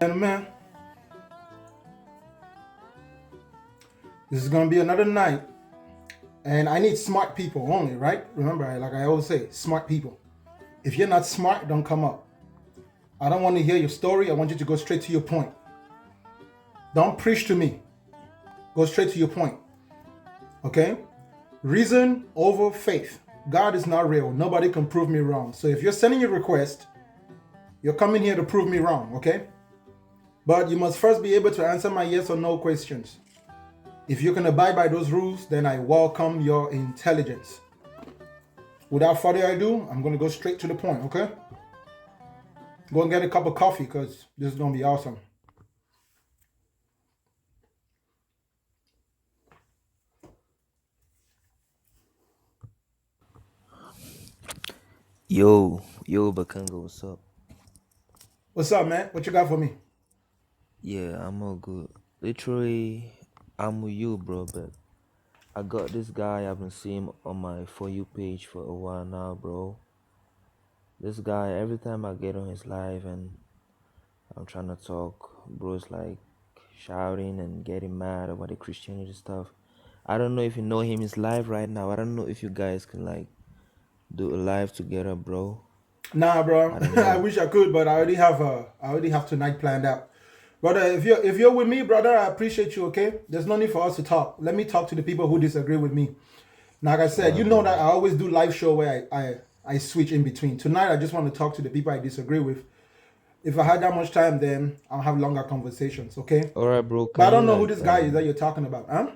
And man, this is gonna be another night, and I need smart people only, right? Remember, like I always say, smart people. If you're not smart, don't come up. I don't want to hear your story. I want you to go straight to your point. Don't preach to me. Go straight to your point. Okay? Reason over faith. God is not real. Nobody can prove me wrong. So if you're sending your request, you're coming here to prove me wrong, okay? But you must first be able to answer my yes or no questions. If you can abide by those rules, then I welcome your intelligence. Without further ado, I'm going to go straight to the point, okay? Go and get a cup of coffee because this is going to be awesome. Yo, Bakanga, what's up? What's up, man? What you got for me? Yeah, I'm all good. Literally, I'm with you, bro, but I got this guy I've been seeing on my For You page for a while now, bro. This guy, every time I get on his live and I'm trying to talk, bro's like shouting and getting mad about the Christianity stuff. I don't know if you know him, he's live right now. I don't know if you guys can like do a live together, bro. Nah, bro. I don't I know. wish I could, but I already have tonight planned out. Brother, if you're with me, brother, I appreciate you, okay? There's no need for us to talk. Let me talk to the people who disagree with me. Like I said, you Alright, know bro. that I always do live show where I switch in between. Tonight I just want to talk to the people I disagree with. If I had that much time, then I'll have longer conversations, okay? Alright, bro, But I can you don't know who like this guy is that you're talking about, huh?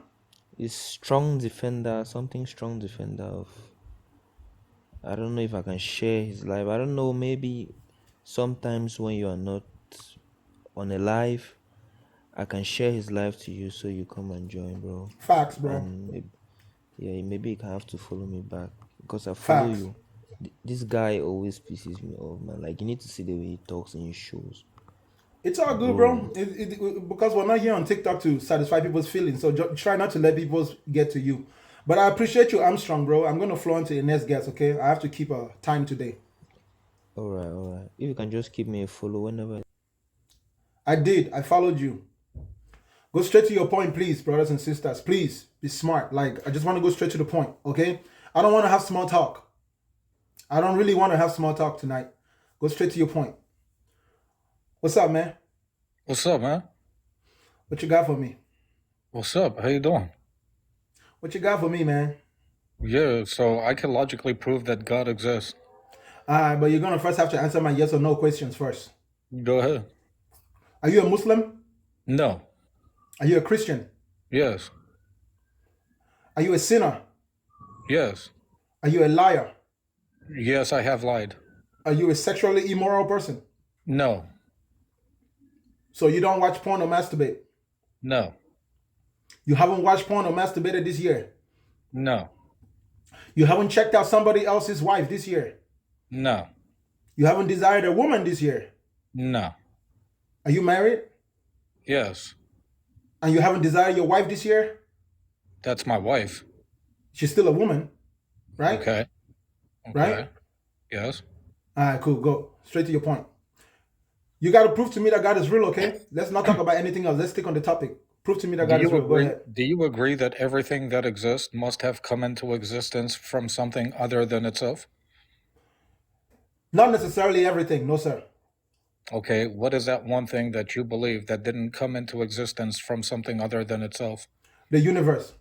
is strong defender, something strong defender of I don't know if I can share his live. I don't know, maybe sometimes when you are not on a live, I can share his live to you so you come and join, bro. Facts, bro. And maybe, yeah, maybe you can have to follow me back because I follow Facts. you. This guy always pisses me off, man. Like you need to see the way he talks in his shows, It's all good, bro. bro. Because we're not here on TikTok to satisfy people's feelings. So try not to let people get to you. But I appreciate you, Armstrong, bro. I'm going to flow into the next guest, okay? I have to keep a time today. All right, all right. If you can just keep me a follow whenever. I did. I followed you. Go straight to your point, please, brothers and sisters. Please be smart. Like, I just want to go straight to the point, okay? I don't want to have small talk. I don't really want to have small talk tonight. Go straight to your point. What's up, man? What's up, man? What you got for me? What's up? How you doing? What you got for me, man? Yeah, so I can logically prove that God exists. But you're going to first have to answer my yes or no questions first. Go ahead. Are you a Muslim? No. Are you a Christian? Yes. Are you a sinner? Yes. Are you a liar? Yes, I have lied. Are you a sexually immoral person? No. So you don't watch porn or masturbate? No. You haven't watched porn or masturbated this year? No. You haven't checked out somebody else's wife this year? No. You haven't desired a woman this year? No. Are you married? Yes. And you haven't desired your wife this year? That's my wife. She's still a woman, right? Okay. Right? Okay. Yes. All right, cool. Go straight to your point. You got to prove to me that God is real, okay? Let's not talk about anything else. Let's stick on the topic. Prove to me that Do God is you real. Go agree? ahead. Do you agree that everything that exists must have come into existence from something other than itself? Not necessarily everything, no, sir. Okay, what is that one thing that you believe that didn't come into existence from something other than itself? The universe.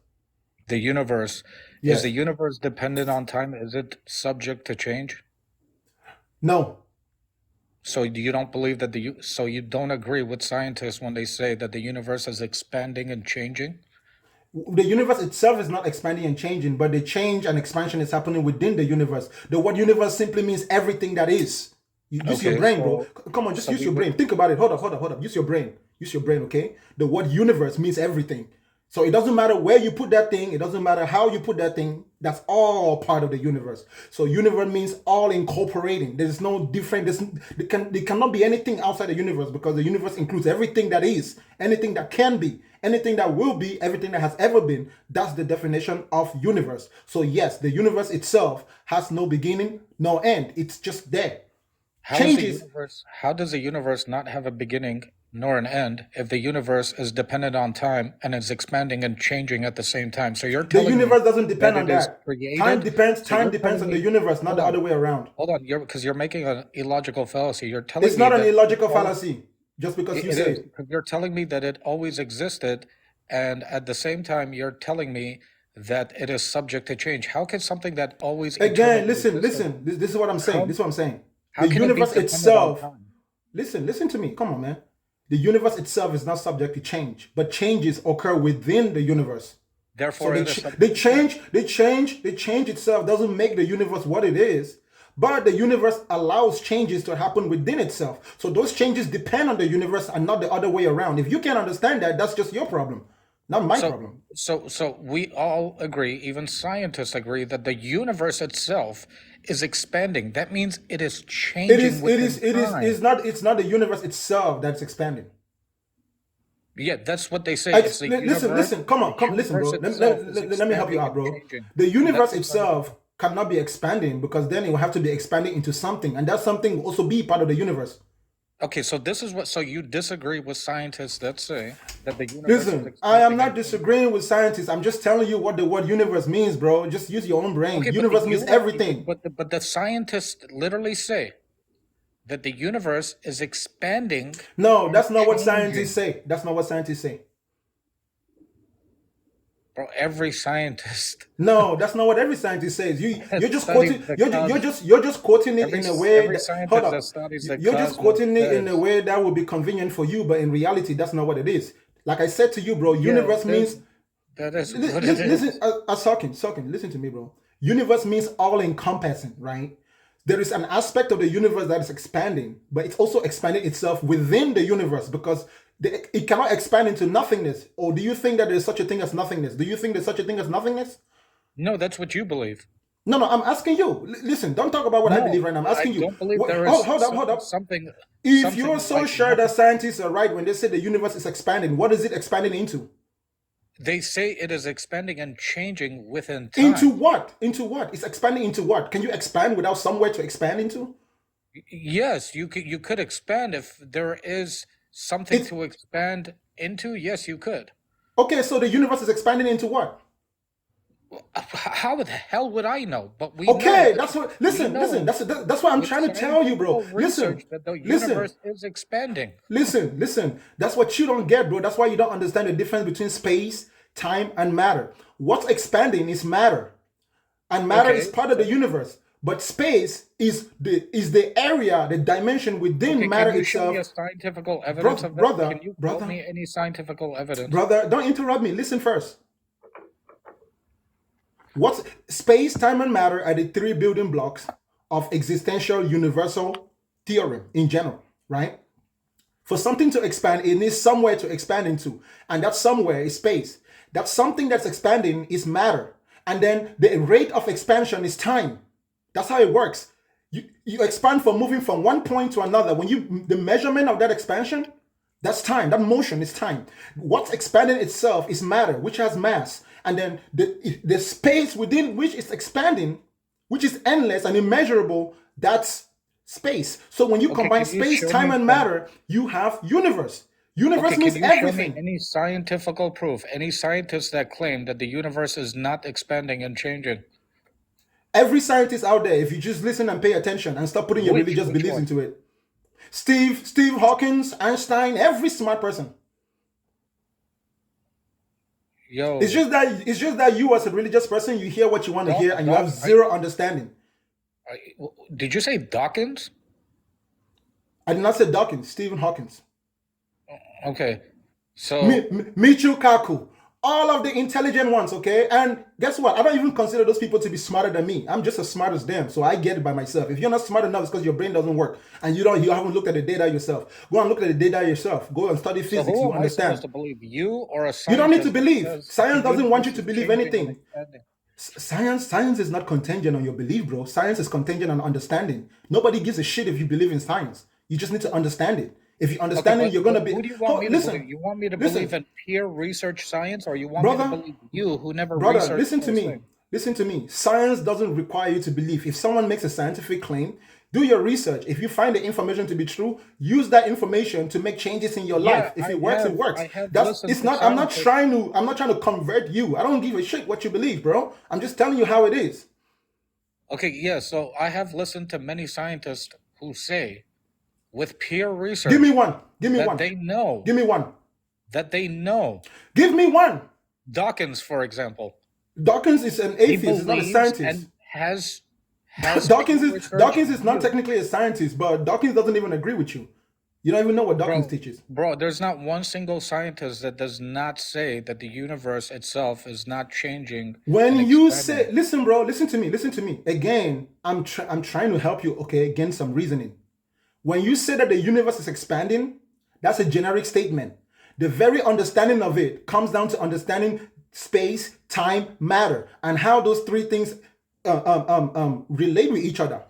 The universe. Is Yes. the universe dependent on time? Is it subject to change? No. So you don't believe that so you don't agree with scientists when they say that the universe is expanding and changing? The universe itself is not expanding and changing, but the change and expansion is happening within the universe. The word universe simply means everything that is. You use your Okay, brain, bro. so Come on, just so use we your would brain. Think about it. Hold up. Use your brain. Use your brain, okay? The word universe means everything. So it doesn't matter where you put that thing. It doesn't matter how you put that thing. That's all part of the universe. So universe means all incorporating. There's no different. There cannot be anything outside the universe because the universe includes everything that is, anything that can be, anything that will be, everything that has ever been. That's the definition of universe. So yes, the universe itself has no beginning, no end. It's just there. how Changes. does the universe not have a beginning nor an end if the universe is dependent on time and is expanding and changing at the same time. So you're The telling me universe doesn't depend that on it is that. Time created. depends. So Time you're depends telling on the me, universe, not hold the on, other way around. because you're making an illogical fallacy. You're telling It's me not an that illogical fallacy just because you it say is, it. because you're telling me that it always existed, and at the same time, you're telling me that it is subject to change. How can something that always Again, eternally listen, existed, listen. This is what I'm saying. how This is what I'm saying. how The can it be universe dependent on itself. time? Listen to me. Come on, man. The universe itself is not subject to change, but changes occur within the universe. So Therefore, it is they subject to change. change itself doesn't make the universe what it is, but the universe allows changes to happen within itself. So those changes depend on the universe and not the other way around. If you can't understand that, that's just your problem, not my So, problem. so we all agree, even scientists agree, that the universe itself is expanding. That means it is It changing is, it is, within it is, time. it's not the universe itself that's expanding. Yeah, that's what they say. It's the Listen, universe. come The on, listen, universe bro. itself is Let me help you expanding out, and bro. changing. The universe That's the science. itself cannot be expanding because then it will have to be expanding into something, and that something will also be part of the universe. Okay, so this is what. So you disagree with scientists that say that the universe is Listen, I am expanding not and changing. disagreeing with scientists. I'm just telling you what the word universe means, bro. Just use your own brain. Okay, but Universe means everything. but the scientists literally say that the universe is expanding No, and that's not what scientists changing. say. That's not what scientists say. Bro, every scientist No, that's not what every scientist says. that You're just quoting studies the cosmos, you're just quoting it in a way every that, hold scientist that up. studies the You're just cosmos quoting it in a says, way that would be convenient for you, but in reality, that's not what it is. Like I said to you, bro, yeah, universe means that is what it listen, is. Sokin, listen to me, bro. Universe means all encompassing, right? There is an aspect of the universe that is expanding, but it's also expanding itself within the universe because it cannot expand into nothingness. Or do you think that there's such a thing as nothingness? Do you think there's such a thing as nothingness? No, that's what you believe. No, I'm asking you. Listen, don't talk about what I believe No, right now. I'm I asking you. don't believe there is Hold up. something If you're so like sure that nothing. scientists are right when they say the universe is expanding, what is it expanding into? They say it is expanding and changing within Into time. what? Into what? It's expanding into what? Can you expand without somewhere to expand into? Yes, you could expand if there is something It's to expand into. Yes, you could. okay, so the universe is expanding into what? How the hell would I know? But we know Okay, that that's what. we Listen. know That's what I'm with trying to tell you, bro. scientific research that the Listen, universe is expanding. listen. That's what you don't get, bro. That's why you don't understand the difference between space, time, and matter. What's expanding is matter, and matter is Okay, part of the universe. But space is the area, the dimension within okay. Can matter you show me a itself. scientific evidence of that? Can you quote me any scientific evidence? Brother. Don't interrupt me. Listen first. What's space, time, and matter are the three building blocks of existential universal theorem in general, right? For something to expand, it needs somewhere to expand into, and that somewhere is space. That something that's expanding is matter, and then the rate of expansion is time. That's how it works. You expand from moving from one point to another. When you the measurement of that expansion, that's time. That motion is time. What's expanding itself is matter, which has mass. And then the space within which it's expanding, which is endless and immeasurable, that's space. So when you Okay, combine can you space, show time, me and from? matter, you have universe. Universe Okay, can means you show me everything. any scientific proof, any scientists that claim that the universe is not expanding and changing? Every scientist out there, if you just listen and pay attention and stop putting your religious Which beliefs one? into it. Steve Hawkins, Einstein, every smart person. Yo, It's just that you as a religious person, you hear what you want to hear and you have I, zero understanding. did you say Dawkins? I did not say Dawkins, Stephen Hawkins. Okay, so Michio Kaku, all of the intelligent ones, okay? And guess what? I don't even consider those people to be smarter than me. I'm just as smart as them, so I get it by myself. If you're not smart enough, it's because your brain doesn't work and you haven't looked at the data yourself. Go and look at the data yourself. Go and study so physics. who You am I supposed understand. to believe? You or a You don't need to scientist that believe. says the Science doesn't want universe you to is believe changing and anything. expanding? Science is not contingent on your belief, bro. Science is contingent on understanding. Nobody gives a shit if you believe in science. You just need to understand it. If you Okay, understand it, but you're gonna be. who do you want me to believe? Listen, You want me to believe in peer research science, or you want me to brother, believe you who never brother. researched Listen to those me. things? Listen to me. Science doesn't require you to believe. If someone makes a scientific claim, Do your research. If you find the information to be true, use that information to make changes in your life. If it works, it works. I have That's listened it's to not. scientists. I'm not trying to convert you. I don't give a shit what you believe, bro. I'm just telling you how it is. Okay, yeah, so I have listened to many scientists who say, with peer research, Give me one. Give me that one. they know, Give me one. that they know. Give me one. Dawkins, for example, Dawkins is an he atheist. He's not a believes scientist. and has Dawkins peer is research Dawkins is not view. technically a scientist, but Dawkins doesn't even agree with you. You don't even know what Dawkins teaches. Bro, there's not one single scientist that does not say that the universe itself is not changing When and you expanding. say, listen, bro, listen to me. Again, I'm trying to help you. Okay, again, some reasoning. When you say that the universe is expanding, that's a generic statement. The very understanding of it comes down to understanding space, time, matter, and how those three things relate with each other.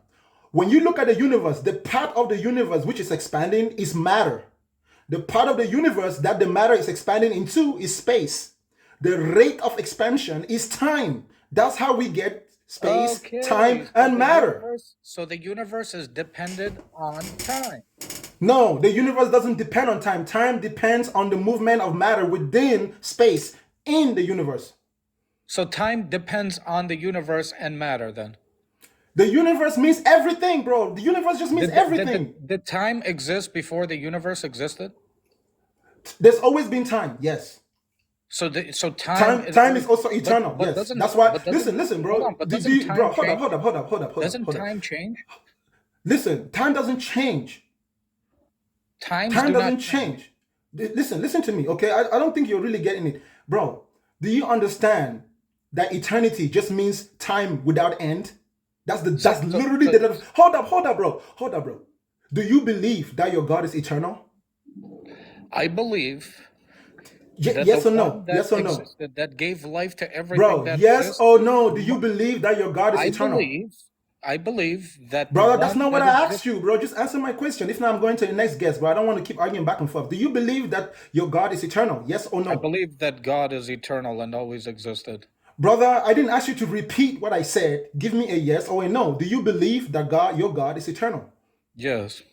When you look at the universe, the part of the universe which is expanding is matter. The part of the universe that the matter is expanding into is space. The rate of expansion is time. That's how we get space, time, and matter. So the universe is dependent on time. No, the universe doesn't depend on time. Time depends on the movement of matter within space in the universe. So time depends on the universe and matter then. The universe means everything, bro. The universe just means everything. Did time exist before the universe existed? There's always been time, yes. So time is also eternal, yes. That's why. Listen, bro. Hold Hold up. Doesn't time change? Listen, time doesn't change. Time doesn't change. Listen to me, okay? I don't think you're really getting it, bro. Do you understand that eternity just means time without end? That's literally the. Hold up, bro. Do you believe that your God is eternal? I believe. Yes or no? Yes or no? That gave life to everything. Bro, that yes exists. or no? Do you believe that your God is eternal? I believe that. Brother, that's not what I asked you, bro. Just answer my question. If not, I'm going to the next guest, but I don't want to keep arguing back and forth. Do you believe that your God is eternal? Yes or no? I believe that God is eternal and always existed. Brother, I didn't ask you to repeat what I said. Give me a yes or a no. Do you believe that your God is eternal? Yes.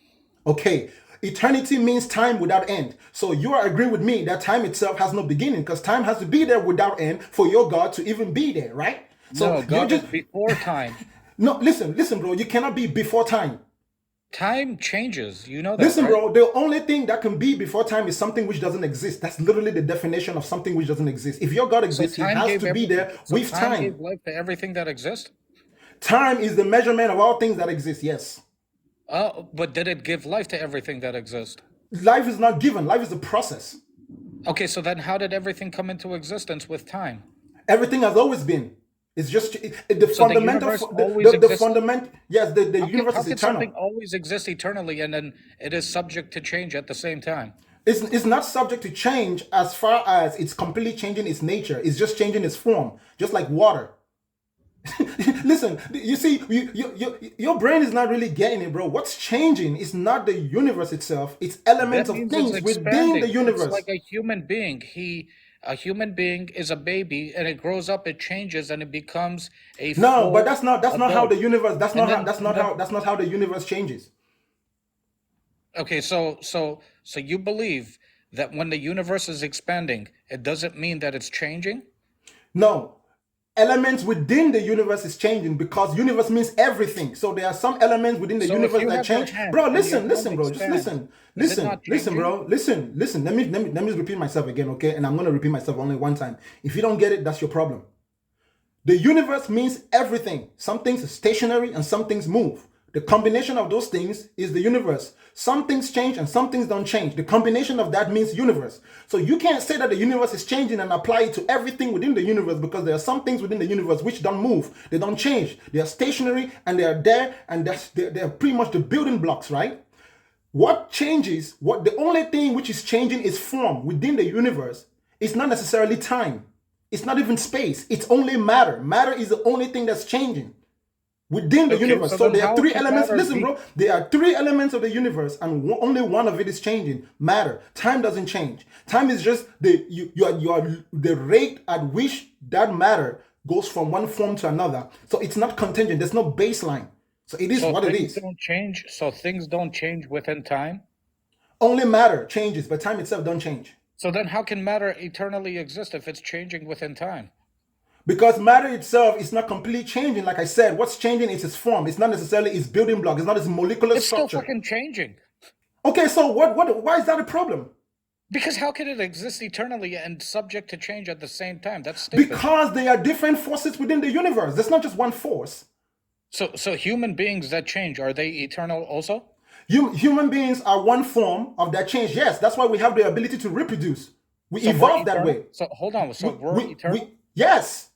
Okay. Eternity means time without end. So you are agreeing with me that time itself has no beginning, because time has to be there without end for your God to even be there, right? So no, God is before time. No, listen, bro. You cannot be before time. Time changes. You know that, Listen, right? bro. The only thing that can be before time is something which doesn't exist. That's literally the definition of something which doesn't exist. If your God exists, he has to be there with time. Time gave life to everything that exists? Time is the measurement of all things that exist, yes. But did it give life to everything that exists? Life is not given. Life is a process. Okay, so then how did everything come into existence with time? Everything has always been. It's just the fundamental. The fundament. Yes, the universe is eternal. Something always exists eternally, and then it is subject to change at the same time. It's not subject to change as far as it's completely changing its nature. It's just changing its form, just like water. Listen, you see, your brain is not really getting it, bro. What's changing is not the universe itself. It's elements of things within the universe. It's like a human being. A human being is a baby, and it grows up, it changes, and it becomes a no. But that's not how the universe. That's not how the universe changes. Okay, so you believe that when the universe is expanding, it doesn't mean that it's changing? No. Elements within the universe is changing, because universe means everything. So there are some elements within the universe that change. Bro, listen, bro. Just listen, bro. Listen. Let me repeat myself again, okay? And I'm gonna repeat myself only one time. If you don't get it, that's your problem. The universe means everything. Some things are stationary and some things move. The combination of those things is the universe. Some things change and some things don't change. The combination of that means universe. So you can't say that the universe is changing and apply it to everything within the universe, because there are some things within the universe which don't move. They don't change. They are stationary and they are there, and they're pretty much the building blocks, right? What changes, the only thing which is changing is form within the universe. It's not necessarily time. It's not even space. It's only matter. Matter is the only thing that's changing within the universe. So there are three elements. Listen, bro. There are three elements of the universe, and only one of it is changing. Matter. Time doesn't change. Time is just the rate at which that matter goes from one form to another. So it's not contingent. There's no baseline. So it is So what it things is. don't change. So things don't change within time. Only matter changes, but time itself don't change. So then, how can matter eternally exist if it's changing within time? Because matter itself is not completely changing. Like I said, what's changing is its form. It's not necessarily its building block. It's not its molecular It's still structure. fucking changing. Okay, so why is that a problem? Because how can it exist eternally and subject to change at the same time? That's stupid. Because there are different forces within the universe. There's not just one force. So human beings that change, are they eternal also? Human beings are one form of that change. Yes, that's why we have the ability to reproduce. We So we're evolved that eternal? way. So hold on. So we're eternal? Yes.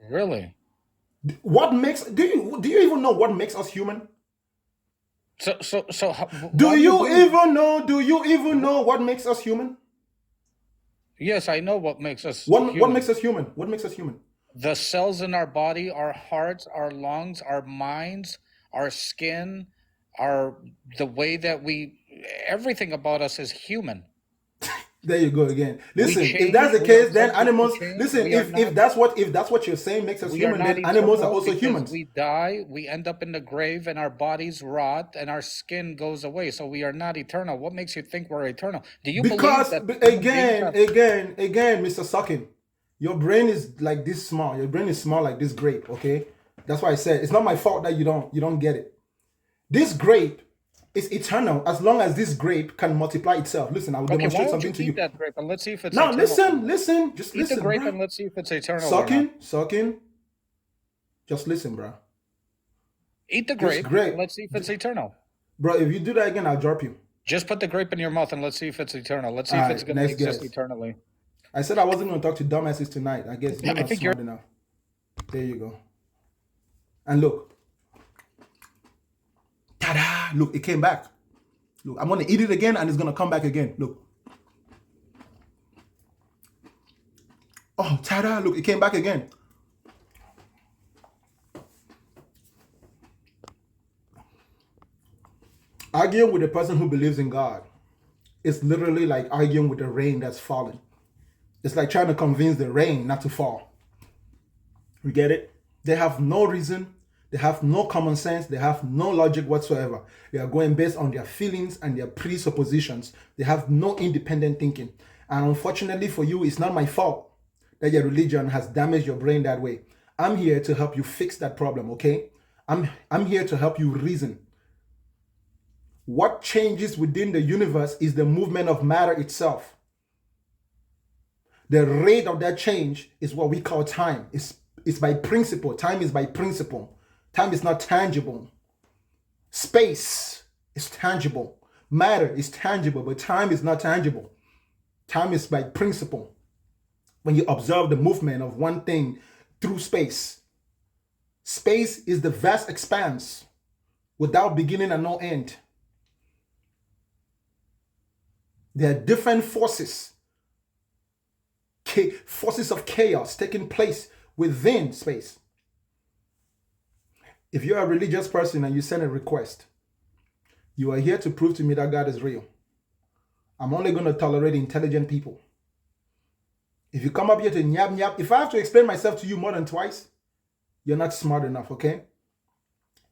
Really? What makes do you even know what makes us human? So Do you even know what makes us human? Yes, I know what makes us What human. makes us human? What makes us human? The cells in our body, our hearts, our lungs, our minds, our skin, the way that everything about us is human. There you go again. Listen, if change, that's the we case, are then subject to animals. change, Listen, we are if that's what you're saying makes us We are human, not then animals are eternal also because humans. we die, we end up in the grave, and our bodies rot, and our skin goes away. So we are not eternal. What makes you think we're eternal? Do you believe Because that human beings again, Mr. Sucking, your brain is like this small. Your brain is small like this grape. Okay, that's why I said it's not my fault that you don't get it. This grape is eternal as long as this grape can multiply itself. Listen, I will Okay, why demonstrate don't something you to eat you. that grape and let's see if it's Now eternal. listen, just Eat the listen, grape bro. and let's see if it's eternal or not. Sucking. Just listen, bro. Eat the This grape and let's see if it's eternal. Bro, if you do that again, I'll drop you. Just put the grape in your mouth and let's see if it's eternal. Let's see if it's going to exist eternally. I said I wasn't going to talk to dumbasses tonight. I guess you're not think smart enough. There you go. And look. Ta-da! Look, it came back. Look, I'm going to eat it again and it's going to come back again. Look. Oh, ta-da! Look, it came back again. Arguing with a person who believes in God is literally like arguing with the rain that's falling. It's like trying to convince the rain not to fall. You get it? They have no reason. They have no common sense. They have no logic whatsoever. They are going based on their feelings and their presuppositions. They have no independent thinking. And unfortunately for you, it's not my fault that your religion has damaged your brain that way. I'm here to help you fix that problem, okay? I'm here to help you reason. What changes within the universe is the movement of matter itself. The rate of that change is what we call time. It's by principle. Time is by principle. Time is not tangible. Space is tangible. Matter is tangible, but time is not tangible. Time is by principle. When you observe the movement of one thing through space, space is the vast expanse without beginning and no end. There are different forces of chaos taking place within space. If you're a religious person and you send a request, you are here to prove to me that God is real. I'm only going to tolerate intelligent people. If you come up here to nyap, if I have to explain myself to you more than twice, you're not smart enough, okay?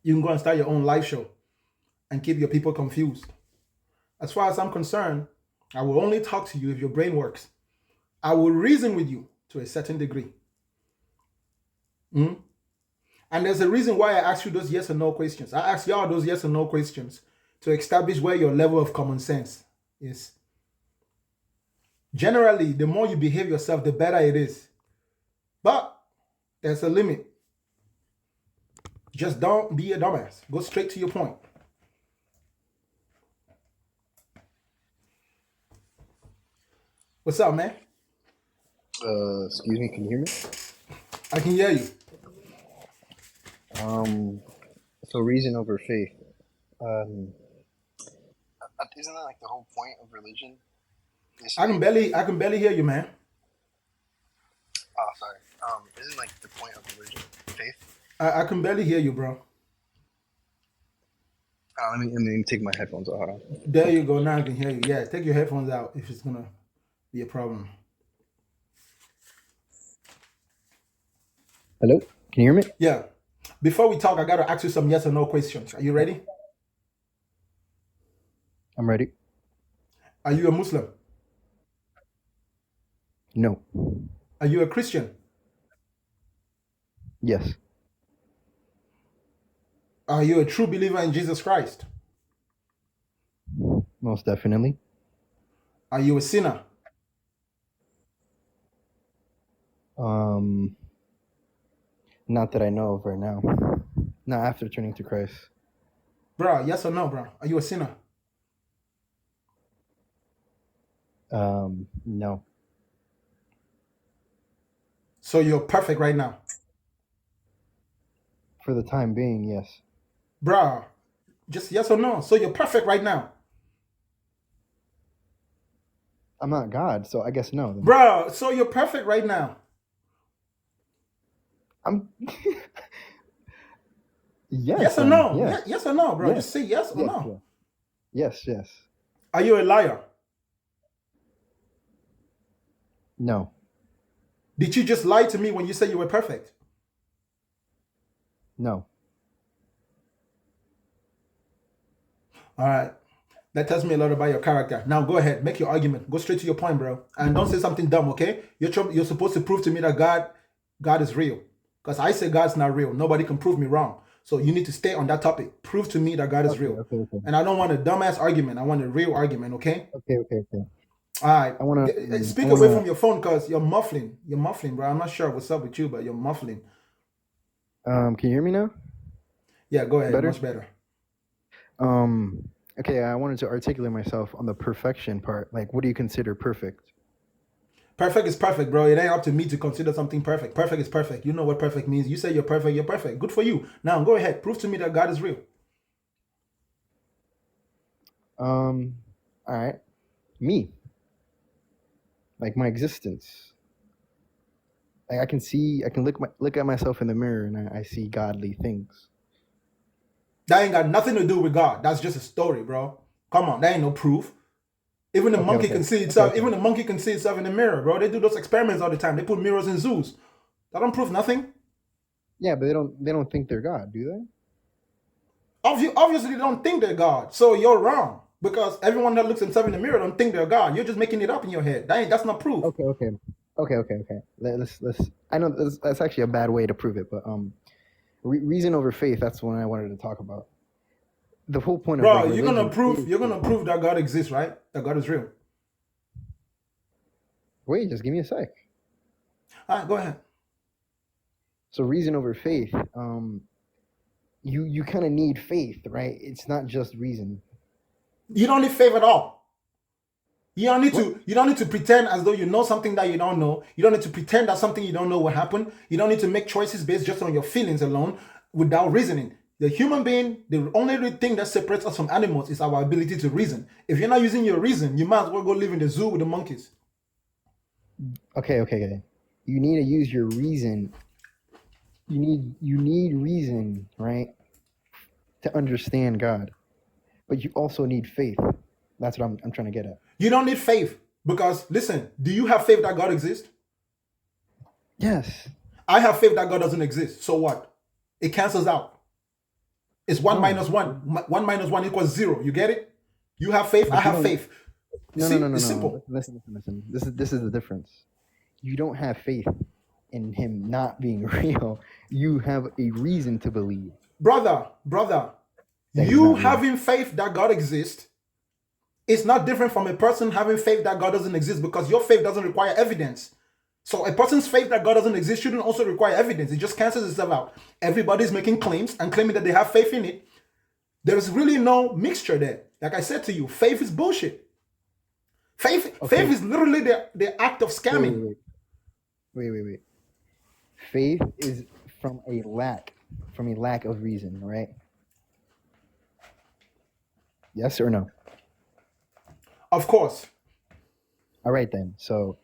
You can go and start your own live show and keep your people confused. As far as I'm concerned, I will only talk to you if your brain works. I will reason with you to a certain degree. And there's a reason why I ask you those yes or no questions. I ask y'all those yes or no questions to establish where your level of common sense is. Generally, the more you behave yourself, the better it is. But there's a limit. Just don't be a dumbass. Go straight to your point. What's up, man? Excuse me, can you hear me? I can hear you. So reason over faith. Isn't that like the whole point of religion? I can barely hear you, man. Oh, sorry. Isn't like the point of religion faith? I can barely hear you, bro. Let me take my headphones off. There you go. Now I can hear you. Yeah, take your headphones out if it's gonna be a problem. Hello? Can you hear me? Yeah, Before we talk, I gotta ask you some yes or no questions. Are you ready? I'm ready. Are you a Muslim? No. Are you a Christian? Yes. Are you a true believer in Jesus Christ? Most definitely. Are you a sinner? Not that I know of right now. Not after turning to Christ. Bro, yes or no, bro? Are you a sinner? No. So you're perfect right now? For the time being, yes. Bro, just yes or no? So you're perfect right now? I'm not God, so I guess no. Then. Bro, so you're perfect right now? I'm. Yes or then. no? Yes. Yes or no, bro? Yes. Just say yes or Yes. no. Yes. Yes. Are you a liar? No. Did you just lie to me when you said you were perfect? No. All right. That tells me a lot about your character. Now go ahead, make your argument. Go straight to your point, bro. And don't say something dumb, okay? You're supposed to prove to me that God is real. Because I say God's not real. Nobody can prove me wrong. So you need to stay on that topic. Prove to me that God is real. Okay. And I don't want a dumbass argument. I want a real argument, okay? Okay. All right. I wanna. Speak away from your phone because you're muffling. You're muffling, bro. I'm not sure what's up with you, but you're muffling. Can you hear me now? Yeah, go ahead. Better? Much better. Okay. I wanted to articulate myself on the perfection part. Like, what do you consider perfect? Perfect is perfect, bro. It ain't up to me to consider something perfect. Perfect is perfect. You know what perfect means. You say you're perfect, you're perfect. Good for you. Now go ahead. Prove to me that God is real. All right. Me. Like my existence. Like I can look at myself in the mirror and I see godly things. That ain't got nothing to do with God. That's just a story, bro. Come on, that ain't no proof. Even the monkey can see itself. Even the monkey can see itself in the mirror, bro. They do those experiments all the time. They put mirrors in zoos. That don't prove nothing. Yeah, but they don't think they're God, do they? Obviously, they don't think they're God. So you're wrong because everyone that looks themselves in the mirror don't think they're God. You're just making it up in your head. That's not proof. Okay. Let's. I know that's actually a bad way to prove it, but reason over faith. That's what I wanted to talk about. The whole point of bro, you're gonna prove that God exists, right? That God is real. Wait, just give me a sec. All right, go ahead. So reason over faith. You kind of need faith, right? It's not just reason. You don't need faith at all. You don't need to pretend as though you know something that you don't know. You don't need to pretend that something you don't know will happen. You don't need to make choices based just on your feelings alone without reasoning. The human being, the only thing that separates us from animals is our ability to reason. If you're not using your reason, you might as well go live in the zoo with the monkeys. Okay. You need to use your reason. You need reason, right? To understand God. But you also need faith. That's what I'm trying to get at. You don't need faith because, listen, do you have faith that God exists? Yes. I have faith that God doesn't exist. So what? It cancels out. It's 1 minus 1. 1 minus 1 equals 0. You get it? You have faith. I have faith. No. It's simple. Listen. This is the difference. You don't have faith in him not being real. You have a reason to believe. Brother, you having faith that God exists is not different from a person having faith that God doesn't exist because your faith doesn't require evidence. So a person's faith that God doesn't exist shouldn't also require evidence. It just cancels itself out. Everybody's making claims and claiming that they have faith in it. There's really no mixture there. Like I said to you, faith is bullshit. Faith is literally the act of scamming. Wait. Faith is from a lack of reason, right? Yes or no? Of course. All right then. So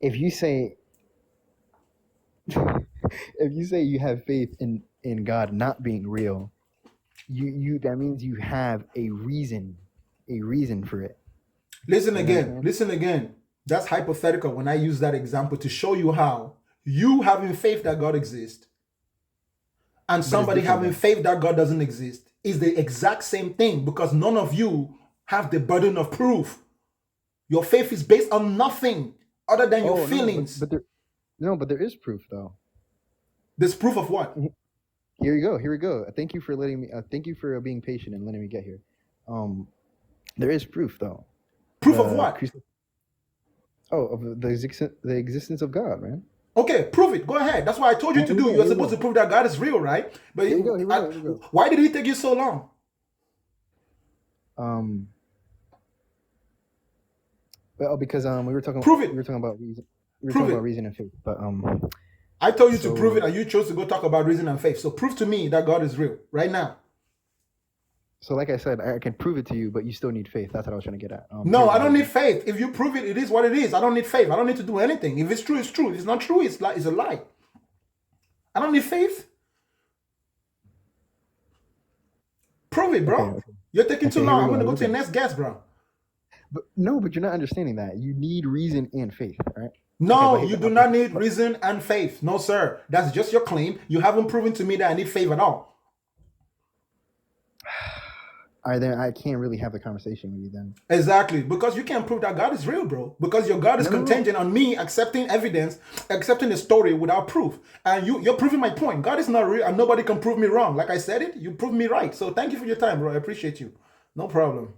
if you say you have faith in God not being real, you that means you have a reason for it. Listen again. That's hypothetical when I use that example to show you how you having faith that God exists and But it's somebody different having though. faith that God doesn't exist is the exact same thing, because none of you have the burden of proof. Your faith is based on nothing other than your Oh no, feelings. but there is proof though. There's proof of what? Here you go. Here we go. Thank you for letting me. Thank you for being patient and letting me get here. There is proof though. Proof of what? Of the existence of God, man. Okay, prove it. Go ahead. That's what I told you to do. You're supposed to prove that God is real, right? But Here we go. Here we go. why did it take you so long? Well, because we were talking. Prove it. We were talking about reason. We were Prove talking it. about reason and faith. But I told you to So- prove it, and you chose to go talk about reason and faith. So prove to me that God is real right now. So, like I said, I can prove it to you, but you still need faith. That's what I was trying to get at. No, I don't need faith. If you prove it, it is what it is. I don't need faith. I don't need to do anything. If it's true, it's true. If it's not true, it's a lie. I don't need faith. Prove it, bro. Okay. You're taking too Okay, long. here I'm we gonna go, go to here the we next guest, bro. But you're not understanding that. You need reason and faith, right? No, Okay, but you do not need reason and faith. No, sir. That's just your claim. You haven't proven to me that I need faith at all. I can't really have the conversation with you then. Exactly, because you can't prove that God is real, bro. Because your God is No. contingent on me accepting evidence, accepting a story without proof. And you're proving my point. God is not real, and nobody can prove me wrong. Like I said it, you proved me right. So thank you for your time, bro. I appreciate you. No problem.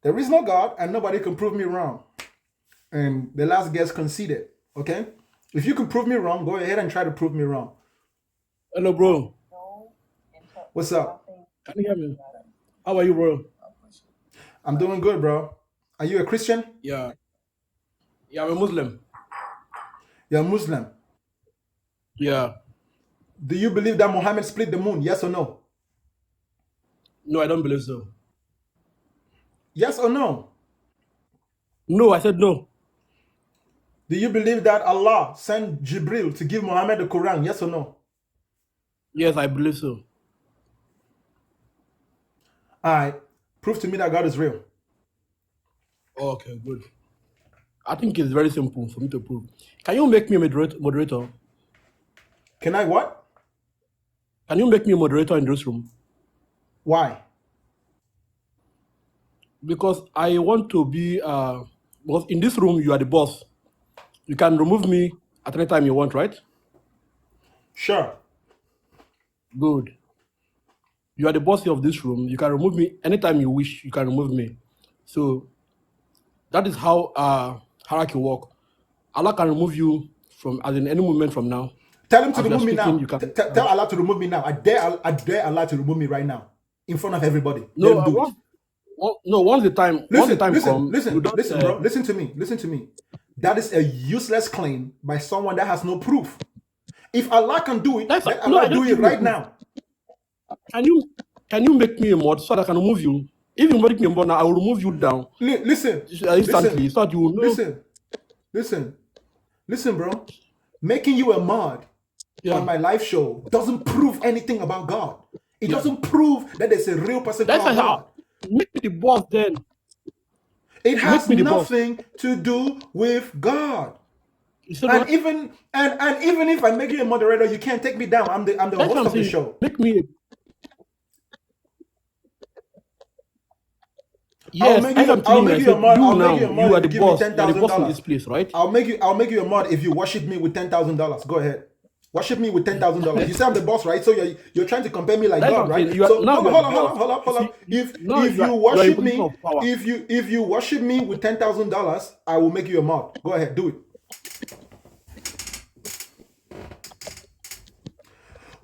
There is no God, and nobody can prove me wrong. And the last guest conceded. Okay? If you can prove me wrong, go ahead and try to prove me wrong. Hello, bro. What's up? Can you hear me? How are you, bro? I'm doing good, bro. Are you a Christian? Yeah. Yeah, I'm a Muslim. You're a Muslim. Yeah. Do you believe that Muhammad split the moon? Yes or no? No, I don't believe so. Yes or no? No, I said no. Do you believe that Allah sent Jibril to give Muhammad the Quran? Yes or no? Yes, I believe so. All right. Prove to me that God is real. Okay, good. I think it's very simple for me to prove. Can you make me a moderator? Can I what? Can you make me a moderator in this room? Why? Because I want to be, because in this room, you are the boss. You can remove me at any time you want, right? Sure. Good. You are the boss of this room. You can remove me anytime you wish. You can remove me. So that is how hierarchy work. Allah can remove you from as in any moment from now. Tell him to As you are remove me now. speaking, you can. Tell Allah to remove me now. I dare Allah to remove me right now. In front of everybody. No, Let him do it. once the time Listen, comes, listen, bro. Listen to me. That is a useless claim by someone that has no proof. If Allah can do it, let Allah do it right now. Can you make me a mod so that I can remove you? If you make me a mod now, I will remove you down Listen, instantly so that you will know. listen, bro. Making you a mod on my live show doesn't prove anything about God. It doesn't prove that there's a real person That's called God. make me the boss then. It has me the boss. nothing to do with God. You said And what? even if I make you a moderator, you can't take me down. I'm the That's what host I'm of the saying. show. Make me. I'll Yes, make as you- I'm telling I'll make I you said, a mod- you I'll now, make you a mod you are if the you give me boss. You are the boss in $10,000. this place, right? I'll make you a mod if you worship me with $10,000. Go ahead. Worship me with $10,000. You say I'm the boss, right? So you're trying to compare me like That's God, what I'm right? saying. You are- So now you are the boss. hold up. If now if you are- you you are in worship position me, of power. if you worship me with $10,000, I will make you a mod. Go ahead, do it.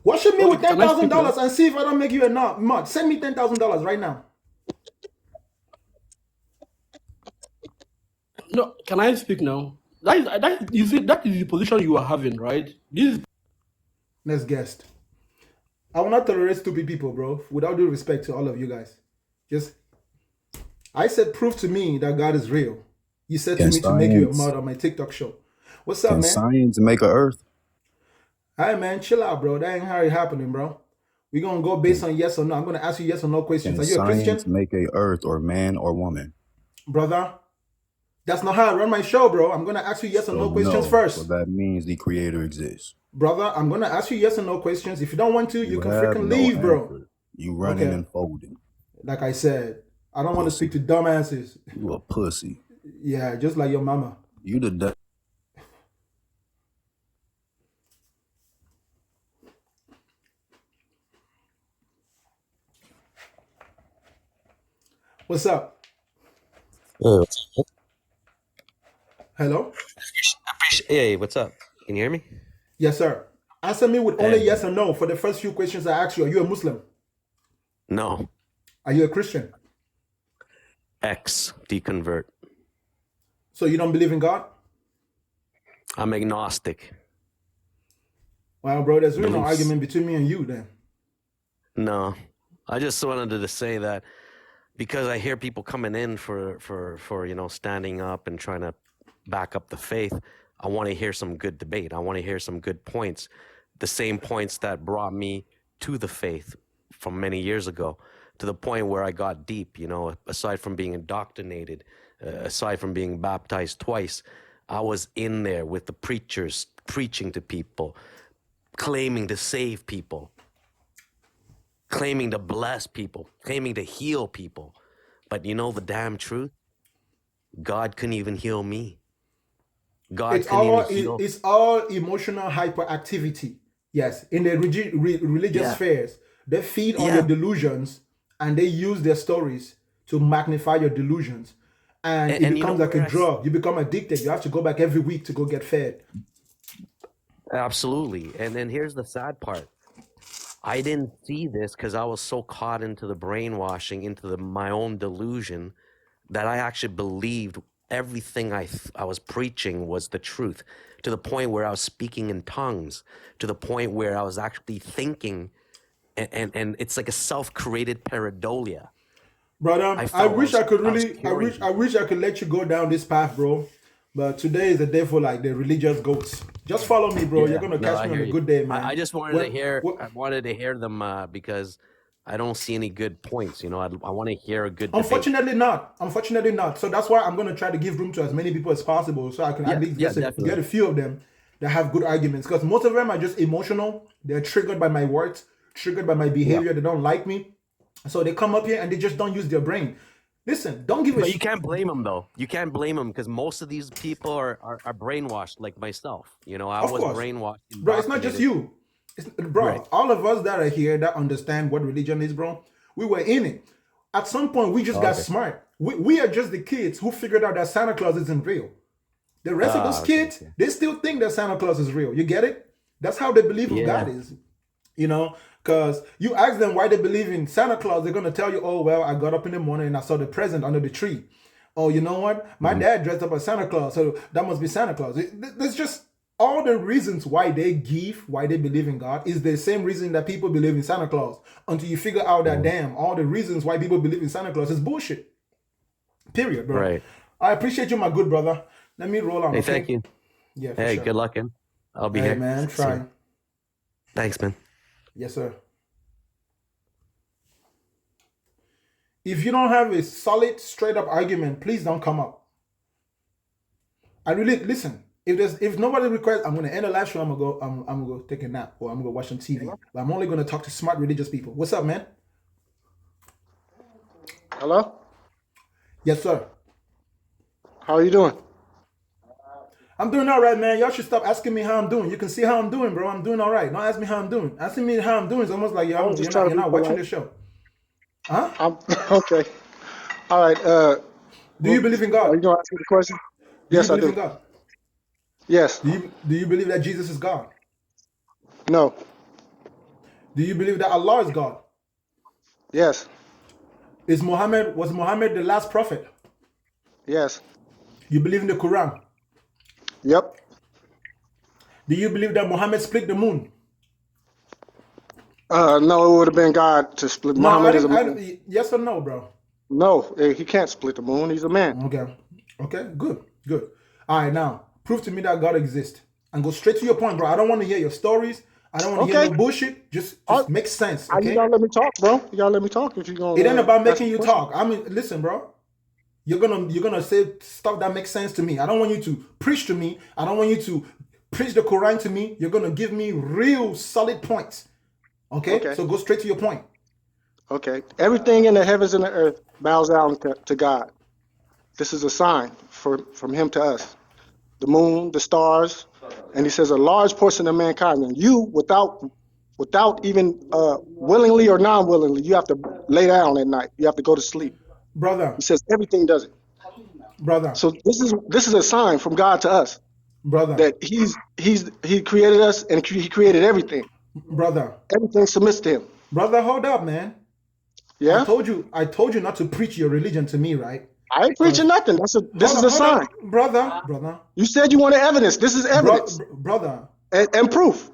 Worship me Okay, with can I speak $10,000 and see if I don't make you a mod. Send me $10,000 right now. No, can I speak now? That is the position you are having, right? This is Next guest. I will not tolerate stupid people, bro. Without due respect to all of you guys. I said, prove to me that God is real. You said to Can me to make you a science- mod on my TikTok show. What's up, Can man? science make a earth? Hi, man. Chill out, bro. That ain't how it happening, bro. We're going to go based on yes or no. I'm going to ask you yes or no questions. Can Are you a science Christian? make a earth or man or woman? Brother, That's not how I run my show, bro. I'm gonna ask you yes or no questions first. So that means the creator exists. Brother, I'm gonna ask you yes or no questions. If you don't want to, you can have freaking no leave, bro. answer. You running Okay. and folding. Like I said, I don't want to speak to dumbasses. You a pussy. Yeah, just like your mama. You the What's up? Hello? Hey, what's up? Can you hear me? Yes, sir. Answer me with only Hey. yes or no for the first few questions I asked you. Are you a Muslim? No. Are you a Christian? Deconvert. So you don't believe in God? I'm agnostic. Well, bro, there's really no Beliefs. argument between me and you then. No. I just wanted to say that because I hear people coming in for standing up and trying to back up the faith, I want to hear some good debate. I want to hear some good points. The same points that brought me to the faith from many years ago, to the point where I got deep, aside from being indoctrinated, aside from being baptized twice, I was in there with the preachers preaching to people, claiming to save people, claiming to bless people, claiming to heal people. But you know the damn truth? God couldn't even heal me. God couldn't even heal. It's all emotional hyperactivity. Yes, in the religious Yeah. spheres, they feed on Yeah. your delusions and they use their stories to magnify your delusions. And it And you becomes know like a where I- drug. You become addicted. You have to go back every week to go get fed. Absolutely. And then here's the sad part. I didn't see this because I was so caught into the brainwashing, into my own delusion, that I actually believed everything I was preaching was the truth, to the point where I was speaking in tongues, to the point where I was actually thinking, and it's like a self-created pareidolia. Brother, I I felt wish I I could was really, curing I wish I could let you go down this path, bro. But today is a day for like the religious goats. Just follow me, bro. Yeah. You're gonna No, catch I me on hear a you. good day, man. I just wanted What- to hear. what- I wanted to hear them because I don't see any good points. I want to hear a good debate. Unfortunately not. Unfortunately not. So that's why I'm gonna try to give room to as many people as possible, so I can at least definitely. get a few of them that have good arguments. Because most of them are just emotional. They're triggered by my words, triggered by my behavior. They don't like me, so they come up here and they just don't use their brain. Listen, don't give a. But you can't blame them though. You can't blame them because most of these people are brainwashed, like myself. I Of was course. brainwashed. Bro, it's not just you. Bro, Right. all of us that are here that understand what religion is, bro, we were in it. At some point, we just got smart. We are just the kids who figured out that Santa Claus isn't real. The rest of those kids, they still think that Santa Claus is real. You get it? That's how they believe of God is. Because you ask them why they believe in Santa Claus, they're going to tell you, oh, well, I got up in the morning and I saw the present under the tree. Oh, you know what? My dad dressed up as Santa Claus, so that must be Santa Claus. There's just all the reasons why they believe in God is the same reason that people believe in Santa Claus. Until you figure out that, damn, all the reasons why people believe in Santa Claus is bullshit. Period, bro. Right. I appreciate you, my good brother. Let me roll on. Hey, okay? thank you. Yeah, for Hey, sure. good luck, man. I'll be Hey, here. man, try. Thanks, man. Yes, sir. If you don't have a solid, straight up argument, please don't come up. I really listen. If nobody requests, I'm gonna end the live show. I'm gonna go take a nap or I'm gonna go watch some TV. But I'm only gonna talk to smart religious people. What's up, man? Hello? Yes, sir. How are you doing? I'm doing all right, man. Y'all should stop asking me how I'm doing. You can see how I'm doing, bro. I'm doing all right. Don't ask me how I'm doing. Asking me how I'm doing is almost like was just you're trying to not be watching polite. the show. Huh? I'm okay. All right. Do you believe in God? Are you gonna ask me the question? Do Yes, you I believe do. in God? Yes. Do you believe that Jesus is God? No. Do you believe that Allah is God? Yes. Was Muhammad the last prophet? Yes. You believe in the Quran? Yep. Do you believe that Muhammad split the moon? No, it would have been God to split. No, Muhammad is a man. yes or no, bro? No, he can't split the moon. He's a man. Okay, good. All right, now, prove to me that God exists. And go straight to your point, bro. I don't want to hear your stories. I don't want to hear Okay. no bullshit. Just make sense, You okay? gotta let me talk, bro. You gotta let me talk if you're gonna. It ain't about ask making a you question. talk. Listen, bro. you're gonna say stuff that makes sense to me. I don't want you to preach to me. I don't want you to preach the Quran to me. You're gonna give me real solid points. Okay? Okay. So go straight to your point. Okay. Everything in the heavens and the earth bows down to God. This is a sign from him to us. The moon, the stars, and he says a large portion of mankind. And you, without even willingly or non-willingly, you have to lay down at night. You have to go to sleep. Brother, He says everything does it. brother, So this is a sign from God to us brother, that he created us and he created everything. brother, Everything submits to him. brother, hold up, man. Yeah. I told you not to preach your religion to me, right? I ain't preaching nothing. This is a sign. Brother. You said you wanted evidence. This is evidence Brother, and proof.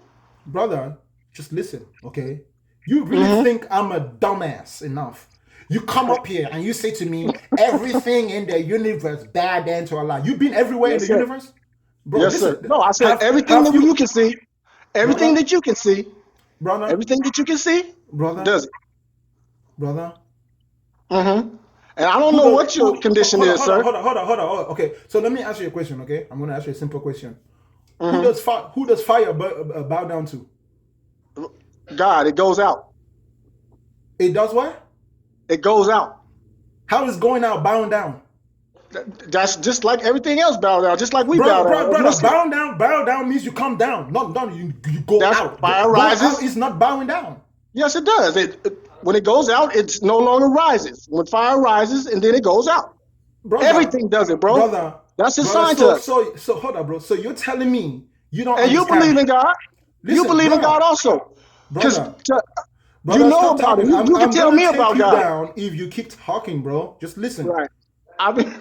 brother, just listen, okay? You really think I'm a dumbass enough? You come up here and you say to me, everything in the universe bow down to Allah. You've been everywhere in the sir. universe? Bro, Yes, listen, sir. No, I said everything that you can see. Everything Brother? that you can see. brother, Everything that you can see brother, does it. brother. And I don't know what your condition is, sir. Hold on. Okay, so let me ask you a question, okay? I'm going to ask you a simple question. Who does fire bow down to? God, it goes out. It does what? It goes out. How is going out bowing down? That's just like everything else bow down, just like we bow down. Brother, bow down means you come down, not you go That's out. fire Going rises. out is not bowing down. Yes, it does. When it goes out, it no longer rises. When fire rises, and then it goes out. Brother, Everything does it, bro. Brother, That's his brother, sign to us. So hold up, bro. So you're telling me you don't And you understand. believe in God. You Listen, believe in brother, God also. Because brother, you know stop about it. talking. You can tell gonna me take about you God. down if you keep talking, bro. Just listen. Right. I mean,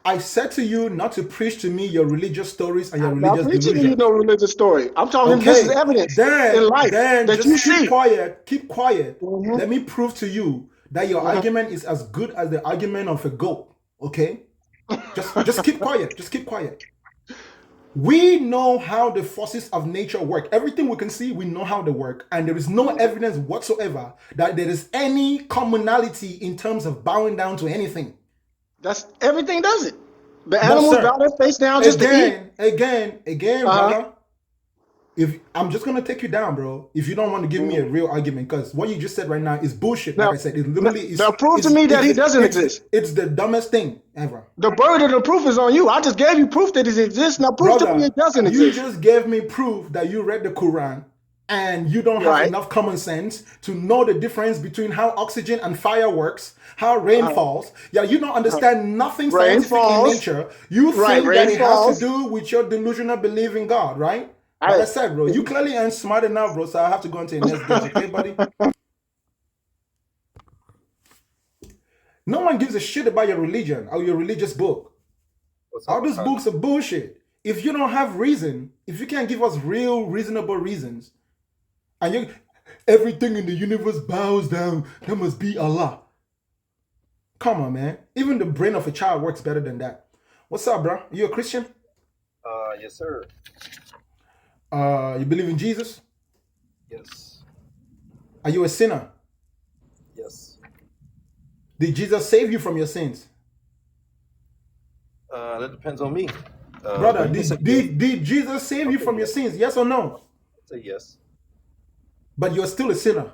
I said to you not to preach to me your religious stories and your I'm not religious preaching to you delusions. no religious story. I'm talking this is Okay, evidence in life then that you just keep see. quiet. Keep quiet. Mhm. Let me prove to you that your argument is as good as the argument of a goat. Okay, just keep quiet. Just keep quiet. We know how the forces of nature work. Everything we can see, we know how they work, and there is no evidence whatsoever that there is any commonality in terms of bowing down to anything. That's everything does it. The No, animals sir. bow their face down just to eat. Again, Uh-huh. brother. If I'm just gonna take you down, bro. If you don't want to give me a real argument, because what you just said right now is bullshit. Now- like I said, it literally is. now prove to me that he doesn't exist. It's the dumbest thing ever. The burden of proof is on you. I just gave you proof that it exists. Now prove to me it doesn't you exist. just gave me proof that you read the Quran and you don't have Right. enough common sense to know the difference between how oxygen and fire works, how rain falls. Yeah, you don't understand nothing Rain scientific falls. in nature. You Right, think that rain it falls. has to do with your delusional belief in God, right? Like I said, bro, you clearly ain't smart enough, bro, so I have to go into the next game, okay, buddy? No one gives a shit about your religion or your religious book. All those books are bullshit. If you don't have reason, if you can't give us real, reasonable reasons, and everything in the universe bows down, that must be Allah. Come on, man. Even the brain of a child works better than that. What's up, bro? You a Christian? Yes, sir. You believe in Jesus? Yes. Are you a sinner? Yes. Did Jesus save you from your sins? That depends on me. Brother, but yes, did Jesus save you from your sins? Yes or no? I'd say yes. But you're still a sinner.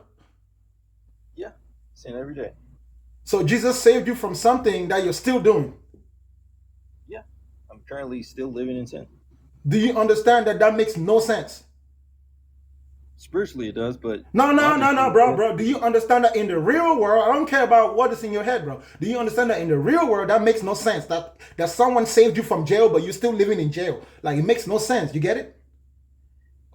Yeah. Sin every day. So Jesus saved you from something that you're still doing. Yeah. I'm currently still living in sin. Do you understand that makes no sense? Spiritually, it does, but No, bro. Do you understand that in the real world, I don't care about what is in your head, bro. Do you understand that in the real world, that makes no sense? That someone saved you from jail, but you're still living in jail. Like, it makes no sense. You get it?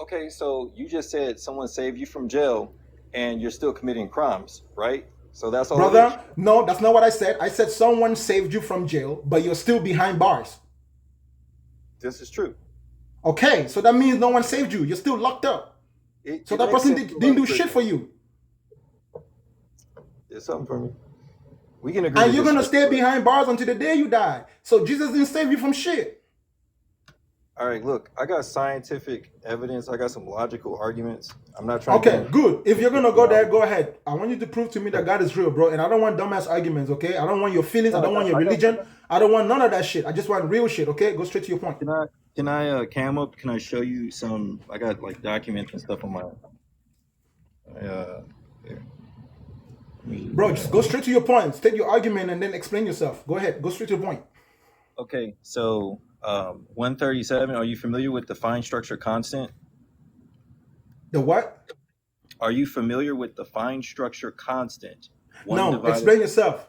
Okay, so you just said someone saved you from jail, and you're still committing crimes, right? So that's all. Brother, no, that's not what I said. I said someone saved you from jail, but you're still behind bars. This is true. Okay, so that means no one saved you. You're still locked up. So that person didn't do shit for you. It's something for me. We can agree. And you're going to stay behind bars until the day you die. So Jesus didn't save you from shit. All right, look, I got scientific evidence. I got some logical arguments. I'm not trying to Okay, get good. If you're gonna go there, theology. go ahead. I want you to prove to me that God is real, bro. And I don't want dumbass arguments, okay? I don't want your feelings. I No, don't want your I religion. I don't want none of that shit. I just want real shit, okay? Go straight to your point. can I cam up? Can I show you some? I got like documents and stuff on my. There. Bro, just go straight to your point. State your argument and then explain yourself. Go ahead. Go straight to the point. Okay, so 137. Are you familiar with the fine structure constant? The what? Are you familiar with the fine structure constant? No, explain yourself.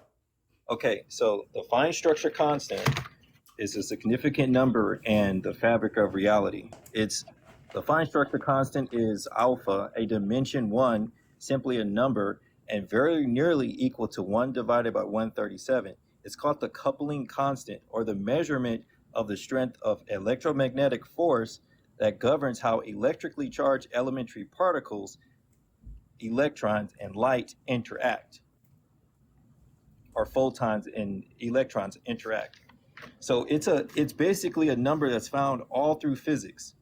Okay, so the fine structure constant is a significant number in the fabric of reality. It's the fine structure constant is alpha, a dimension 1, simply a number, and very nearly equal to 1 divided by 137. It's called the coupling constant, or the measurement of the strength of electromagnetic force that governs how electrically charged elementary particles, electrons, and light interact, or photons and electrons interact. So it's basically a number that's found all through physics.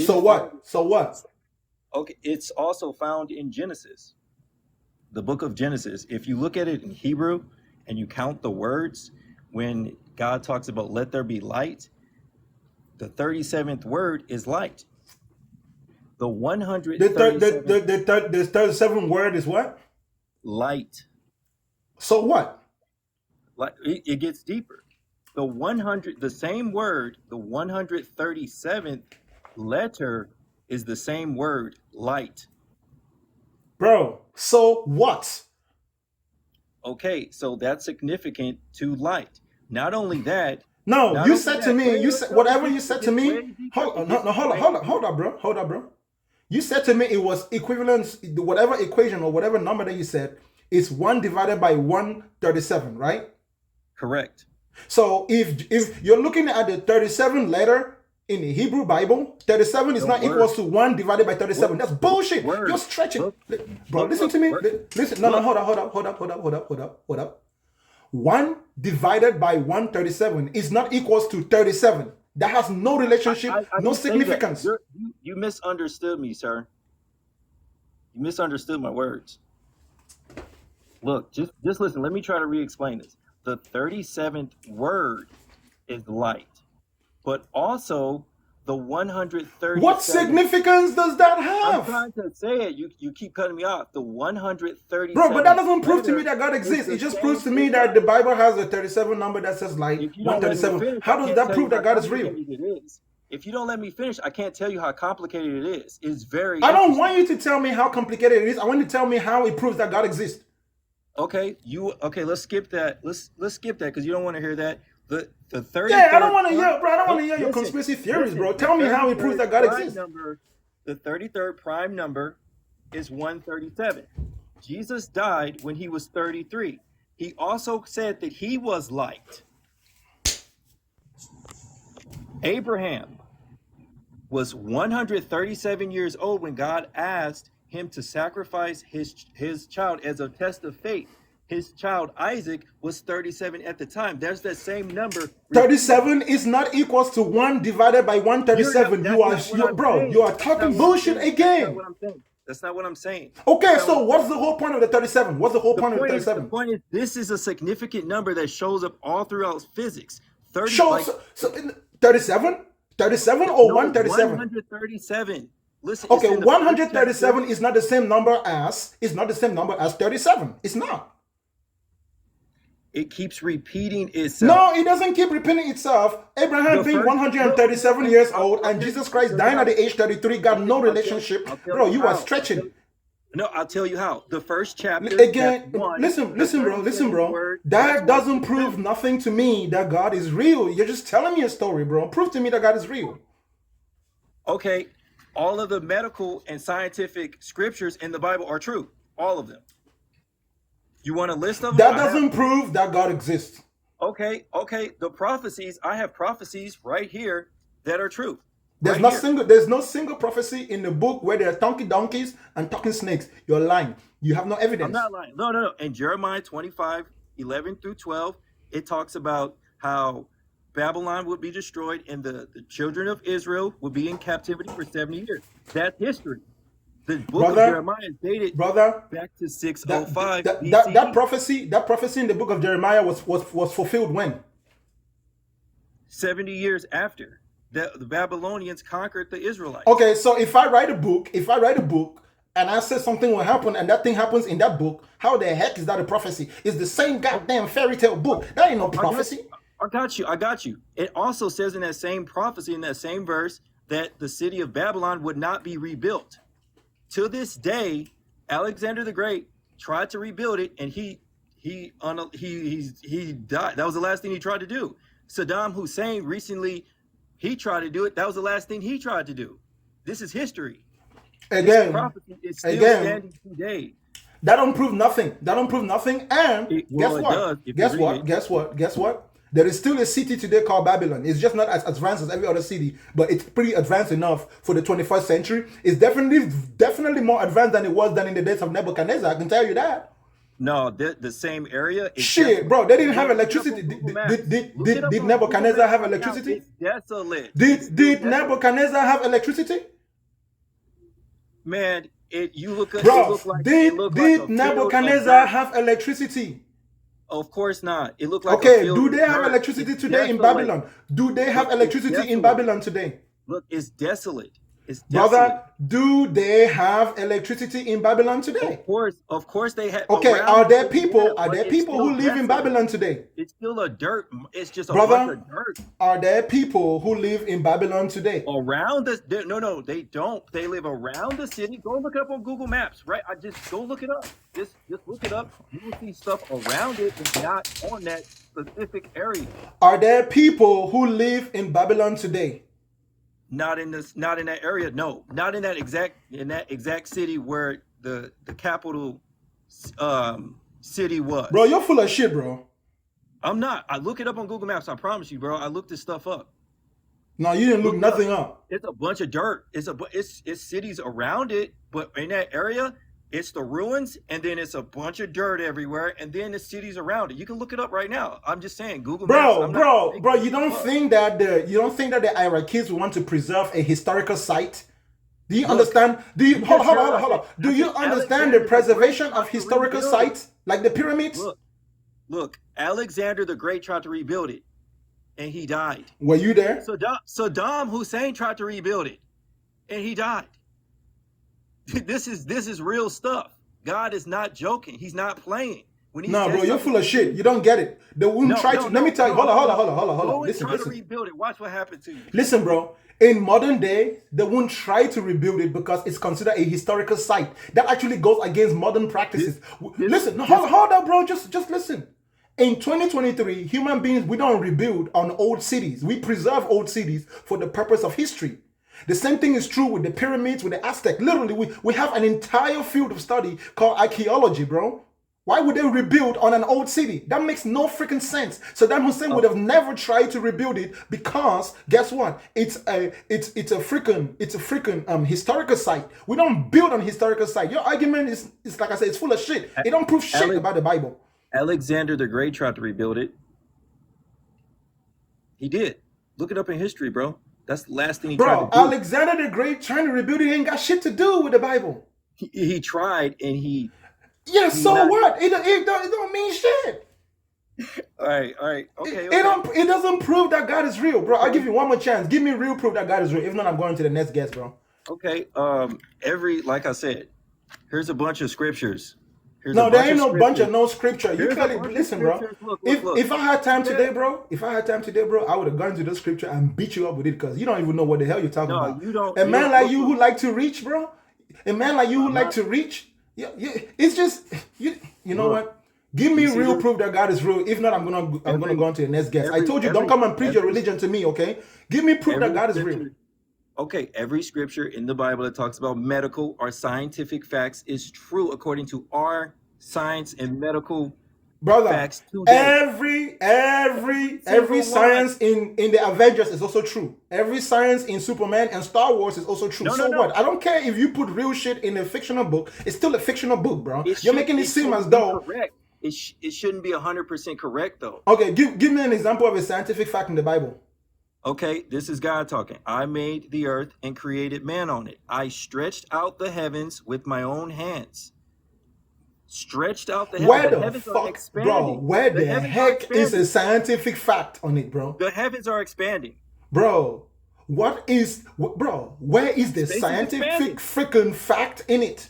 So what? Okay, it's also found in Genesis, the book of Genesis. If you look at it in Hebrew and you count the words, when God talks about let there be light, the 37th word is light. The 137th The 37th word is what? light. So what? Like it gets deeper. The same word, the 137th letter is the same word, light. Bro, so what? Okay, so that's significant to light. Not only that. No, you said to me, whatever you said to me. Hold up, bro. You said to me it was equivalent, whatever equation or whatever number that you said is 1 divided by 137, right? Correct. So if you're looking at the 37 letter in the Hebrew Bible, 37 is not equals to 1 divided by 37. That's bullshit. You're stretching. Bro, listen to me. Listen. No, hold up. 1 divided by 137 is not equals to 37. That has no relationship, no significance. You misunderstood me, sir. You misunderstood my words. Look, just listen. Let me try to re-explain this. The 37th word is light, but also the 137th. What significance does that have? I'm trying to say it. You keep cutting me off. The 137th. Bro, but that doesn't prove to me that God exists. It just proves to me that the Bible has a 37 number that says light, 137. How does that prove that God is real? If you don't let me finish, I can't tell you how complicated it is. It's very. I don't want you to tell me how complicated it is. I want you to tell me how it proves that God exists. Okay, let's skip that. Let's skip that because you don't want to hear that. The 33rd. Yeah, I don't want to hear, bro. I don't want to hear your conspiracy theories, bro. Tell me how it proves that God exists. The 33rd prime number is 137. Jesus died when he was 33. He also said that he was light. Abraham was 137 years old when God asked him to sacrifice his child as a test of faith. His child Isaac was 37 at the time. There's that same number. 37 is not equals to 1 divided by 137. You are talking bullshit again. That's not what I'm saying. Okay, so what's the whole point of the 37? What's the whole point of the 37? The point is, this is a significant number that shows up all throughout physics. 37? 37 or 137? 137. Listen. Okay, 137 is not the same number as 37. It's not. It keeps repeating itself. No, it doesn't keep repeating itself. Abraham being 137 years old and Jesus Christ dying at the age 33 got no relationship. Bro, you are stretching. No, I'll tell you how. The first chapter. Again, listen, bro. That doesn't prove nothing to me that God is real. You're just telling me a story, bro. Prove to me that God is real. Okay, all of the medical and scientific scriptures in the Bible are true. All of them. You want a list of them? That doesn't prove that God exists. Okay. The prophecies, I have prophecies right here that are true. There's no single prophecy in the book where there are talking donkeys and talking snakes. You're lying. You have no evidence. I'm not lying. No. In Jeremiah 25, 11 through 12, it talks about how Babylon would be destroyed and the children of Israel would be in captivity for 70 years. That's history. The book of Jeremiah is dated back to 605 BCE. That prophecy in the book of Jeremiah was fulfilled when? 70 years after the Babylonians conquered the Israelites. Okay, so if I write a book and I say something will happen and that thing happens in that book, how the heck is that a prophecy? It's the same goddamn fairy tale book. That ain't no prophecy. I got you. It also says in that same prophecy, in that same verse, that the city of Babylon would not be rebuilt. To this day, Alexander the Great tried to rebuild it, and he died. That was the last thing he tried to do. Saddam Hussein recently, he tried to do it. That was the last thing he tried to do. This is history. This prophecy is still standing today. That don't prove nothing. And guess what? There is still a city today called Babylon. It's just not as advanced as every other city, but it's pretty advanced enough for the 21st century. It's definitely more advanced than it was in the days of Nebuchadnezzar. I can tell you that. No, the same area. Shit, bro, they didn't have electricity. Did Nebuchadnezzar have electricity? It's desolate. Did Nebuchadnezzar have electricity? Man, you look at bro. Did Nebuchadnezzar have electricity? Of course not. It looked like okay. Do they have electricity today in Babylon? Do they have electricity in Babylon today? Look, it's desolate. It's desolate. Brother, do they have electricity in Babylon today? Of course they have. Okay, are there people who live in Babylon today? It's still a dirt. It's just a brother, bunch of dirt. Are there people who live in Babylon today? Around us? No, they don't. They live around the city. Go look it up on Google Maps, right? Go look it up. Just look it up. You will see stuff around it, and not on that specific area. Are there people who live in Babylon today? Not in that area. No, not in that exact city where the capital city was. Bro, you're full of shit, bro. I'm not. I look it up on Google Maps. I promise you, bro. I looked this stuff up. No, you didn't look nothing up. It's a bunch of dirt. It's cities around it, but in that area, it's the ruins, and then it's a bunch of dirt everywhere, and then the cities around it. You can look it up right now. I'm just saying, Google Maps. Bro, you don't think that the Iraqis want to preserve a historical site? Do you understand? Hold on. Do you understand the preservation of historical sites like the pyramids? Look, Alexander the Great tried to rebuild it, and he died. Were you there? Saddam Hussein tried to rebuild it, and he died. This is real stuff. God is not joking. He's not playing. No, bro, you're full of shit. You don't get it. They wouldn't try to. Let me tell you. Hold on. Listen. To rebuild it. Watch what happened to you. Listen, bro. In modern day, they won't try to rebuild it because it's considered a historical site. That actually goes against modern practices. Listen, hold on, bro. Just listen. In 2023, human beings, we don't rebuild on old cities. We preserve old cities for the purpose of history. The same thing is true with the pyramids, with the Aztec. Literally, we have an entire field of study called archaeology, bro. Why would they rebuild on an old city? That makes no freaking sense. Saddam Hussein would have never tried to rebuild it because guess what? It's a freaking historical site. We don't build on historical site. Your argument is like I said, it's full of shit. It don't prove shit about the Bible. Alexander the Great tried to rebuild it. He did. Look it up in history, bro. That's the last thing he tried to do. Alexander the Great trying to rebuild it ain't got shit to do with the Bible. He tried and he... Yeah, so what? It don't mean shit. All right. Okay. It doesn't prove that God is real, bro. I'll give you one more chance. Give me real proof that God is real. If not, I'm going to the next guest, bro. Okay. Like I said, here's a bunch of scriptures. There ain't no bunch of no scripture. You can't listen, bro. Look. If I had time today, bro, I would have gone to the scripture and beat you up with it because you don't even know what the hell you're talking about. You don't. A man like you who like to reach, bro. A man like you who like to reach. Yeah, it's just you know what? Give me real proof that God is real. If not, I'm gonna go on to the next guest. I told you don't come and preach your religion to me, okay? Give me proof that God is real. Okay, every scripture in the Bible that talks about medical or scientific facts is true according to our science and medical facts today. Every science in the Avengers is also true. Every science in Superman and Star Wars is also true. What? I don't care if you put real shit in a fictional book. It's still a fictional book, bro. You're making it seem as though. Correct. it shouldn't be 100% correct though. Okay, give me an example of a scientific fact in the Bible. Okay, this is God talking. I made the earth and created man on it. I stretched out the heavens with my own hands. Stretched out the heavens. Where The the heavens are fuck, bro? expanding. Where The the heavens are heck is a expanding. scientific fact on it, bro? The heavens are expanding. Bro, bro, where is the Space is scientific expanding. freaking fact in it?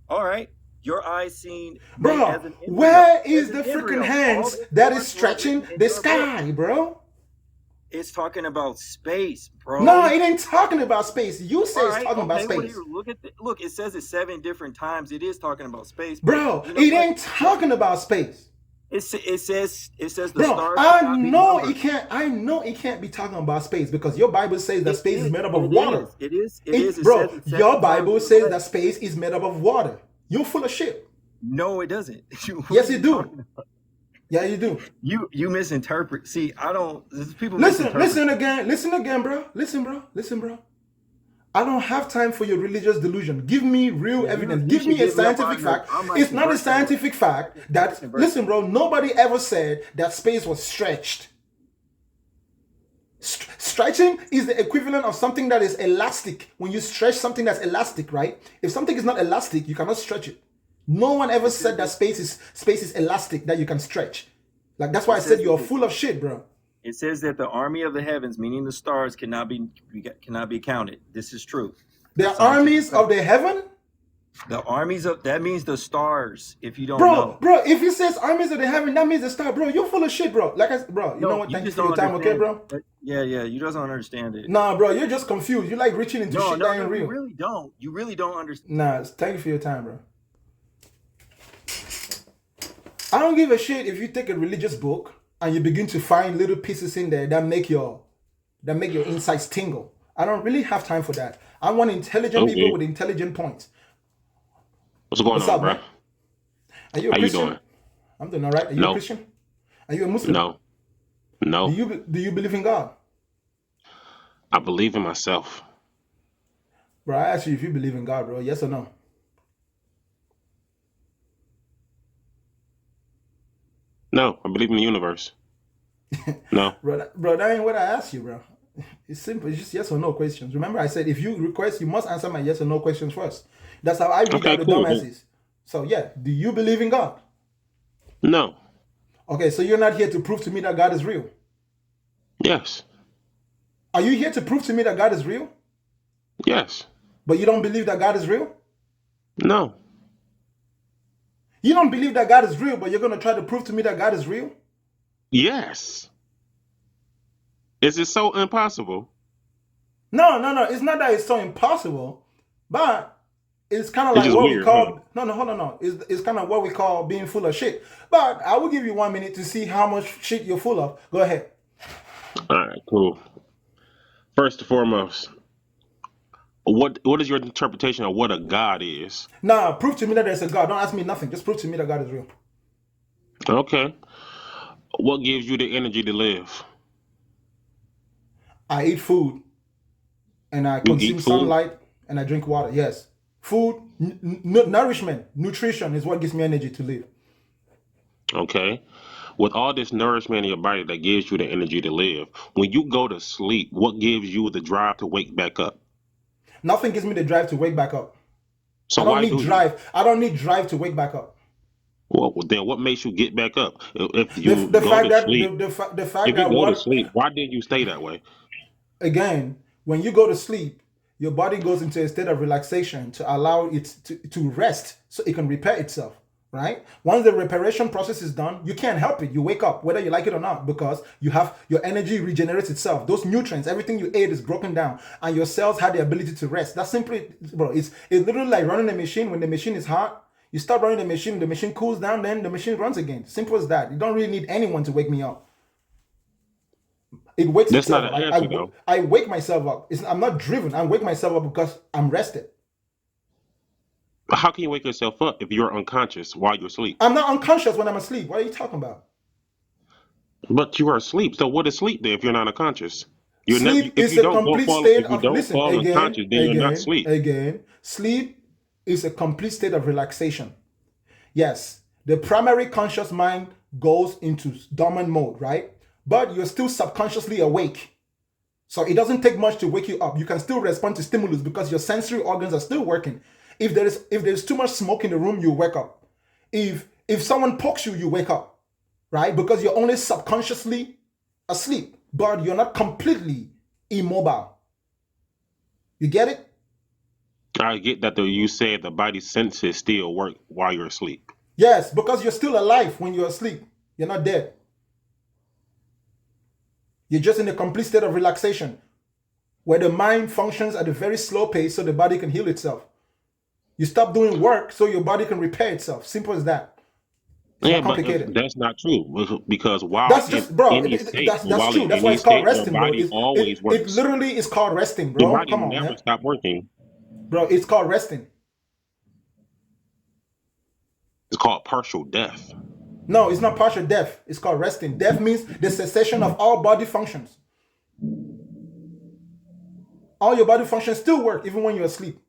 All right. Your eyes seen as Bro, an embryo. where As is an the freaking embryo. All hands this that words is were stretching written in the your book. sky, bro? It's talking about space, bro. No, it ain't talking about space. You say All it's right. talking about Okay. Well, space. here, look. It says it 7 different times. It is talking about space, but Bro, you know it what? ain't talking about space. It says the Bro, stars I cannot be know numbered. it can't. I know it can't be talking about space because your Bible says that space is made up of It water. is. It is. It is. It Bro, says it your 7 times Bible in the says Bible. that space is made up of water. You're full of shit. No, it doesn't. What Yes, are you do. talking about? Yeah, you do. You misinterpret. See, I don't. People Listen misinterpret. again. Listen again, bro. Listen, bro. I don't have time for your religious delusion. Give me real Yeah, evidence. you Give should me a give me a scientific partner. fact. I might It's not a convert you. scientific fact I that, can convert listen, bro, nobody ever said that space was stretched. Stretching is the equivalent of something that is elastic. When you stretch something that's elastic, right? If something is not elastic, you cannot stretch it. No one ever said that space is elastic that you can stretch. Like that's why I said you're full of shit, bro. It says that the army of the heavens, meaning the stars, cannot be counted. This is true. The Scientific armies fact. of the heaven? The armies of that means the stars. If you don't know, Bro, if it says armies of the heaven, that means the star, bro. You're full of shit, bro. Like bro, you no, know what? you Thank you just for your don't time, okay, understand. bro? Yeah, you just don't understand it. Nah, bro, you're just confused. You like reaching into shit that ain't You real. really don't. You really don't understand. Nah, thank you for your time, bro. I don't give a shit if you take a religious book and you begin to find little pieces in there that make your insights tingle. I don't really have time for that. I want intelligent people with intelligent points. What's going What's on, up, bro? man? Are you a How you Christian? doing? I'm doing all right. Are you a No, Christian? Are you a Muslim? no, Do no. you believe in God? I believe in myself. Bro, I asked you if you believe in God, bro. Yes or no? No, I believe in the universe. No. Bro, that ain't what I asked you, bro. It's simple. It's just yes or no questions. Remember, I said if you request, you must answer my yes or no questions first. That's how I weed Okay, out the cool. dumbasses. So yeah, do you believe in God? No. Okay, so you're not here to prove to me that God is real. Yes. Are you here to prove to me that God is real? Yes. But you don't believe that God is real? No. You don't believe that God is real, but you're gonna try to prove to me that God is real? Yes. Is it so impossible? No. It's not that it's so impossible, but it's kind of It's like just what we weird, huh? call hold on, no. It's kind of what we call being full of shit. But I will give you 1 minute to see how much shit you're full of. Go ahead. All right, cool. First and foremost, what is your interpretation of what a God is? Nah, prove to me that there's a God. Don't ask me nothing. Just prove to me that God is real. Okay. What gives you the energy to live? I eat food and I You consume eat food? sunlight and I drink water. Yes. Food, nourishment, nutrition is what gives me energy to live. Okay. With all this nourishment in your body that gives you the energy to live, when you go to sleep, what gives you the drive to wake back up? Nothing gives me the drive to wake back up. So I don't why need do you? drive. I don't need drive to wake back up. Well, then what makes you get back up? If The, you the go fact to that sleep, the fact if you that go to what sleep, why didn't you stay that way? again, when you go to sleep, your body goes into a state of relaxation to allow it to rest so it can repair itself, right? Once the reparation process is done, you can't help it. You wake up, whether you like it or not, because you have your energy regenerates itself. Those nutrients, everything you ate is broken down, and your cells have the ability to rest. That's simply, bro, it's literally like running a machine. When the machine is hot, you stop running the machine cools down, then the machine runs again. Simple as that. You don't really need anyone to wake me up. It wakes That's not itself an up. answer, though. I wake myself up. I'm not driven. I wake myself up because I'm rested. How can you wake yourself up if you're unconscious while you're asleep? I'm not unconscious when I'm asleep. What are you talking about? But you are asleep. So what is sleep then if you're not unconscious? You're never. Sleep is a complete state If you of, don't listen, fall unconscious, then you're not asleep. again. Sleep is a complete state of relaxation. Yes, the primary conscious mind goes into dormant mode, right? But you're still subconsciously awake. So it doesn't take much to wake you up. You can still respond to stimulus because your sensory organs are still working. If there's too much smoke in the room, you wake up. If someone pokes you, you wake up, right? Because you're only subconsciously asleep, but you're not completely immobile. You get it? I get that though. You said the body senses still work while you're asleep. Yes, because you're still alive when you're asleep. You're not dead. You're just in a complete state of relaxation where the mind functions at a very slow pace so the body can heal itself. You stop doing work so your body can repair itself. Simple as that. It's Yeah, not but complicated. that's not true because while That's in just, bro. any state, That's while true. in That's why any it's called state, your resting, bro. body always It works. literally is called resting, Your bro. body Come on, never man, stop working. bro. It's called resting. It's called partial death. No, it's not partial death. It's called resting. Death means the cessation of all body functions. All your body functions still work even when you're asleep.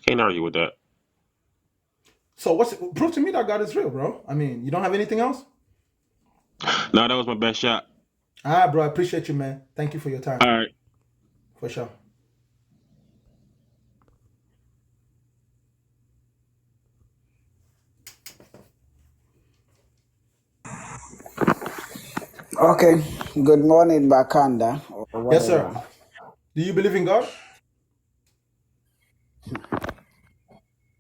Can't argue with that. So prove to me that God is real, bro? I mean, you don't have anything else? No, that was my best shot. Bro, I appreciate you, man. Thank you for your time. All right. For sure. Okay. Good morning, Bakanda, or whatever. Yes, sir. Do you believe in God?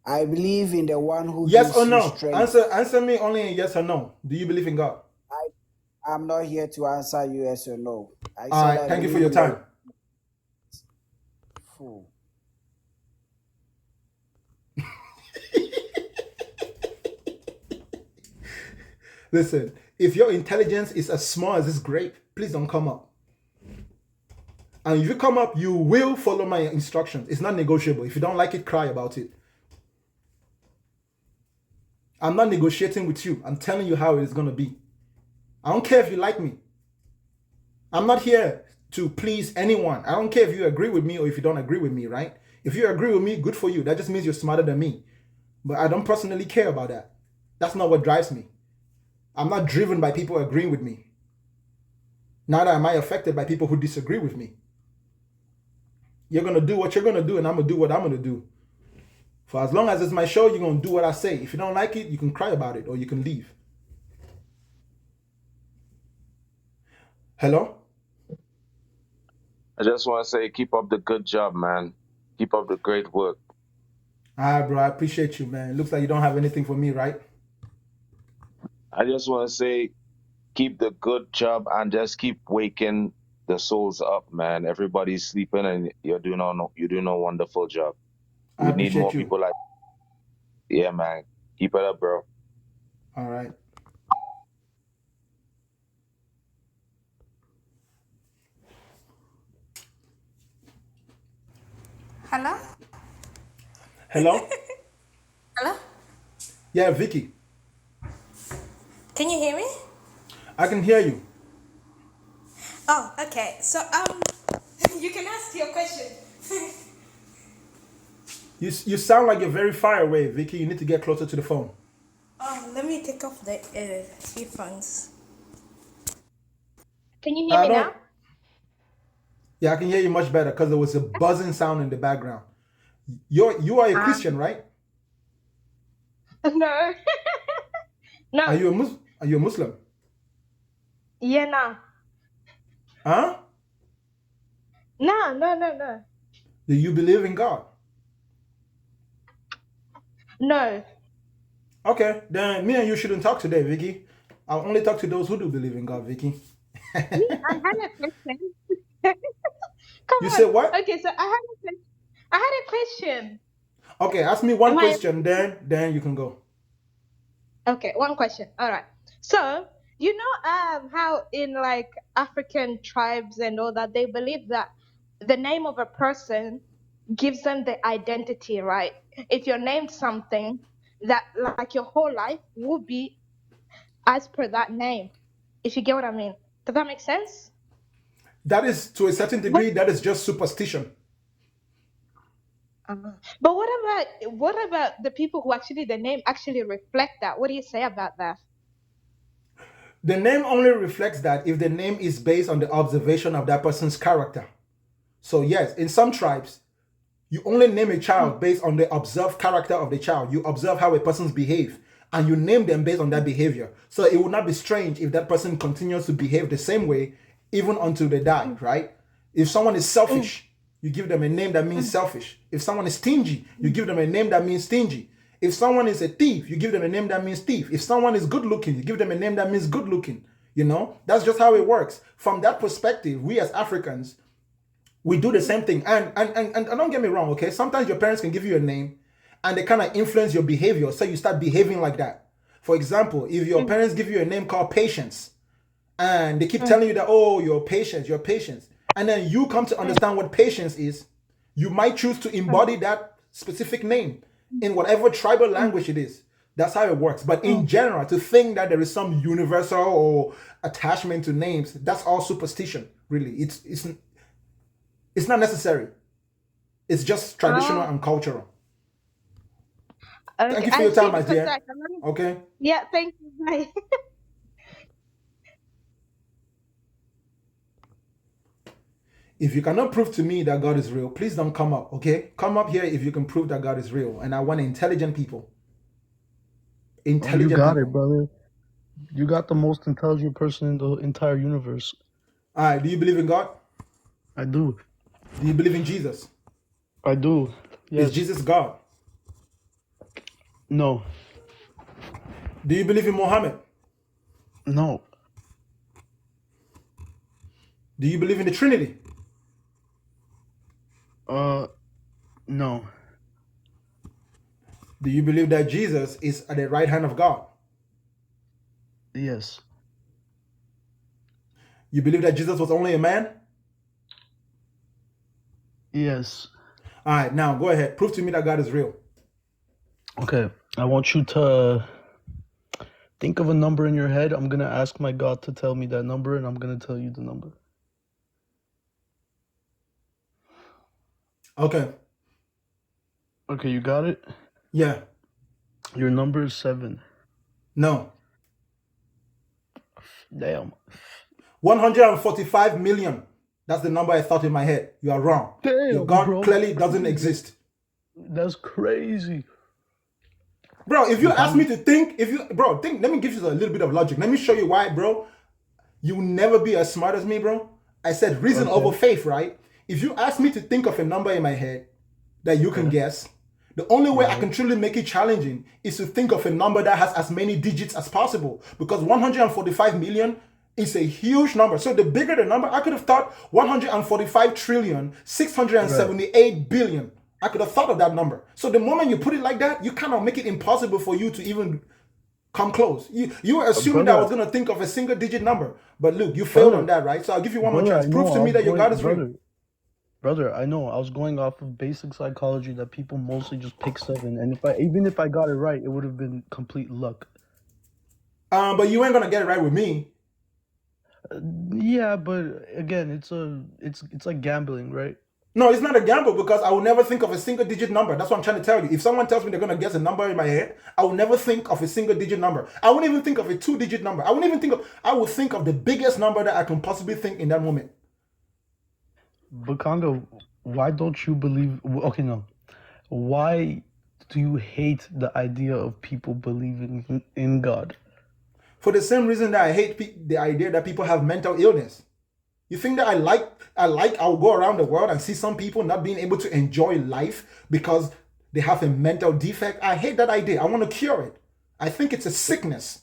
I believe in the one who Yes gives or you no? strength. Answer me only in yes or no. Do you believe in God? I'm not here to answer you yes or no. I All said right. I Thank you for believe your in the time. fool. Listen, if your intelligence is as small as this grape, please don't come up. And if you come up, you will follow my instructions. It's not negotiable. If you don't like it, cry about it. I'm not negotiating with you. I'm telling you how it's going to be. I don't care if you like me. I'm not here to please anyone. I don't care if you agree with me or if you don't agree with me, right? If you agree with me, good for you. That just means you're smarter than me. But I don't personally care about that. That's not what drives me. I'm not driven by people agreeing with me. Neither am I affected by people who disagree with me. You're going to do what you're going to do, and I'm going to do what I'm going to do. For as long as it's my show, you're going to do what I say. If you don't like it, you can cry about it or you can leave. Hello? I just want to say, keep up the good job, man. Keep up the great work. All right, bro. I appreciate you, man. It looks like you don't have anything for me, right? I just want to say, keep the good job and just keep waking the souls up, man. Everybody's sleeping and you're doing a wonderful job. I We need more appreciate you. people like, yeah, man. Keep it up, bro. All right. Hello? Hello? Hello? Yeah, Vicky. Can you hear me? I can hear you. Oh, okay. So you can ask your question. You sound like you're very far away, Vicky. You need to get closer to the phone. Let me take off the earphones. Can you hear I me don't. now? Yeah, I can hear you much better because there was a buzzing sound in the background. You are a Christian, right? No. No. Are you a Muslim? Yeah, no. Huh? No. Do you believe in God? No. Okay, then me and you shouldn't talk today, Vicky. I'll only talk to those who do believe in God, Vicky. I had a question. Come You on. said what? Okay, so I had a question. Okay, ask me one Am I question, then you can go. okay? One question. All right. So you know how in like African tribes and all that they believe that the name of a person gives them the identity, right? If you're named something, that like your whole life will be as per that name. If you get what I mean. Does that make sense? That is, to a certain But degree, that is just superstition. But what about the people who actually the name actually reflect that? What do you say about that? The name only reflects that if the name is based on the observation of that person's character. So yes, in some tribes, you only name a child based on the observed character of the child. You observe how a person's behave, and you name them based on that behavior. So it would not be strange if that person continues to behave the same way even until they die, right? If someone is selfish, you give them a name that means selfish. If someone is stingy, you give them a name that means stingy. If someone is a thief, you give them a name that means thief. If someone is good looking, you give them a name that means good looking. You know, that's just how it works. From that perspective, we as Africans, we do the same thing. And don't get me wrong, okay? Sometimes your parents can give you a name and they kind of influence your behavior, so you start behaving like that. For example, if your parents give you a name called Patience and they keep telling you that, oh, you're Patience, and then you come to understand what patience is, you might choose to embody that specific name in whatever tribal language it is. That's how it works. But in general, to think that there is some universal or attachment to names, that's all superstition, really. It's not necessary. It's just traditional and cultural. Thank Okay, you for I your see time, my because dear. like Okay. yeah, thank you. Bye. If you cannot prove to me that God is real, please don't come up, okay? Come up here if you can prove that God is real. And I want intelligent people. Oh, you Intelligent got people. it, brother. You got the most intelligent person in the entire universe. All right, do you believe in God? I do. Do you believe in Jesus? I do. Yes. Is Jesus God? No. Do you believe in Muhammad? No. Do you believe in the Trinity? No. Do you believe that Jesus is at the right hand of God? Yes. You believe that Jesus was only a man? Yes. All right, now go ahead. Prove to me that God is real. Okay. I want you to think of a number in your head. I'm going to ask my God to tell me that number, and I'm going to tell you the number. Okay. Okay, you got it? Yeah. Your number is 7. No. Damn. 145 million. That's the number I thought in my head. You are wrong. Your Damn, God bro. clearly doesn't exist. That's crazy. Bro, if you ask me to think, let me give you a little bit of logic. Let me show you why, bro. You will never be as smart as me, bro. I said reason over faith, right? If you ask me to think of a number in my head that you can guess, the only way I can truly make it challenging is to think of a number that has as many digits as possible, because 145 million is a huge number. So the bigger the number, I could have thought 145 trillion, 678 billion. I could have thought of that number. So the moment you put it like that, you kind of make it impossible for you to even come close. You were assuming that I was going to think of a single digit number. But look, you failed on that, right? So I'll give you one more chance. Prove to me that your God is real. Brother, I know. I was going off of basic psychology that people mostly just pick 7. And even if I got it right, it would have been complete luck. But you ain't going to get it right with me. Yeah, but again, it's like gambling, right? No, it's not a gamble, because I will never think of a single digit number. That's what I'm trying to tell you. If someone tells me they're going to guess a number in my head, I will never think of a single digit number. I won't even think of a 2-digit number. I will think of the biggest number that I can possibly think in that moment. Bakanga, why don't you believe... Okay, no. Why do you hate the idea of people believing in God? For the same reason that I hate the idea that people have mental illness. You think that I'll go around the world and see some people not being able to enjoy life because they have a mental defect? I hate that idea. I want to cure it. I think it's a sickness.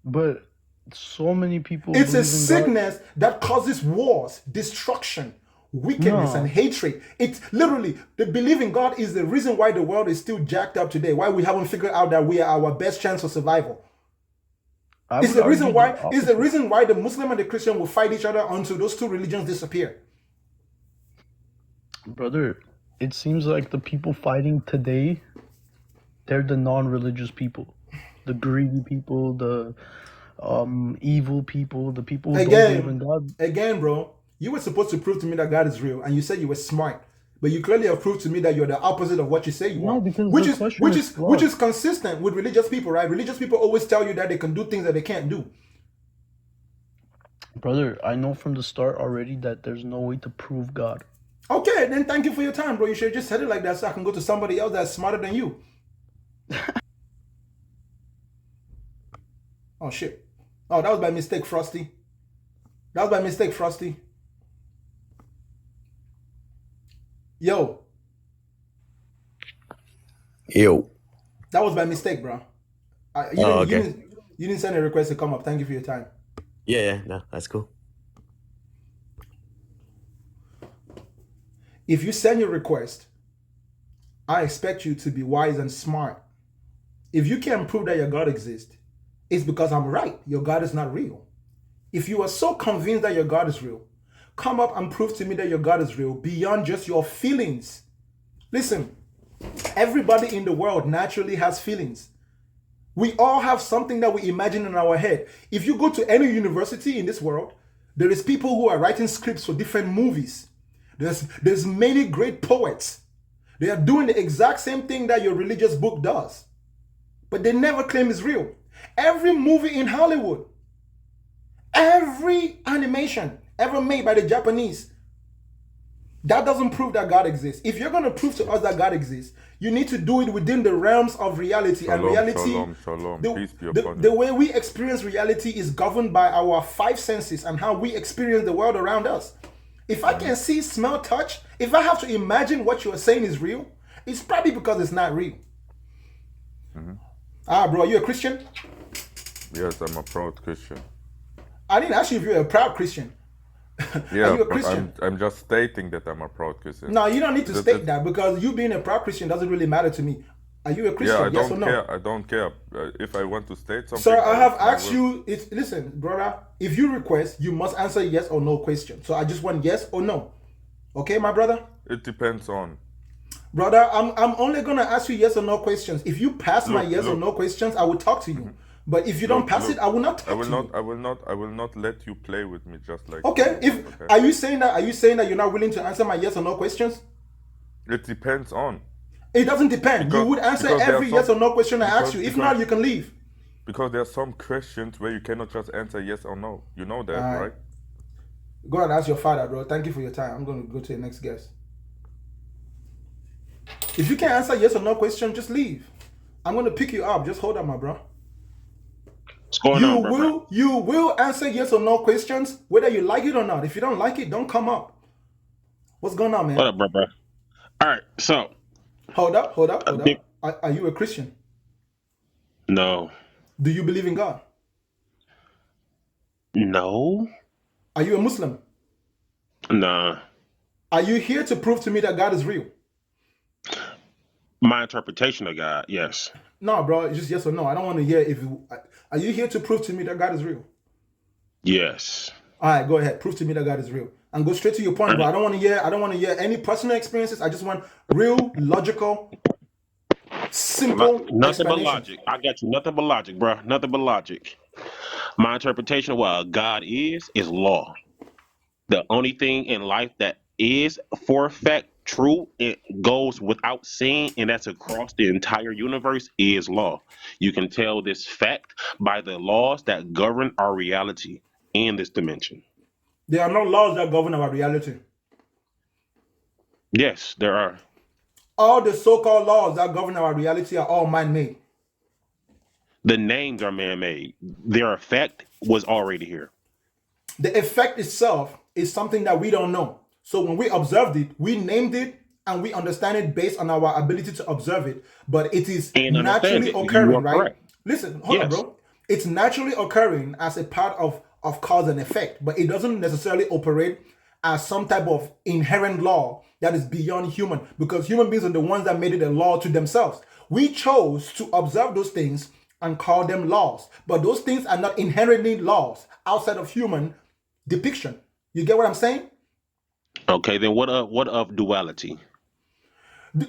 But so many people It's a believe in sickness that causes wars, destruction, wickedness, and hatred. It's literally, the belief in God is the reason why the world is still jacked up today, why we haven't figured out that we are our best chance for survival. It's the reason why the Muslim and the Christian will fight each other until those two religions disappear. Brother, it seems like the people fighting today, they're the non-religious people. The greedy people, the evil people, the people who don't believe in God. Again, bro, you were supposed to prove to me that God is real, and you said you were smart. but you clearly have proved to me that you're the opposite of what you say you No, are, because which the is question which is is which flawed. is consistent with religious people, right? Religious people always tell you that they can do things that they can't do. Brother, I know from the start already that there's no way to prove God. Okay, then thank you for your time, bro. You should have just said it like that so I can go to somebody else that's smarter than you. Oh shit. Oh, that was by mistake, Frosty. That was by mistake, Frosty. Yo, Yo. that was by mistake, bro. You Oh, didn't you okay. didn't you didn't send a request to come up. Thank you for your time. Yeah, no, that's cool. If you send your request, I expect you to be wise and smart. If you can't prove that your God exists, it's because I'm right. Your God is not real. If you are so convinced that your God is real, come up and prove to me that your God is real beyond just your feelings. Listen, everybody in the world naturally has feelings. We all have something that we imagine in our head. If you go to any university in this world, there is people who are writing scripts for different movies. There's many great poets. They are doing the exact same thing that your religious book does, but they never claim it's real. Every movie in Hollywood, every animation ever made by the Japanese, that doesn't prove that God exists. If you're going to prove to us that God exists, you need to do it within the realms of reality. And reality, Shalom. Peace be the upon the you. way we experience reality is governed by our five senses and how we experience the world around us. If I can see, smell, touch, if I have to imagine what you are saying is real, it's probably because it's not real. Ah, bro, are you a Christian? Yes, I'm a proud Christian. I didn't ask you if you're a proud Christian. Are Yeah, you a but Christian? I'm just stating that I'm a proud Christian. No, you don't need to That- state that's- that because you being a proud Christian doesn't really matter to me. Are you a Yeah, Christian? I Yes or don't no? care. I don't care. If I want to state something, Sir, I have I asked will. you. Listen, brother. If you request, you must answer yes or no question. So I just want yes or no. Okay, my brother. It depends on. Brother, I'm only gonna ask you yes or no questions. If you pass my yes or Look. no questions, I will talk to you. But if you don't pass it, I will not talk to you. I will not let you play with me just like. Okay. you, If are you saying that you're not willing to answer my yes or no questions? It depends on. It doesn't depend. You would answer because there are every yes or no question I ask because- you. If because- not, you can leave. Because there are some questions where you cannot just answer yes or no. You know that, Alright. right? Go and ask your father, bro. Thank you for your time. I'm gonna go to the next guest. If you can't answer yes or no question, just leave. I'm gonna pick you up. Just hold on, my bro. What's going on, bro? You will answer yes or no questions, whether you like it or not. If you don't like it, don't come up. What's going on, man? What up, bro? All right, so Hold up. Are you a Christian? No. Do you believe in God? No. Are you a Muslim? Nah. Are you here to prove to me that God is real? My interpretation of God, yes. No, bro. It's just yes or no. I don't want to hear if you. Are you here to prove to me that God is real? Yes. All right, go ahead. Prove to me that God is real, and go straight to your point, bro. I don't want to hear any personal experiences. I just want real, logical, simple Nothing but explanation. logic. I got you. Nothing but logic, bro. Nothing but logic. My interpretation of what God is law. The only thing in life that is for a fact true, it goes without saying, and that's across the entire universe, is law. You can tell this fact by the laws that govern our reality in this dimension. There are no laws that govern our reality. Yes, there are. All the so-called laws that govern our reality are all man-made. The names are man-made. Their effect was already here. The effect itself is something that we don't know. So when we observed it, we named it and we understand it based on our ability to observe it. But it is And understand naturally it. You occurring, are right? correct. Listen, hold on, Yes. bro. It's naturally occurring as a part of cause and effect, but it doesn't necessarily operate as some type of inherent law that is beyond human, because human beings are the ones that made it a law to themselves. We chose to observe those things and call them laws, but those things are not inherently laws outside of human depiction. You get what I'm saying? Okay, then what of duality?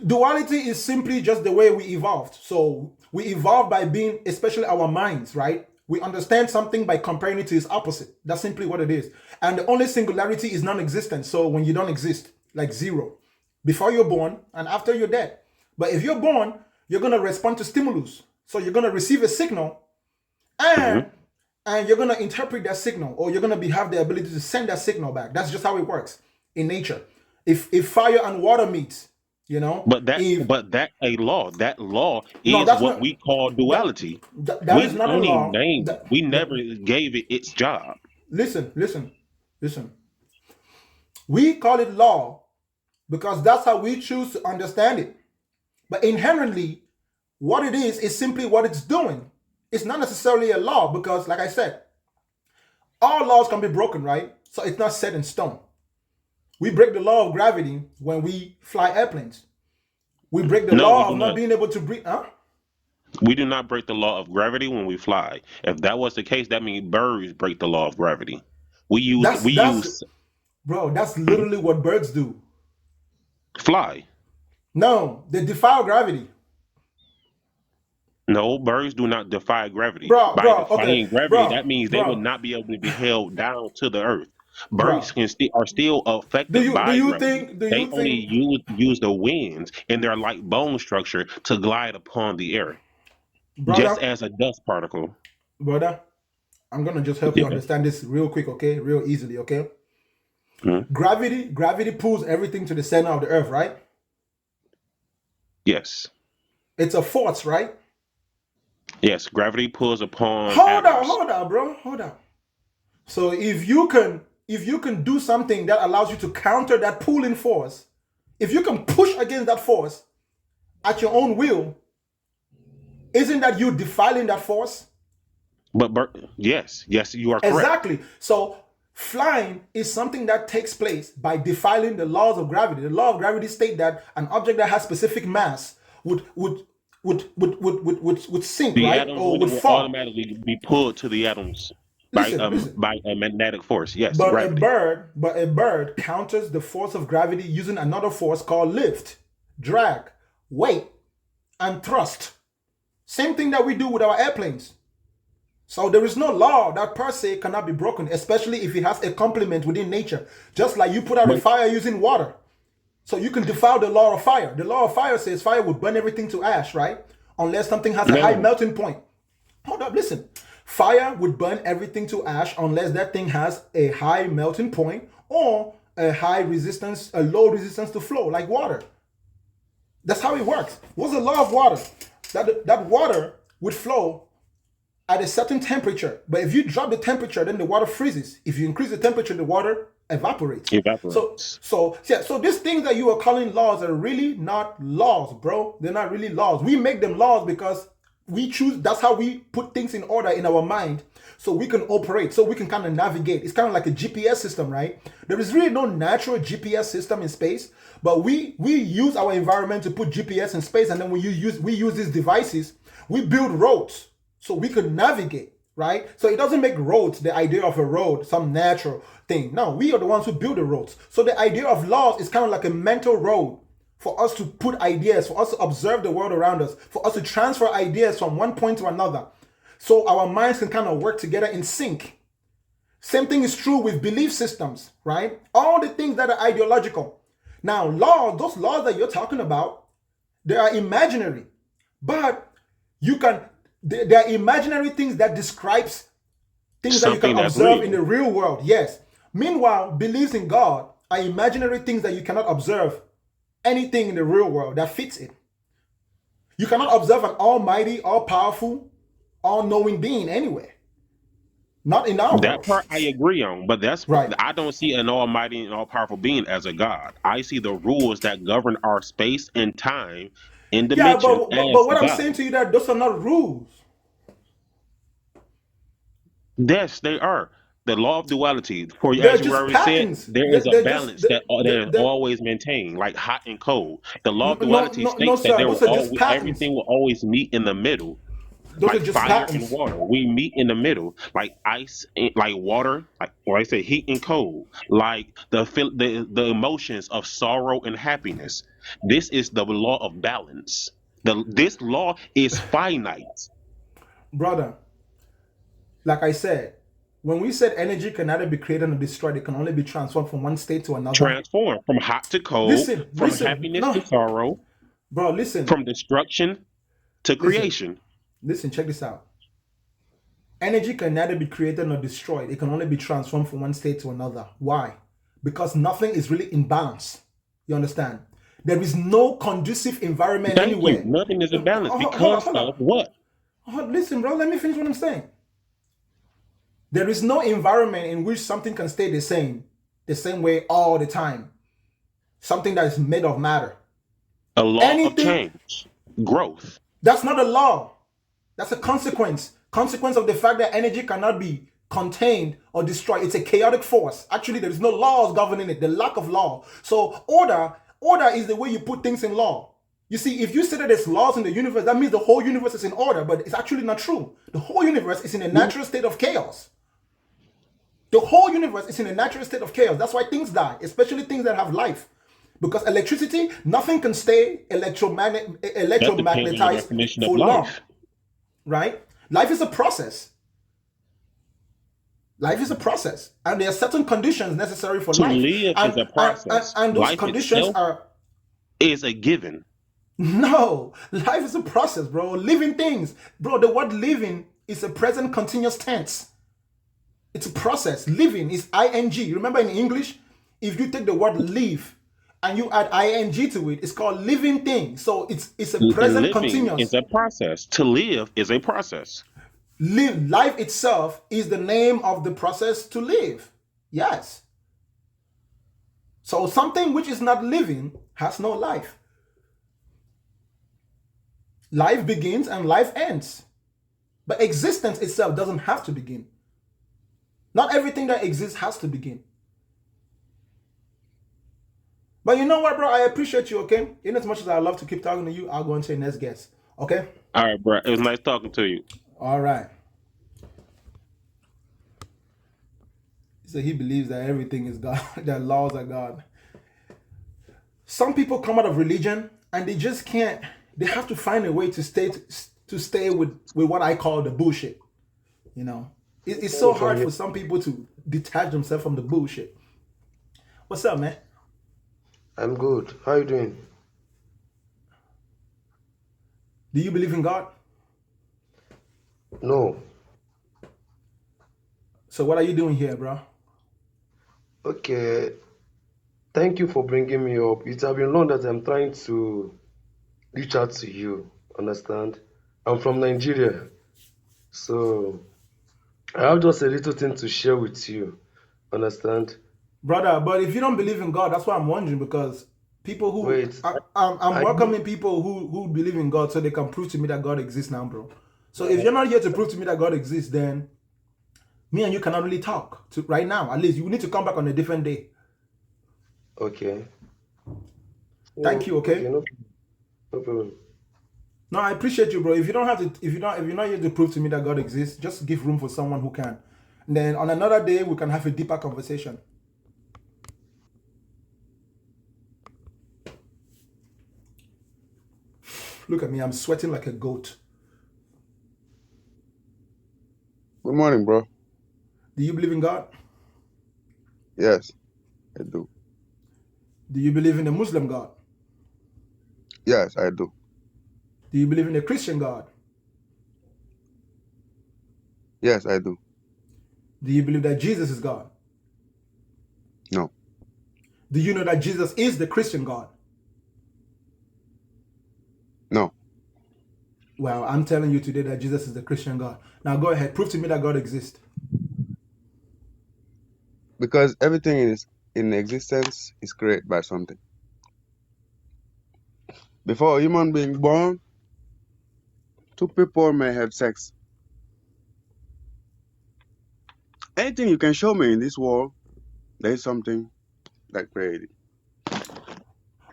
Duality is simply just the way we evolved. So we evolved by being, especially our minds, right? We understand something by comparing it to its opposite. That's simply what it is. And the only singularity is non-existent. So when you don't exist, like zero, before you're born and after you're dead. But if you're born, you're gonna respond to stimulus. So you're gonna receive a signal, and you're gonna interpret that signal, or you're gonna have the ability to send that signal back. That's just how it works in nature. If fire and water meet, But that if a law. That law no, is that's what not we call that duality. that is We not a only law. named it. We never gave it its job. Listen. We call it law because that's how we choose to understand it. But inherently, what it is simply what it's doing. It's not necessarily a law because, like I said, all laws can be broken, right? So it's not set in stone. We break the law of gravity when we fly airplanes. We break the No, we law do of not not. being able to breathe. Huh? We do not break the law of gravity when we fly. If that was the case, that means birds break the law of gravity. We use That's we that's use bro. That's Mhm. literally what birds do. Fly. No, they defy gravity, No, birds do not defy gravity. bro. By Bro, okay, defying gravity, bro, that means they would bro, not be able to be held down to the earth. Birds bro. are still Do affected you do by you gravity. think do They you only think, use the winds in their light bone structure to glide upon the air, just brother, as a dust particle. brother? I'm gonna just help you Yeah. understand this real quick, okay? Real easily, okay? Mhm. Gravity pulls everything to the center of the earth, right? Yes. It's a force, right? Yes. Gravity pulls upon Hold on, atoms. hold on, bro. Hold on. So if you can do something that allows you to counter that pulling force, if you can push against that force at your own will, isn't that you defiling that force? But yes, you are correct. Exactly. So flying is something that takes place by defiling the laws of gravity. The law of gravity state that an object that has specific mass would sink, The right? atoms Or would will fall. automatically be pulled to the atoms Listen. by a magnetic force. Yes, But a gravity. bird counters the force of gravity using another force called lift, drag, weight, and thrust. Same thing that we do with our airplanes. So there is no law that per se cannot be broken, especially if it has a complement within nature. Just like you put out a But fire using water. So you can defy the law of fire. The law of fire says fire will burn everything to ash, right? Unless something has a high no, melting point. Hold up, listen. Fire would burn everything to ash unless that thing has a high melting point or a low resistance to flow, like water. That's how it works. What's the law of water? That water would flow at a certain temperature, but if you drop the temperature, then the water freezes. If you increase the temperature, the water evaporates. So, evaporates. so yeah, so these things that you are calling laws are really not laws, bro. They're not really laws. We make them laws because we choose. That's how we put things in order in our mind, so we can operate, so we can kind of navigate. It's kind of like a GPS system, right? There is really no natural GPS system in space, but we use our environment to put GPS in space, and then we use these devices. We build roads so we could navigate, right? So it doesn't make roads the idea of a road some natural thing. No, we are the ones who build the roads. So the idea of laws is kind of like a mental road for us to put ideas, for us to observe the world around us, for us to transfer ideas from one point to another. So our minds can kind of work together in sync. Same thing is true with belief systems, right? All the things that are ideological. Now, those laws that you're talking about, they are imaginary, but they're imaginary things that describes things that you can Something that's observe in real. the real world. Yes. Meanwhile, beliefs in God are imaginary things that you cannot observe anything in the real world that fits it. You cannot observe an almighty, all-powerful, all-knowing being anywhere. Not in our That world. part I agree on, but Right. I don't see an almighty and all powerful being as a god. I see the rules that govern our space and time and Yeah, dimension but as what I'm God. saying to you that those are not rules. Yes, they are. The law of duality, for They're as you just already said, patterns. there is a They're just balance that is they're, always maintained, like hot and cold. The law of no, duality no, no, states that sir. Those are just patterns. everything will always meet in the middle, Those are like just fire and patterns. water. We meet in the middle, like ice, like water, like when I say heat and cold, like the emotions of sorrow and happiness. This is the law of balance. This law is finite. Brother, like I said, When we said energy can neither be created nor destroyed, it can only be transformed from one state to another. Transform from hot to cold, Listen, from listen, happiness no, to sorrow, bro, listen, from destruction to listen, creation. listen, check this out. Energy can neither be created nor destroyed. It can only be transformed from one state to another. Why? Because nothing is really in balance. You understand? There is no conducive environment Thank you. anywhere. Nothing is in balance Hold because on. of what? Listen, bro, let me finish what I'm saying. There is no environment in which something can stay the same way all the time. Something that is made of matter. A law of change, growth. That's not a law. That's a consequence. Consequence of the fact that energy cannot be contained or destroyed. It's a chaotic force. Actually, there is no laws governing it. The lack of law. So order is the way you put things in law. You see, if you say that there's laws in the universe, that means the whole universe is in order, but it's actually not true. The whole universe is in a natural state of chaos. The whole universe is in a natural state of chaos. That's why things die, especially things that have life. Because electricity, nothing can stay electromagnetized for long. Right? Life is a process. Life is a process. And there are certain conditions necessary for life. To live is a process. And those life conditions is a given. No, life is a process, bro. Living things. Bro, the word living is a present continuous tense. It's a process. Living is ing. Remember in English, if you take the word live and you add ing to it, it's called living thing. So it's a present continuous. It's a process. To live is a process. Life itself is the name of the process to live. Yes. So something which is not living has no life. Life begins and life ends. But existence itself doesn't have to begin. Not everything that exists has to begin. But you know what, bro? I appreciate you, okay? In as much as I love to keep talking to you, I'll go and say next guest, okay? All right, bro. It was nice talking to you. All right. So he believes that everything is God, that laws are God. Some people come out of religion and they just can't, they have to find a way to stay with what I call the bullshit. You know? It's so hard for some people to detach themselves from the bullshit. What's up, man? I'm good. How you doing? Do you believe in God? No. So what are you doing here, bro? Okay. Thank you for bringing me up. It has been long that I'm trying to reach out to you. Understand? I'm from Nigeria. So I have just a little thing to share with you. Understand? Brother, but if you don't believe in God, that's why I'm wondering, because people who I'm welcoming people who believe in God so they can prove to me that God exists now, bro. So if you're not here to prove to me that God exists, then me and you cannot really talk right now. At least you need to come back on a different day. Okay. Thank you, okay? No problem. No, I appreciate you, bro. If you're not here to prove to me that God exists, just give room for someone who can. And then on another day we can have a deeper conversation. Look at me, I'm sweating like a goat. Good morning, bro. Do you believe in God? Yes, I do. Do you believe in a Muslim God? Yes, I do. Do you believe in a Christian God? Yes, I do. Do you believe that Jesus is God? No. Do you know that Jesus is the Christian God? No. Well, I'm telling you today that Jesus is the Christian God. Now go ahead, prove to me that God exists. Because everything in existence is created by something. Before a human being born, two people may have sex. Anything you can show me in this world, there is something that created.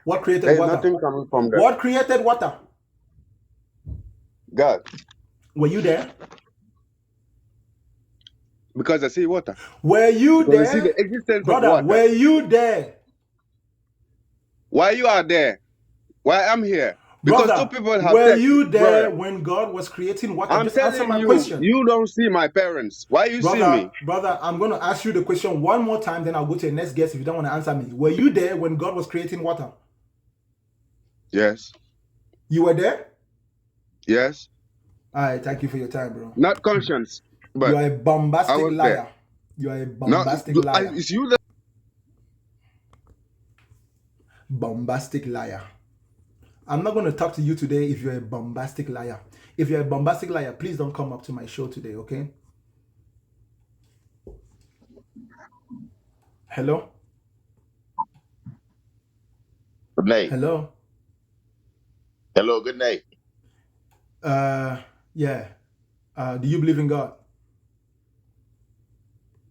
What created there is water? Nothing coming from God. What created water? God. Were you there? Because I see water. Were you because there? I see the existence Brother, of water. were you there? Why you are there? Why I'm here? Because two Brother, people have were sex, you there brother. when God was creating water? I'm Just answer telling my you, question. you don't see my parents. Why you see me? Brother, I'm going to ask you the question one more time, then I'll go to the next guest if you don't want to answer me. Were you there when God was creating water? Yes. You were there? Yes. All right, thank you for your time, bro. Not conscience, You but are a I bombastic was there. liar. You are a No, bombastic liar. it's you that. Bombastic liar. I'm not going to talk to you today if you're a bombastic liar. If you're a bombastic liar, please don't come up to my show today, okay? Hello? Good night. Hello? Hello, good night. Yeah. Do you believe in God?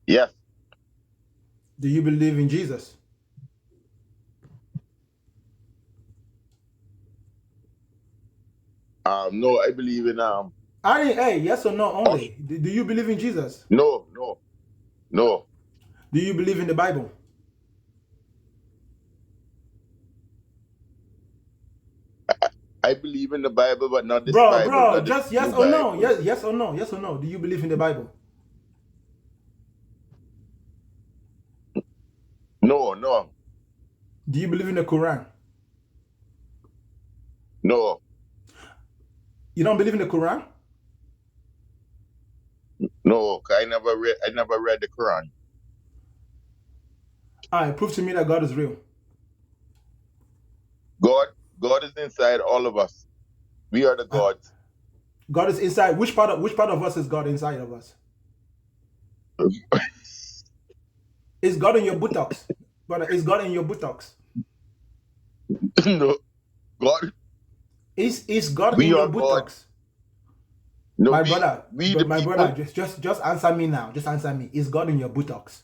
Yes. Do you believe in Jesus? No, I believe in Hey, yes or no only. Do you believe in Jesus? no. Do you believe in the Bible? I believe in the Bible, but not this Bible, Bro, not this just yes new or no. Bible. Yes or no. Yes or no. Do you believe in the Bible? No. Do you believe in the Quran? No. You don't believe in the Quran? No. I never read the Quran. All right, prove to me that God is real. God is inside all of us. We are the gods. God is inside. Which part of us is God inside of us? Is God in your buttocks? Brother, is God in your buttocks? No. God. Is God in We your are God. buttocks? No, My brother, we the my people. brother, just answer me now. Just answer me. Is God in your buttocks?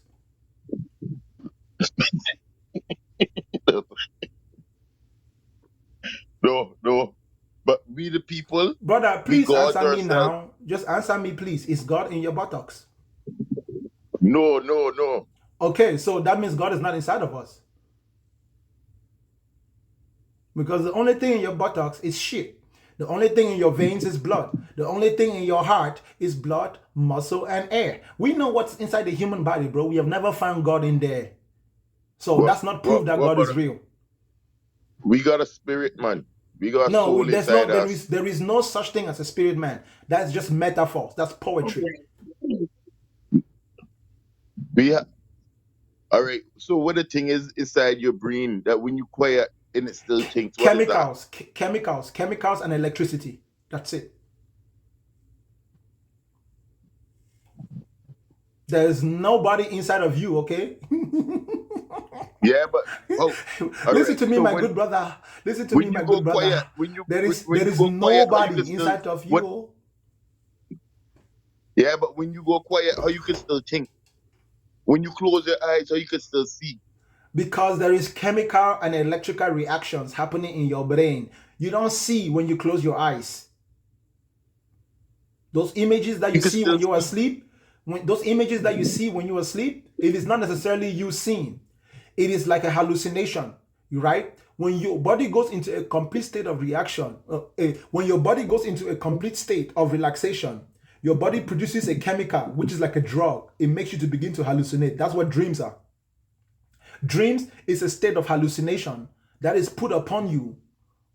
No. But we the people, Brother, we please gods answer me ourselves. now. Just answer me, please. Is God in your buttocks? No. Okay, so that means God is not inside of us. Because the only thing in your buttocks is shit. The only thing in your veins is blood. The only thing in your heart is blood, muscle, and air. We know what's inside the human body, bro. We have never found God in there. So that's not proof that God is Brother? real. We got a spirit, man. We got a No, soul inside us. there is no such thing as a spirit man. That's just metaphors. That's poetry. All right. So what the thing is inside your brain that when you quiet and it still thinks, what is that? Chemicals, and electricity. That's it. There's nobody inside of you, okay? Yeah, but Listen to me, my when good brother. Listen to me, when my you go good quiet, brother. when There you is go quiet, how you can nobody still inside of what? you. Yeah, but when you go quiet, how you can still think? When you close your eyes, how you can still see? Because there is chemical and electrical reactions happening in your brain. You don't see when you close your eyes. Those images that You you can see still when you're see. asleep, those images that you see when you're asleep, it is not necessarily you seeing. It is like a hallucination, right? When your body goes into a complete state of reaction, when your body goes into a complete state of relaxation, your body produces a chemical, which is like a drug. It makes you to begin to hallucinate. That's what dreams are. Dreams is a state of hallucination that is put upon you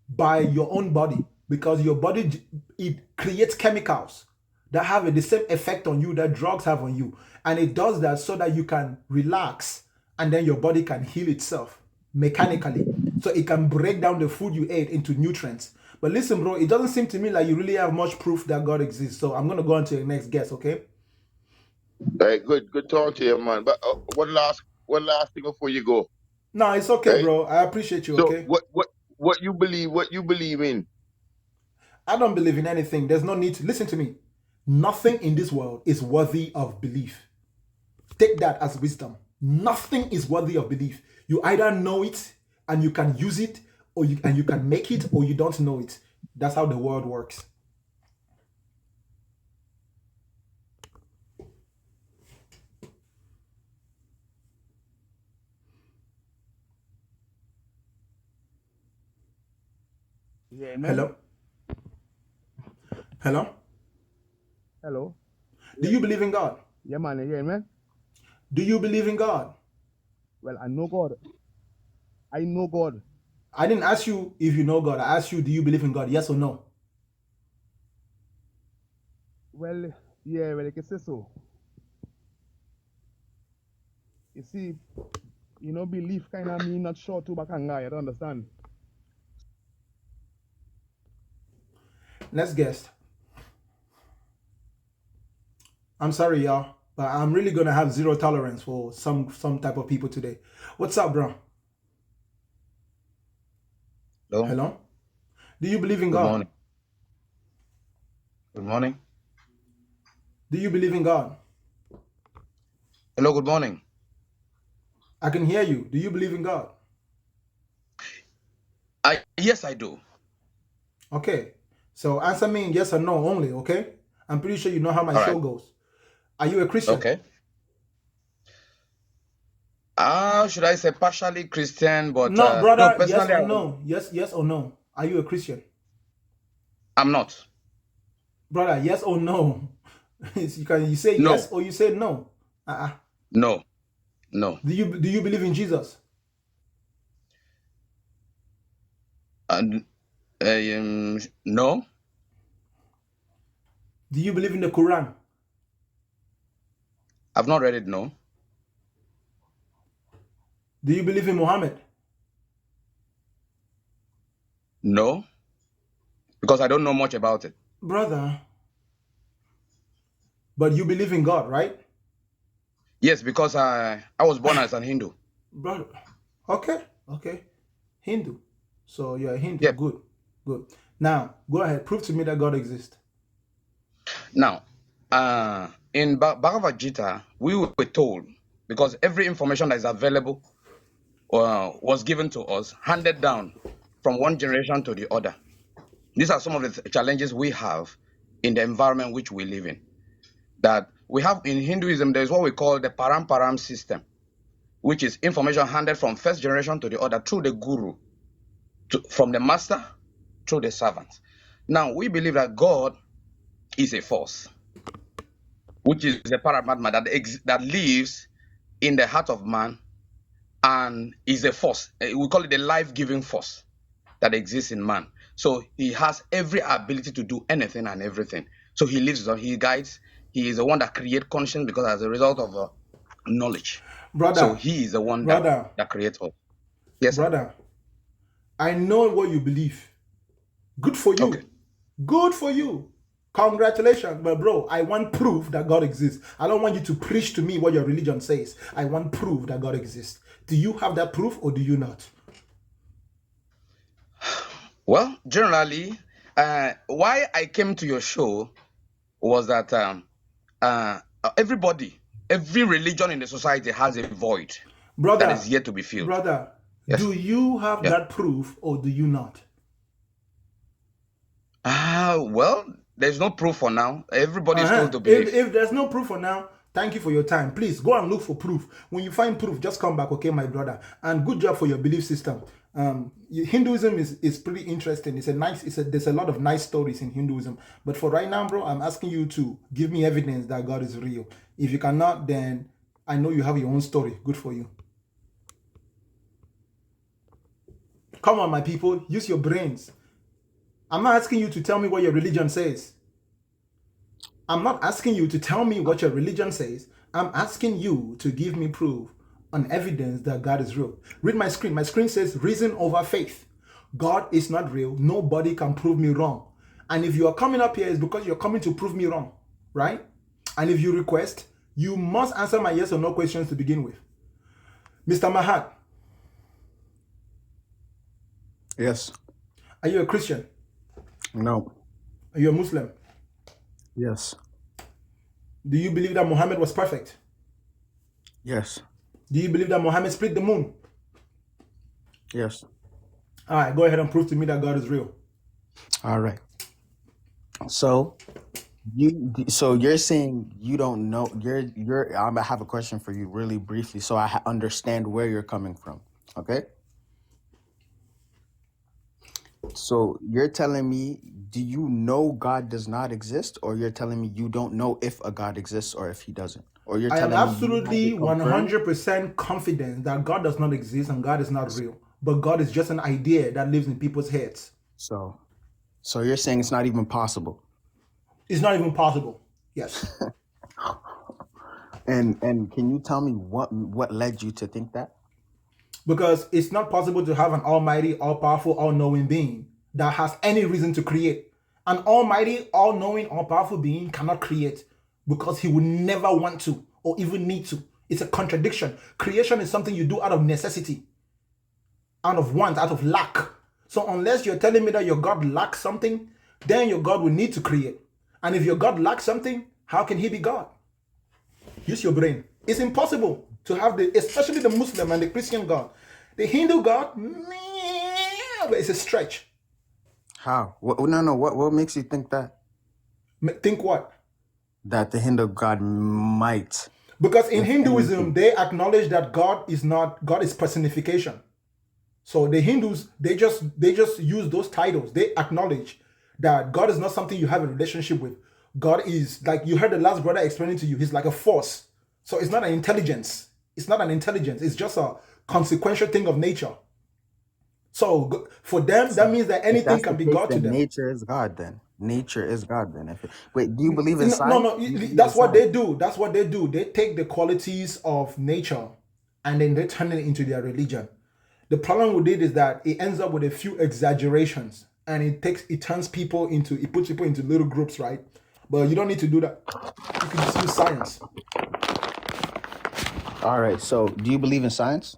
by your own body because your body, it creates chemicals that have the same effect on you that drugs have on you, and it does that so that you can relax and then your body can heal itself mechanically, so it can break down the food you ate into nutrients. But listen, bro, it doesn't seem to me like you really have much proof that God exists, so I'm going to go on to the next guest. Okay? All right, good talk to you, man. But one last thing before you go. No, it's okay, Right? bro. I appreciate you. So Okay? what you believe in? I don't believe in anything. There's no need to listen to me. Nothing in this world is worthy of belief. Take that as wisdom. Nothing is worthy of belief. You either know it and you can use it, or you can make it, or you don't know it. That's how the world works. Yeah, man. Hello? Hello? Hello. Do you believe in God? Yeah, man. Yeah, man. Do you believe in God? Well, I know God. I know God. I didn't ask you if you know God. I asked you, do you believe in God? Yes or no? Well, yeah, well, I can say so. You see, belief kind of mean not sure to Bakanga. You don't understand? Let's guess. I'm sorry, y'all, but I'm really gonna have zero tolerance for some type of people today. What's up, bro? Hello. Hello? Do you believe in Good God? morning. Good morning. Do you believe in God? Hello. Good morning. I can hear you. Do you believe in God? Yes, I do. Okay. So answer me in yes or no only, okay? I'm pretty sure you know how my All show right. goes. Are you a Christian? Okay. Should I say partially Christian? But No, though brother, yes personally, or no? Yes or no? Are you a Christian? I'm not. Brother, yes or no? You say No. yes or you say no. Uh-uh. No. No. Do you believe in Jesus? And no. Do you believe in the Quran? I've not read it. No. Do you believe in Muhammad? No. Because I don't know much about it. Brother, but you believe in God, right? Yes, because I was born as an Hindu. Brother, okay. Hindu. So you're a Hindu. Yep. Good. Now, go ahead. Prove to me that God exists. Now, in Bhagavad Gita, we were told, because every information that is available was given to us, handed down from one generation to the other. These are some of the challenges we have in the environment which we live in. That we have in Hinduism, there's what we call the paramparam system, which is information handed from first generation to the other through the guru, from the master through the servant. Now, we believe that God is a force, which is the Paramatma that lives in the heart of man and is a force. We call it the life-giving force that exists in man. So he has every ability to do anything and everything. So he lives on, he guides, he is the one that creates conscience because as a result of knowledge. So Brother, he is the one that creates all. Yes, sir. brother, I know what you believe. Good for you. Okay. Good for you. Congratulations. But bro, I want proof that God exists. I don't want you to preach to me what your religion says. I want proof that God exists. Do you have that proof or do you not? Well, generally, why I came to your show was that every religion in the society has a void that is yet to be filled. Brother, Yes. do you have Yeah. that proof or do you not? Well, there's no proof for now. Everybody is told to believe. If there's no proof for now, thank you for your time. Please go and look for proof. When you find proof, just come back, okay, my brother. And good job for your belief system. Hinduism is pretty interesting. There's a lot of nice stories in Hinduism. But for right now, bro, I'm asking you to give me evidence that God is real. If you cannot, then I know you have your own story. Good for you. Come on, my people, use your brains. I'm not asking you to tell me what your religion says. I'm not asking you to tell me what your religion says. I'm asking you to give me proof on evidence that God is real. Read my screen. My screen says reason over faith. God is not real. Nobody can prove me wrong. And if you are coming up here, it's because you're coming to prove me wrong, right? And if you request, you must answer my yes or no questions to begin with. Mr. Mahat. Yes. Are you a Christian? No. Are you a Muslim? Yes. Do you believe that Muhammad was perfect? Yes. Do you believe that Muhammad split the moon? Yes. All right, go ahead and prove to me that God is real. All right. So you're saying you don't know. I have a question for you really briefly so I understand where you're coming from. Okay? So you're telling me, do you know God does not exist, or you're telling me you don't know if a God exists or if he doesn't? Or you're I am telling me you have absolutely it confirmed? 100% confident that God does not exist and God is not real. But God is just an idea that lives in people's heads. So you're saying it's not even possible. It's not even possible. Yes. And can you tell me what led you to think that? Because it's not possible to have an almighty, all-powerful, all-knowing being that has any reason to create. An almighty, all-knowing, all-powerful being cannot create because he would never want to or even need to. It's a contradiction. Creation is something you do out of necessity, out of want, out of lack. So unless you're telling me that your God lacks something, then your God will need to create. And if your God lacks something, how can he be God? Use your brain. It's impossible to have especially the Muslim and the Christian God. The Hindu God, but it's a stretch. How? What makes you think that? Think what? That the Hindu God might. Because in if Hinduism, anything. they acknowledge that God is personification. So the Hindus, they just use those titles. They acknowledge that God is not something you have a relationship with. God is, like you heard the last brother explaining to you, he's like a force. So it's not an intelligence. It's not an intelligence. It's just a consequential thing of nature. So for them, that means that anything can be God to them. Nature is God then. Nature is God then. Wait, do you believe in No, science? no, that's what they do. That's what they do. They take the qualities of nature and then they turn it into their religion. The problem with it is that it ends up with a few exaggerations and it puts people into little groups, right? But you don't need to do that. You can just use science. All right. So, do you believe in science?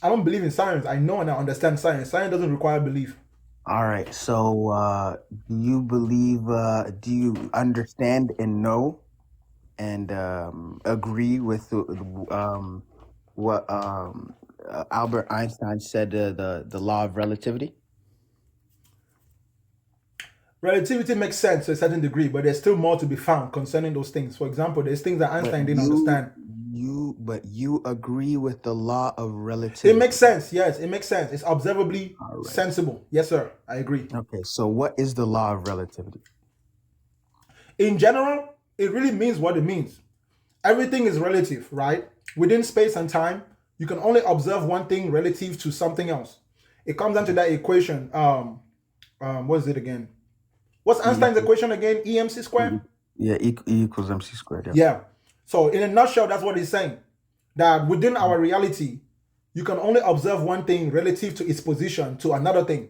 I don't believe in science. I know and I understand science. Science doesn't require belief. All right. So, do you believe? Do you understand and know and agree with what Albert Einstein said? The law of relativity. Relativity makes sense to a certain degree, but there's still more to be found concerning those things. For example, there's things that Einstein didn't understand. But you agree with the law of relativity. It makes sense. Yes, it makes sense. It's observably sensible. Yes, sir. I agree. Okay, so what is the law of relativity? In general, it really means what it means. Everything is relative, right? Within space and time, you can only observe one thing relative to something else. It comes down to that equation. What is it again? What's Einstein's equation again? EMC squared? Yeah, E equals MC squared. Yeah. So in a nutshell, that's what he's saying. That within our reality, you can only observe one thing relative to its position to another thing.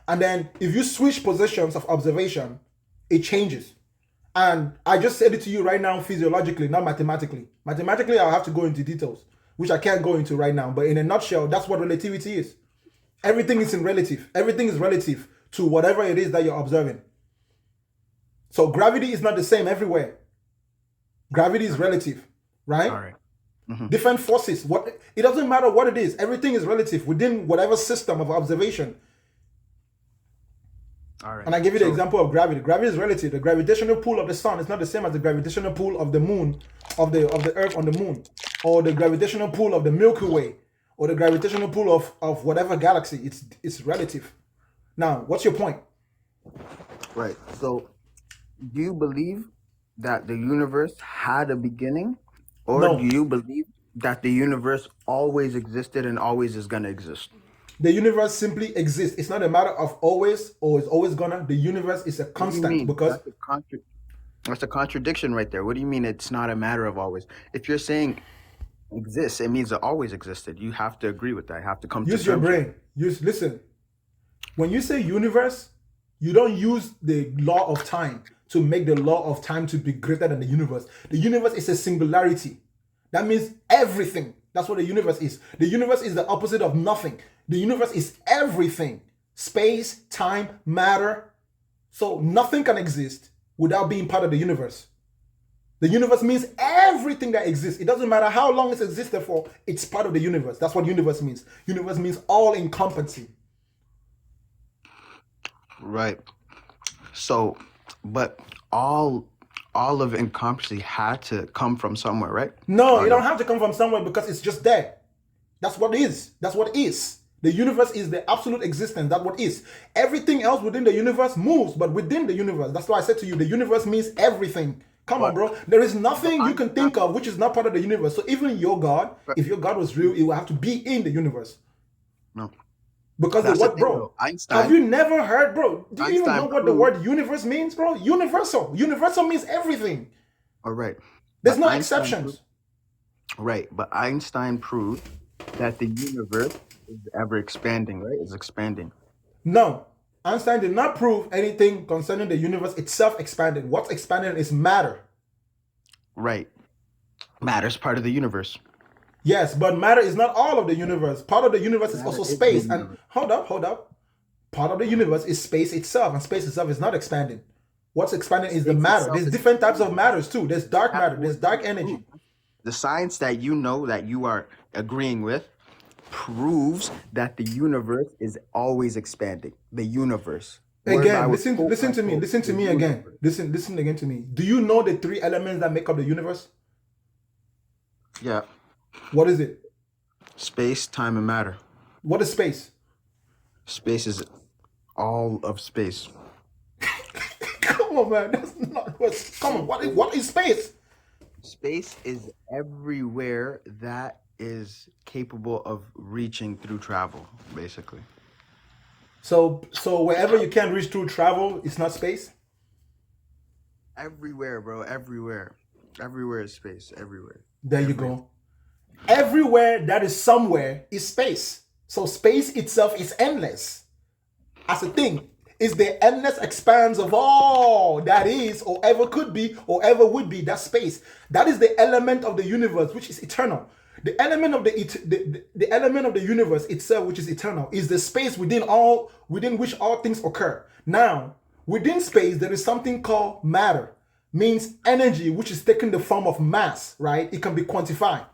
And then if you switch positions of observation, it changes. And I just said it to you right now physiologically, not mathematically. Mathematically, I'll have to go into details, which I can't go into right now. But in a nutshell, that's what relativity is. Everything is in relative. Everything is relative to whatever it is that you're observing. So gravity is not the same everywhere. Gravity is relative, right? All right. Mm-hmm. Different forces. It doesn't matter what it is. Everything is relative within whatever system of observation. All right. And I give you the example of gravity. Gravity is relative. The gravitational pull of the sun is not the same as the gravitational pull of the moon, of the Earth on the moon, or the gravitational pull of the Milky Way, or the gravitational pull of whatever galaxy. It's relative. Now, what's your point? Right. So, do you believe that the universe had a beginning, or No. do you believe that the universe always existed and always is gonna exist? The universe simply exists. It's not a matter of always or it's always gonna. The universe is a What do you constant mean? because That's a contradiction right there. What do you mean it's not a matter of always? If you're saying exists, it means it always existed. You have to agree with that. You have to come to use your terms. brain. Listen. When you say universe, you don't use the law of time to make the law of time to be greater than the universe. The universe is a singularity. That means everything. That's what the universe is. The universe is the opposite of nothing. The universe is everything. Space, time, matter. So nothing can exist without being part of the universe. The universe means everything that exists. It doesn't matter how long it's existed for, it's part of the universe. That's what universe means. Universe means all encompassing. Right. So, but all of encompassing had to come from somewhere, right? No, Or it don't have to come from somewhere because it's just there. That's what it is. That's what it is. The universe is the absolute existence. That's what is. Everything else within the universe moves, but within the universe. That's why I said to you, the universe means everything. Come on, bro. There is nothing you can think of which is not part of the universe. So even your God, if your God was real, it would have to be in the universe. No. Because That's the the what, thing, bro? though. Einstein. Have you never heard, bro? Do you even Einstein know what the proved. word universe means, bro? Universal. Universal means everything. All right. There's But no Einstein exceptions. Right, but Einstein proved that the universe is ever expanding, right? It's expanding. No. Einstein did not prove anything concerning the universe itself expanding. What's expanding is matter. Right. Matter's part of the universe. Yes, but matter is not all of the universe. Part of the universe is Matter also is the space. And universe. hold up. Part of the universe is space itself, and space itself is not expanding. What's expanding is the Space matter. itself There's is different types of expanding. matters too. There's dark That's matter, what there's you dark energy. prove. The science that you know that you are agreeing with proves that the universe is always expanding. The universe. Again, listen to me. Listen to me again. Listen again to me. Do you know the three elements that make up the universe? Yeah. What is it? Space, time, and matter. What is space? Space is all of space. Come on, man. That's not what. Come on. What is space? Space is everywhere that is capable of reaching through travel, basically. So wherever you can reach through travel, it's not space. Everywhere, bro. Everywhere. Everywhere is space. Everywhere. There you go. Everywhere that is somewhere is space. So space itself is endless. As a thing, is the endless expanse of all that is, or ever could be, or ever would be. That space. That is the element of the universe, which is eternal. The element of the element of the universe itself, which is eternal, is the space within which all things occur. Now, within space, there is something called matter, means energy, which is taking the form of mass, right? It can be quantified.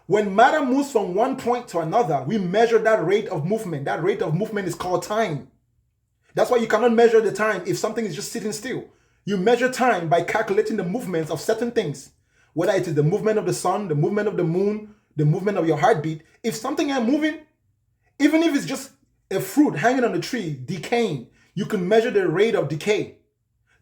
When matter moves from one point to another, we measure that rate of movement. That rate of movement is called time. That's why you cannot measure the time if something is just sitting still. You measure time by calculating the movements of certain things, whether it is the movement of the sun, the movement of the moon, the movement of your heartbeat. If something is moving, even if it's just a fruit hanging on a tree, decaying, you can measure the rate of decay.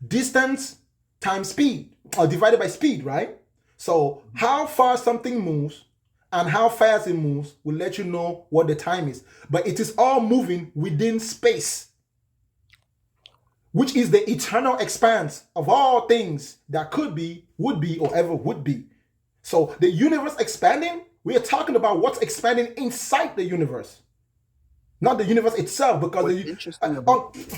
Distance times speed, or divided by speed, right? So how far something moves and how fast it moves will let you know what the time is. But it is all moving within space, which is the eternal expanse of all things that could be, would be, or ever would be. So the universe expanding, we are talking about what's expanding inside the universe, not the universe itself. Because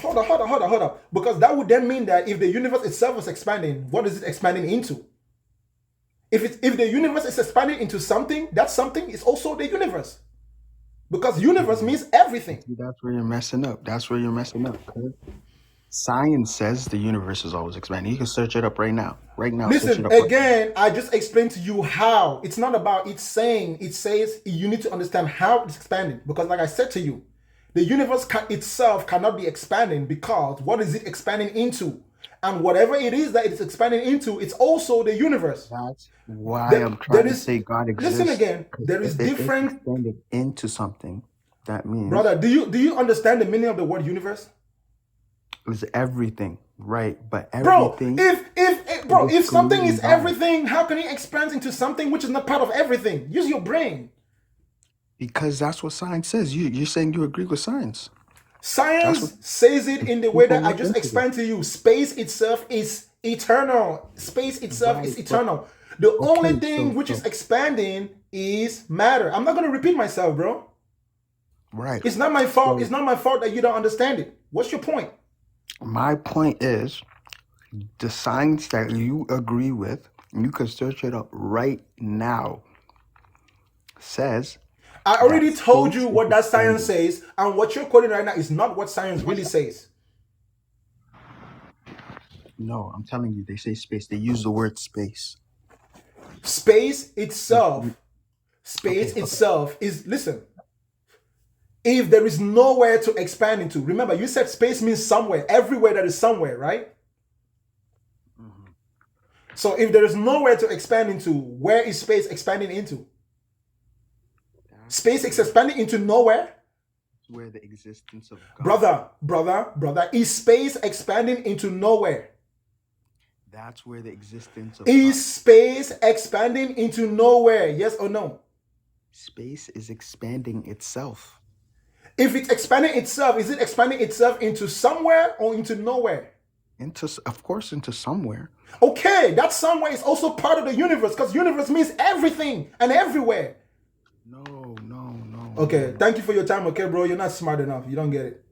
hold on. Because that would then mean that if the universe itself is expanding, what is it expanding into? If the universe is expanding into something, that something is also the universe. Because universe means everything. That's where you're messing up. Okay? Science says the universe is always expanding. You can search it up right now. Listen, again, I just explained to you how. It's not about it saying. It says you need to understand how it's expanding. Because like I said to you, the universe itself cannot be expanding because what is it expanding into? And whatever it is that it's expanding into, it's also the universe. That's why I'm trying to say God exists. Listen again. There is different. If it's expanded into something, that means. Brother, do you understand the meaning of the word universe? It's everything, right? But everything. Bro, if something is everything, how can it expand into something which is not part of everything? Use your brain. Because that's what science says. You're saying you agree with science. Science says it in the way that I just explained to you. Space itself is eternal. Space itself is eternal. The only thing which is expanding is matter. I'm not going to repeat myself, bro. Right. It's not my fault. It's not my fault that you don't understand it. What's your point? My point is the science that you agree with, and you can search it up right now, says. I already told you what that science says, and what you're quoting right now is not what science really says. No, I'm telling you, they say space. They use the word space. Space itself is, listen, if there is nowhere to expand into, remember, you said space means somewhere, everywhere that is somewhere, right? Mm-hmm. So if there is nowhere to expand into, where is space expanding into? Space is expanding into nowhere? where the existence of God. Brother, is space expanding into nowhere? That's where the existence of Is space expanding into nowhere? Yes or no? Space is expanding itself. If it's expanding itself, is it expanding itself into somewhere or into nowhere? Of course, into somewhere. Okay, that somewhere is also part of the universe, because universe means everything and everywhere. No. Okay, thank you for your time, okay, bro? You're not smart enough. You don't get it.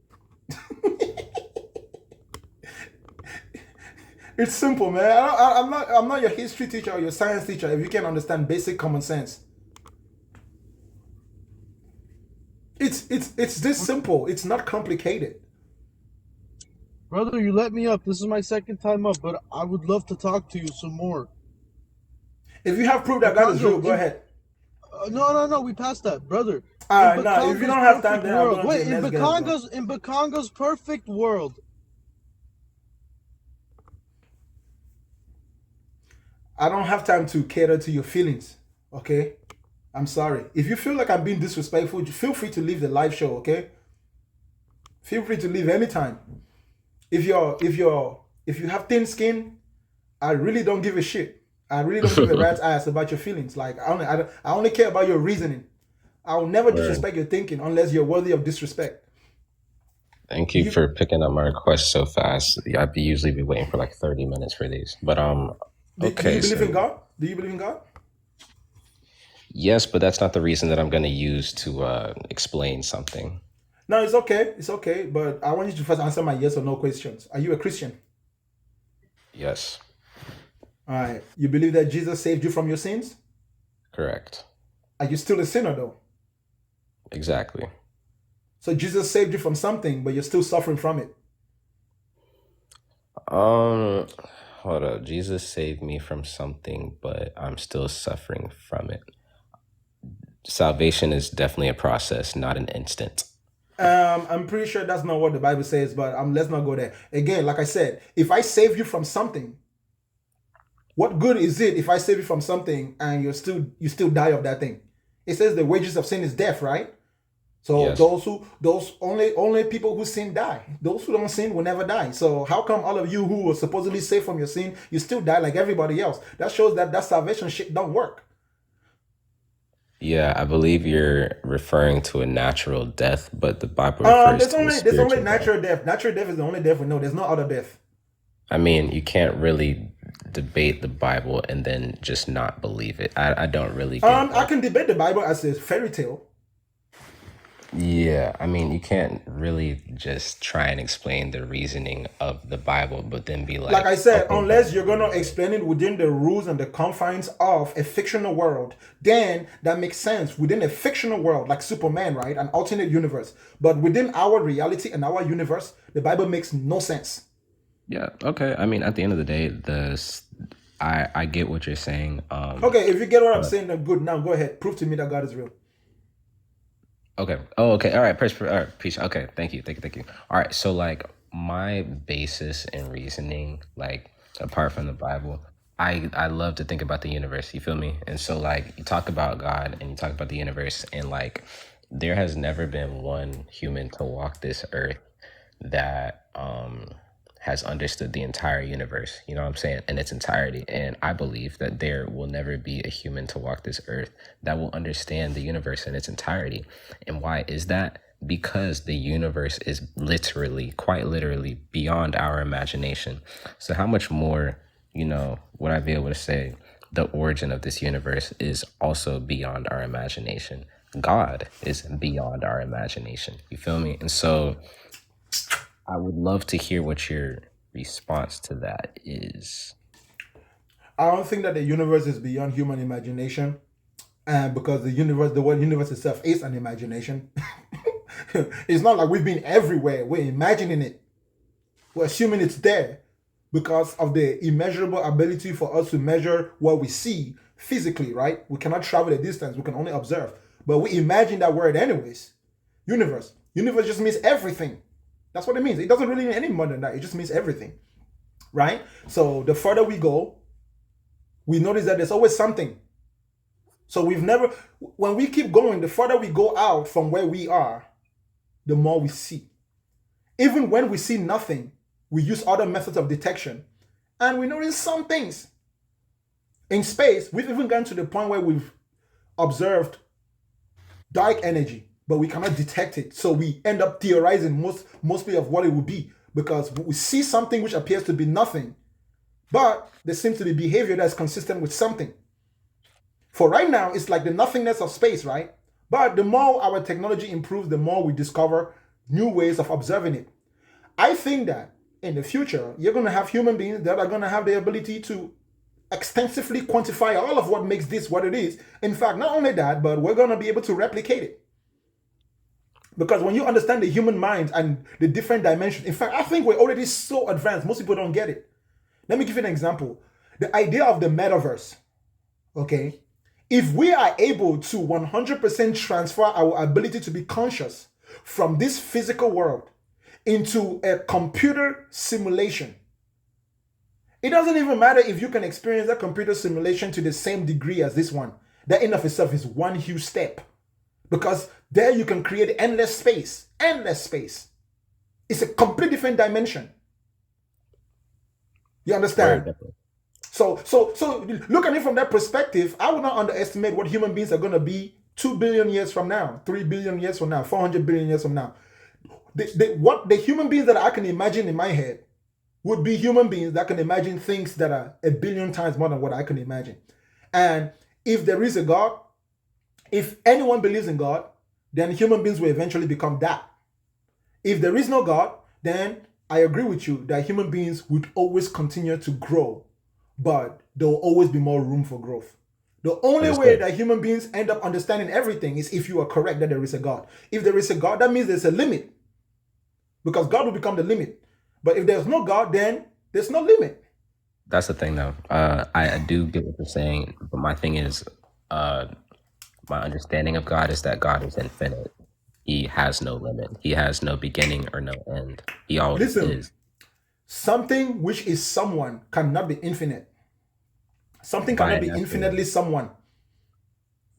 It's simple, man. I'm not your history teacher or your science teacher if you can't understand basic common sense. It's this simple. It's not complicated. Brother, you let me up. This is my second time up, but I would love to talk to you some more. If you have proof that God is real, go ahead. No, we passed that, brother. No, if you don't have time, then I'll go to the next guy. In Bakanga's perfect world. I don't have time to cater to your feelings, okay? I'm sorry. If you feel like I'm being disrespectful, feel free to leave the live show, okay? Feel free to leave anytime. If you have thin skin, I really don't give a shit. I really don't give a rat's ass about your feelings. Like I only care about your reasoning. I will never disrespect your thinking unless you're worthy of disrespect. Thank you for picking up my request so fast. I'd usually be waiting for like 30 minutes for these. But okay. Do you believe in God? Do you believe in God? Yes, but that's not the reason that I'm going to use to explain something. No, it's okay. It's okay. But I want you to first answer my yes or no questions. Are you a Christian? Yes. All right. You believe that Jesus saved you from your sins? Correct. Are you still a sinner though? Exactly. So Jesus saved you from something, but you're still suffering from it. Hold up. Jesus saved me from something, but I'm still suffering from it. Salvation is definitely a process, not an instant. I'm pretty sure that's not what the Bible says, but let's not go there. Again, like I said, if I save you from something, what good is it if I save you from something and you still die of that thing? It says the wages of sin is death, right? So yes. those only people who sin die. Those who don't sin will never die. So how come all of you who were supposedly saved from your sin, you still die like everybody else? That shows that salvation shit don't work. Yeah, I believe you're referring to a natural death, but the Bible refers there's only natural death. Natural death is the only death we know. There's no other death. I mean, you can't really debate the Bible and then just not believe it. I don't really get that. I can debate the Bible as a fairy tale. Yeah, I mean, you can't really just try and explain the reasoning of the Bible, but then be like I said, okay, unless you're going to explain it within the rules and the confines of a fictional world, then that makes sense. Within a fictional world, like Superman, right? An alternate universe. But within our reality and our universe, the Bible makes no sense. Yeah, okay. I mean, at the end of the day, I get what you're saying. Okay, if you get what I'm saying, then good. Now go ahead. Prove to me that God is real. Okay. Oh, okay. All right. All right. Peace. Okay. Thank you. All right. So like my basis and reasoning, like apart from the Bible, I love to think about the universe. You feel me? And so like you talk about God and you talk about the universe, and like there has never been one human to walk this earth that has understood the entire universe, you know what I'm saying, in its entirety. And I believe that there will never be a human to walk this earth that will understand the universe in its entirety. And why is that? Because the universe is literally, quite literally, beyond our imagination. So how much more, would I be able to say the origin of this universe is also beyond our imagination? God is beyond our imagination. You feel me? And so I would love to hear what your response to that is. I don't think that the universe is beyond human imagination, because the word universe itself is an imagination. It's not like we've been everywhere. We're imagining it. We're assuming it's there because of the immeasurable ability for us to measure what we see physically, right? We cannot travel a distance. We can only observe. But we imagine that word anyways. Universe. Universe just means everything. That's what it means. It doesn't really mean any more than that. It just means everything, right? So the further we go, we notice that there's always something. So when we keep going, the further we go out from where we are, the more we see. Even when we see nothing, we use other methods of detection, and we notice some things. In space, we've even gotten to the point where we've observed dark energy, but we cannot detect it. So we end up theorizing mostly of what it would be, because we see something which appears to be nothing, but there seems to be behavior that's consistent with something. For right now, it's like the nothingness of space, right? But the more our technology improves, the more we discover new ways of observing it. I think that in the future, you're going to have human beings that are going to have the ability to extensively quantify all of what makes this what it is. In fact, not only that, but we're going to be able to replicate it. Because when you understand the human mind and the different dimensions, in fact, I think we're already so advanced, most people don't get it. Let me give you an example. The idea of the metaverse, okay? If we are able to 100% transfer our ability to be conscious from this physical world into a computer simulation, it doesn't even matter if you can experience that computer simulation to the same degree as this one. That in of itself is one huge step. Because there you can create endless space. Endless space. It's a completely different dimension. You understand? So look at it from that perspective. I would not underestimate what human beings are going to be 2 billion years from now, 3 billion years from now, 400 billion years from now. What the human beings that I can imagine in my head would be human beings that can imagine things that are 1 billion times more than what I can imagine. And if there is a God, if anyone believes in God, then human beings will eventually become that. If there is no God, then I agree with you that human beings would always continue to grow, but there will always be more room for growth. The only way that human beings end up understanding everything is if you are correct that there is a God. If there is a God, that means there's a limit, because God will become the limit. But if there's no God, then there's no limit. That's the thing, though. I do get what you're saying, but my thing is, my understanding of God is that God is infinite. He has no limit. He has no beginning or no end. He always is. Something which is someone cannot be infinite. Something cannot be infinitely someone.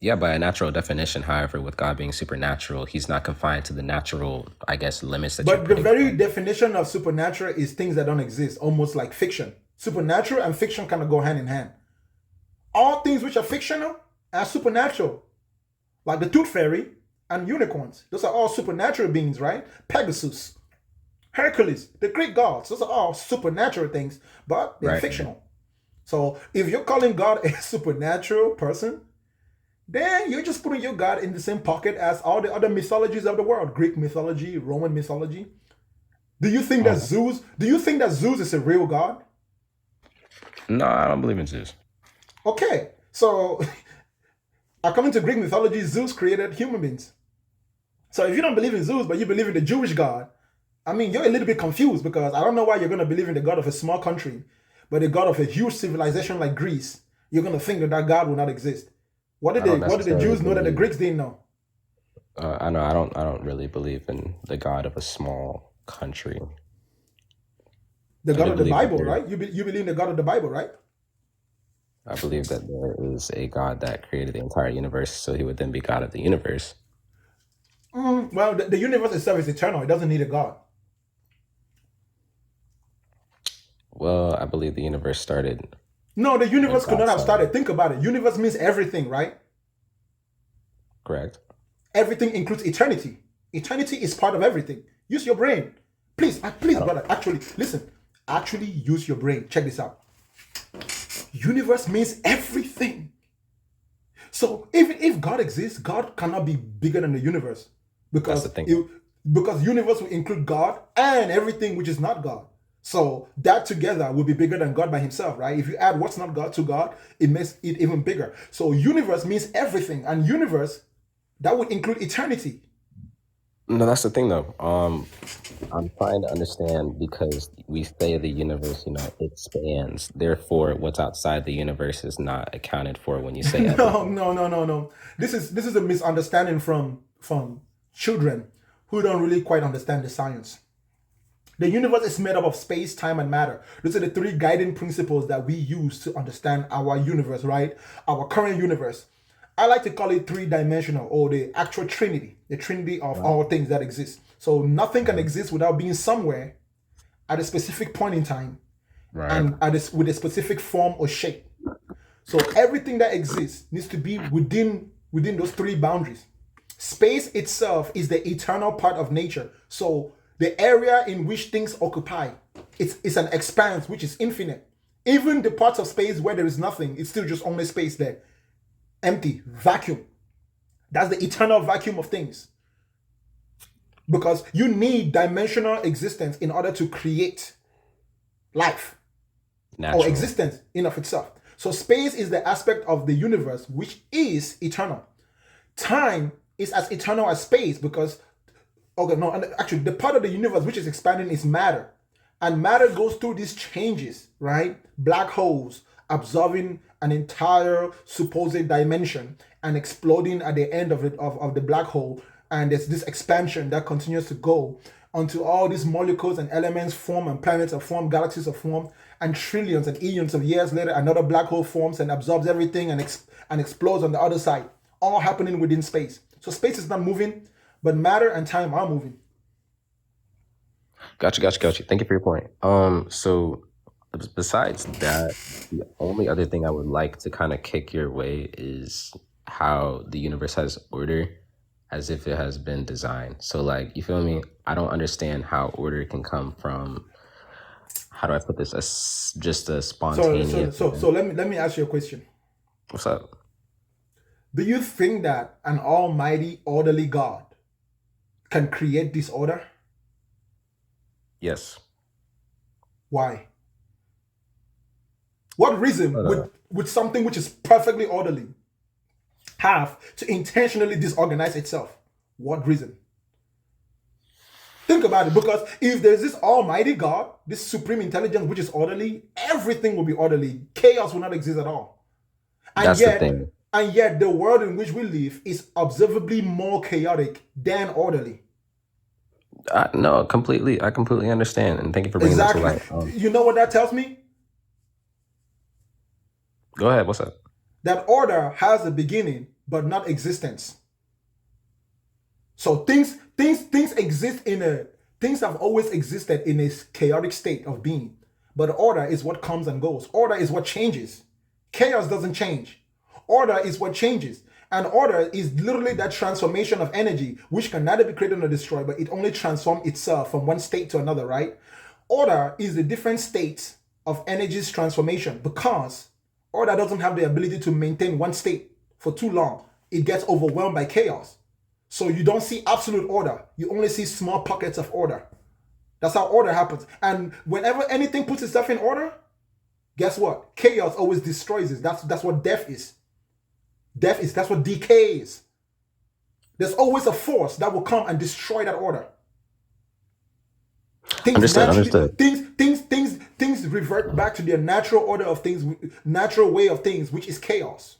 Yeah, by a natural definition, however, with God being supernatural, he's not confined to the natural, I guess, limits that you're But the putting very on. definition of supernatural is things that don't exist, almost like fiction. Supernatural and fiction kind of go hand in hand. All things which are fictional are supernatural. Like the Tooth Fairy and unicorns. Those are all supernatural beings, right? Pegasus, Hercules, the Greek gods. Those are all supernatural things, but they're fictional. So if you're calling God a supernatural person, then you're just putting your God in the same pocket as all the other mythologies of the world. Greek mythology, Roman mythology. Do you think that Zeus is a real God? No, I don't believe in Zeus. Okay, so according to Greek mythology, Zeus created human beings. So if you don't believe in Zeus, but you believe in the Jewish God, I mean, you're a little bit confused, because I don't know why you're going to believe in the God of a small country, but the God of a huge civilization like Greece, you're going to think that that God will not exist. What did the Jews know that the Greeks didn't know? I know I don't really believe in the God of a small country. The God of the Bible, right? You believe in the God of the Bible, right? I believe that there is a God that created the entire universe, so he would then be God of the universe. Well, the universe itself is eternal. It doesn't need a God. Well, I believe the universe started. No, the universe could not have started. Think about it. Universe means everything, right? Correct. Everything includes eternity. Eternity is part of everything. Use your brain. Please, brother. Actually, listen. Actually, use your brain. Check this out. Universe means everything. So even if God exists, God cannot be bigger than the universe. Because because universe will include God and everything which is not God. So that together will be bigger than God by himself, right? If you add what's not God to God, it makes it even bigger. So universe means everything, and universe, that would include eternity. No, that's the thing, though. I'm trying to understand, because we say the universe, expands. Therefore, what's outside the universe is not accounted for when you say everything. No. This is a misunderstanding from children who don't really quite understand the science. The universe is made up of space, time, and matter. Those are the three guiding principles that we use to understand our universe, right? Our current universe. I like to call it three-dimensional, or the actual trinity, the trinity of all things that exist. So nothing can exist without being somewhere at a specific point in time, and with a specific form or shape. So everything that exists needs to be within those three boundaries. Space itself is the eternal part of nature. So the area in which things occupy, it's an expanse which is infinite. Even the parts of space where there is nothing, it's still just only space there. Empty, vacuum. That's the eternal vacuum of things. Because you need dimensional existence in order to create life or existence in of itself. So space is the aspect of the universe which is eternal. Time is as eternal as space because, actually the part of the universe which is expanding is matter. And matter goes through these changes, right? Black holes absorbing an entire supposed dimension and exploding at the end of the black hole. And there's this expansion that continues to go until all these molecules and elements form, and planets are formed, galaxies are formed, and trillions and eons of years later, another black hole forms and absorbs everything and explodes on the other side, all happening within space. So space is not moving, but matter and time are moving. Gotcha. Thank you for your point. So besides that, the only other thing I would like to kind of kick your way is how the universe has order as if it has been designed. So like, you feel me? I don't understand how order can come from, how do I put this, just a spontaneous. So let me ask you a question. What's up? Do you think that an almighty, orderly God can create disorder? Yes. Why? What reason would something which is perfectly orderly have to intentionally disorganize itself? What reason? Think about it, because if there's this almighty God, this supreme intelligence which is orderly, everything will be orderly. Chaos will not exist at all. That's the thing. And yet the world in which we live is observably more chaotic than orderly. No, completely. I completely understand, and thank you for bringing that to light. You know what that tells me? Go ahead. What's up? That order has a beginning, but not existence. So things exist things have always existed in a chaotic state of being, but order is what comes and goes. Order is what changes. Chaos doesn't change. Order is what changes. And order is literally that transformation of energy, which can neither be created nor destroyed, but it only transforms itself from one state to another, right? Order is the different states of energy's transformation, because order doesn't have the ability to maintain one state for too long. It gets overwhelmed by chaos. So you don't see absolute order. You only see small pockets of order. That's how order happens. And whenever anything puts itself in order, guess what? Chaos always destroys it. That's what death is. That's what decay is. There's always a force that will come and destroy that order. Understood. Things revert back to their natural order of things, natural way of things, which is chaos.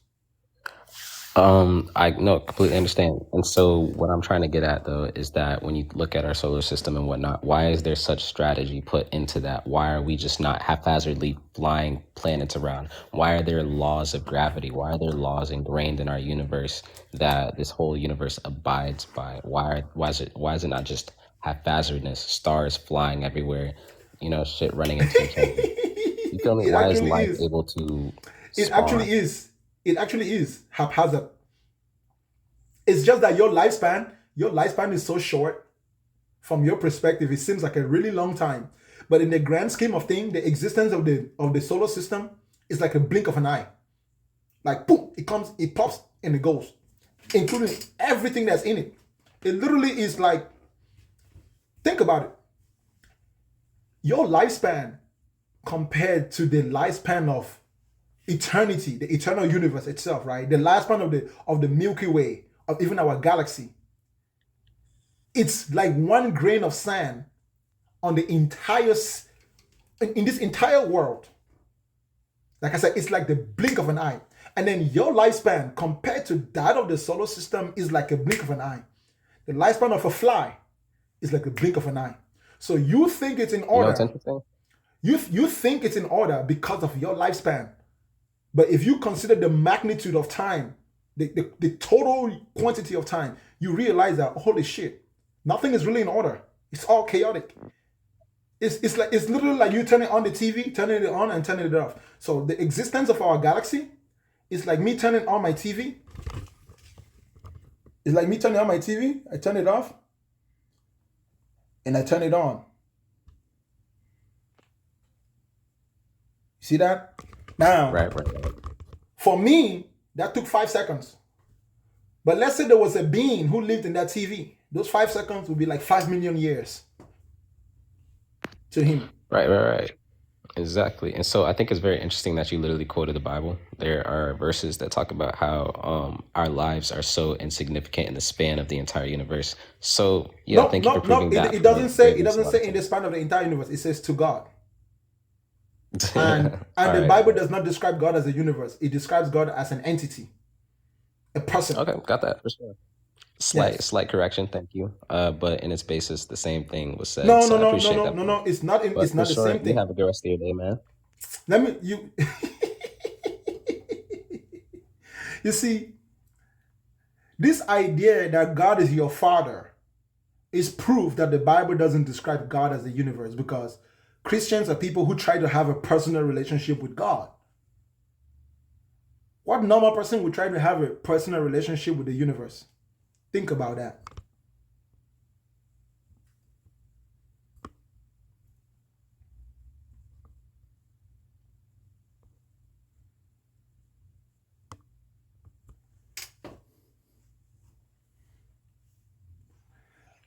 I no, completely understand. And so what I'm trying to get at though is that when you look at our solar system and whatnot, why is there such strategy put into that? Why are we just not haphazardly flying planets around? Why are there laws of gravity? Why are there laws ingrained in our universe that this whole universe abides by? Why is it not just haphazardness, stars flying everywhere, shit running into each other? You feel me? Why is life able to spawn? It actually is haphazard. It's just that your lifespan is so short. From your perspective, it seems like a really long time. But in the grand scheme of things, the existence of the solar system is like a blink of an eye. Like boom, it comes, it pops, and it goes, including everything that's in it. It literally is like, think about it. Your lifespan compared to the lifespan of eternity, the eternal universe itself, right? The lifespan of the Milky Way, of even our galaxy. It's like one grain of sand on the entire, in this entire world. Like I said, it's like the blink of an eye. And then your lifespan compared to that of the solar system is like a blink of an eye. The lifespan of a fly is like a blink of an eye. So you think it's in order. It's interesting. You think it's in order because of your lifespan. But if you consider the magnitude of time the total quantity of time, you realize that holy shit, nothing is really in order. It's all chaotic. It's literally like you turning on the TV, turning it on and turning it off. So the existence of our galaxy is like me turning on my TV. It's like me turning on my TV, I turn it off, and I turn it on. See that? Now, Right. for me, that took 5 seconds. But let's say there was a being who lived in that TV. Those 5 seconds would be like 5 million years to him. Right. Exactly. And so I think it's very interesting that you literally quoted the Bible. There are verses that talk about how our lives are so insignificant in the span of the entire universe. So yeah, No, thank you for no, no. proving that It doesn't point. say. That It makes a doesn't lot say of in the sense. span of the entire universe. It says to God. And All the right. Bible does not describe God as a universe. It describes God as an entity, a person. Okay, got that for sure. Yes. Slight correction, thank you. But in its basis, the same thing was said, No, so no, I no, no, appreciate no, that no, point. no. It's not. But It's for not the sure, same you thing. have a good rest of your day, man. Let me. You see, this idea that God is your father is proof that the Bible doesn't describe God as the universe, because Christians are people who try to have a personal relationship with God. What normal person would try to have a personal relationship with the universe? Think about that.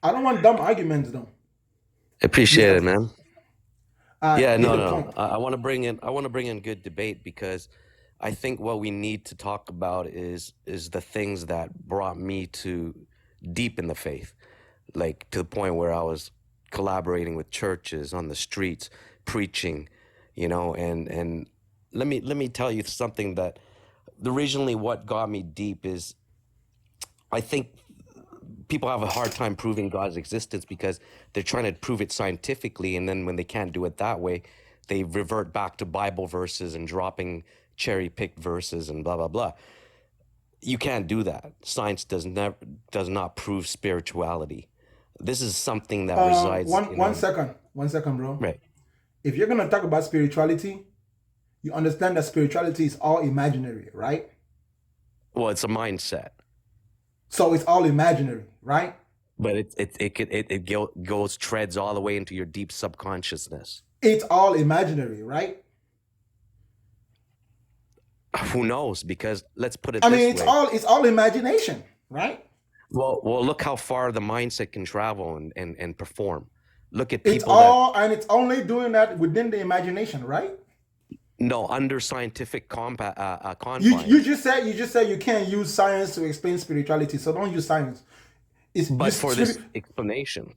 I don't want dumb arguments, though. Appreciate it, man. Yeah, Hit no, the no. point. I want to bring in. I want to bring in good debate, because I think what we need to talk about is the things that brought me to deep in the faith, like to the point where I was collaborating with churches on the streets, preaching, and let me tell you something that originally what got me deep is, I think people have a hard time proving God's existence because they're trying to prove it scientifically, and then when they can't do it that way, they revert back to Bible verses and dropping cherry-picked verses and blah blah blah. You can't do that. Science does not prove spirituality. This is something that resides in One second, bro. right. If you're gonna talk about spirituality, you understand that spirituality is all imaginary, right? Well, it's a mindset, So it's all imaginary, right? but it goes treads all the way into your deep subconsciousness. It's all imaginary, right? Who knows? Because let's put it I this mean, way. it's all imagination, right? Well, look how far the mindset can travel and perform. Look at It's people that all, and it's only doing that within the imagination, right? no under scientific You confines. just said you can't use science to explain spirituality, so don't use science. But for this explanation,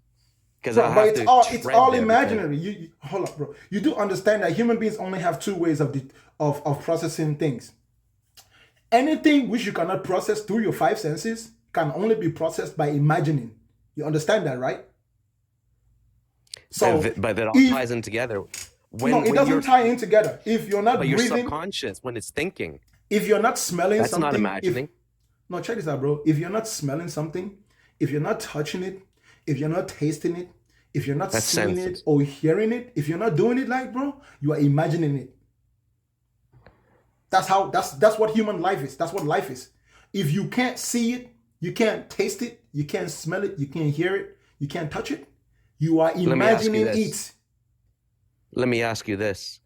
because I Bro, but have to it's tread all there because imaginary. You hold up, bro. You do understand that human beings only have two ways of processing things. Anything which you cannot process through your five senses can only be processed by imagining. You understand that, right? So but that all if ties in together. no, it doesn't tie in together. If you're not But your breathing, subconscious, when it's thinking, if you're not smelling that's something, not imagining. no, check this out, bro. If you're not smelling something, if you're not touching it, if you're not tasting it, if you're not That's seeing senses. it or hearing it, if you're not doing it, like, bro, you are imagining it. That's what human life is. That's what life is. If you can't see it, you can't taste it, you can't smell it, you can't hear it, you can't touch it, you are Let me ask you imagining this. it. Let me ask you this.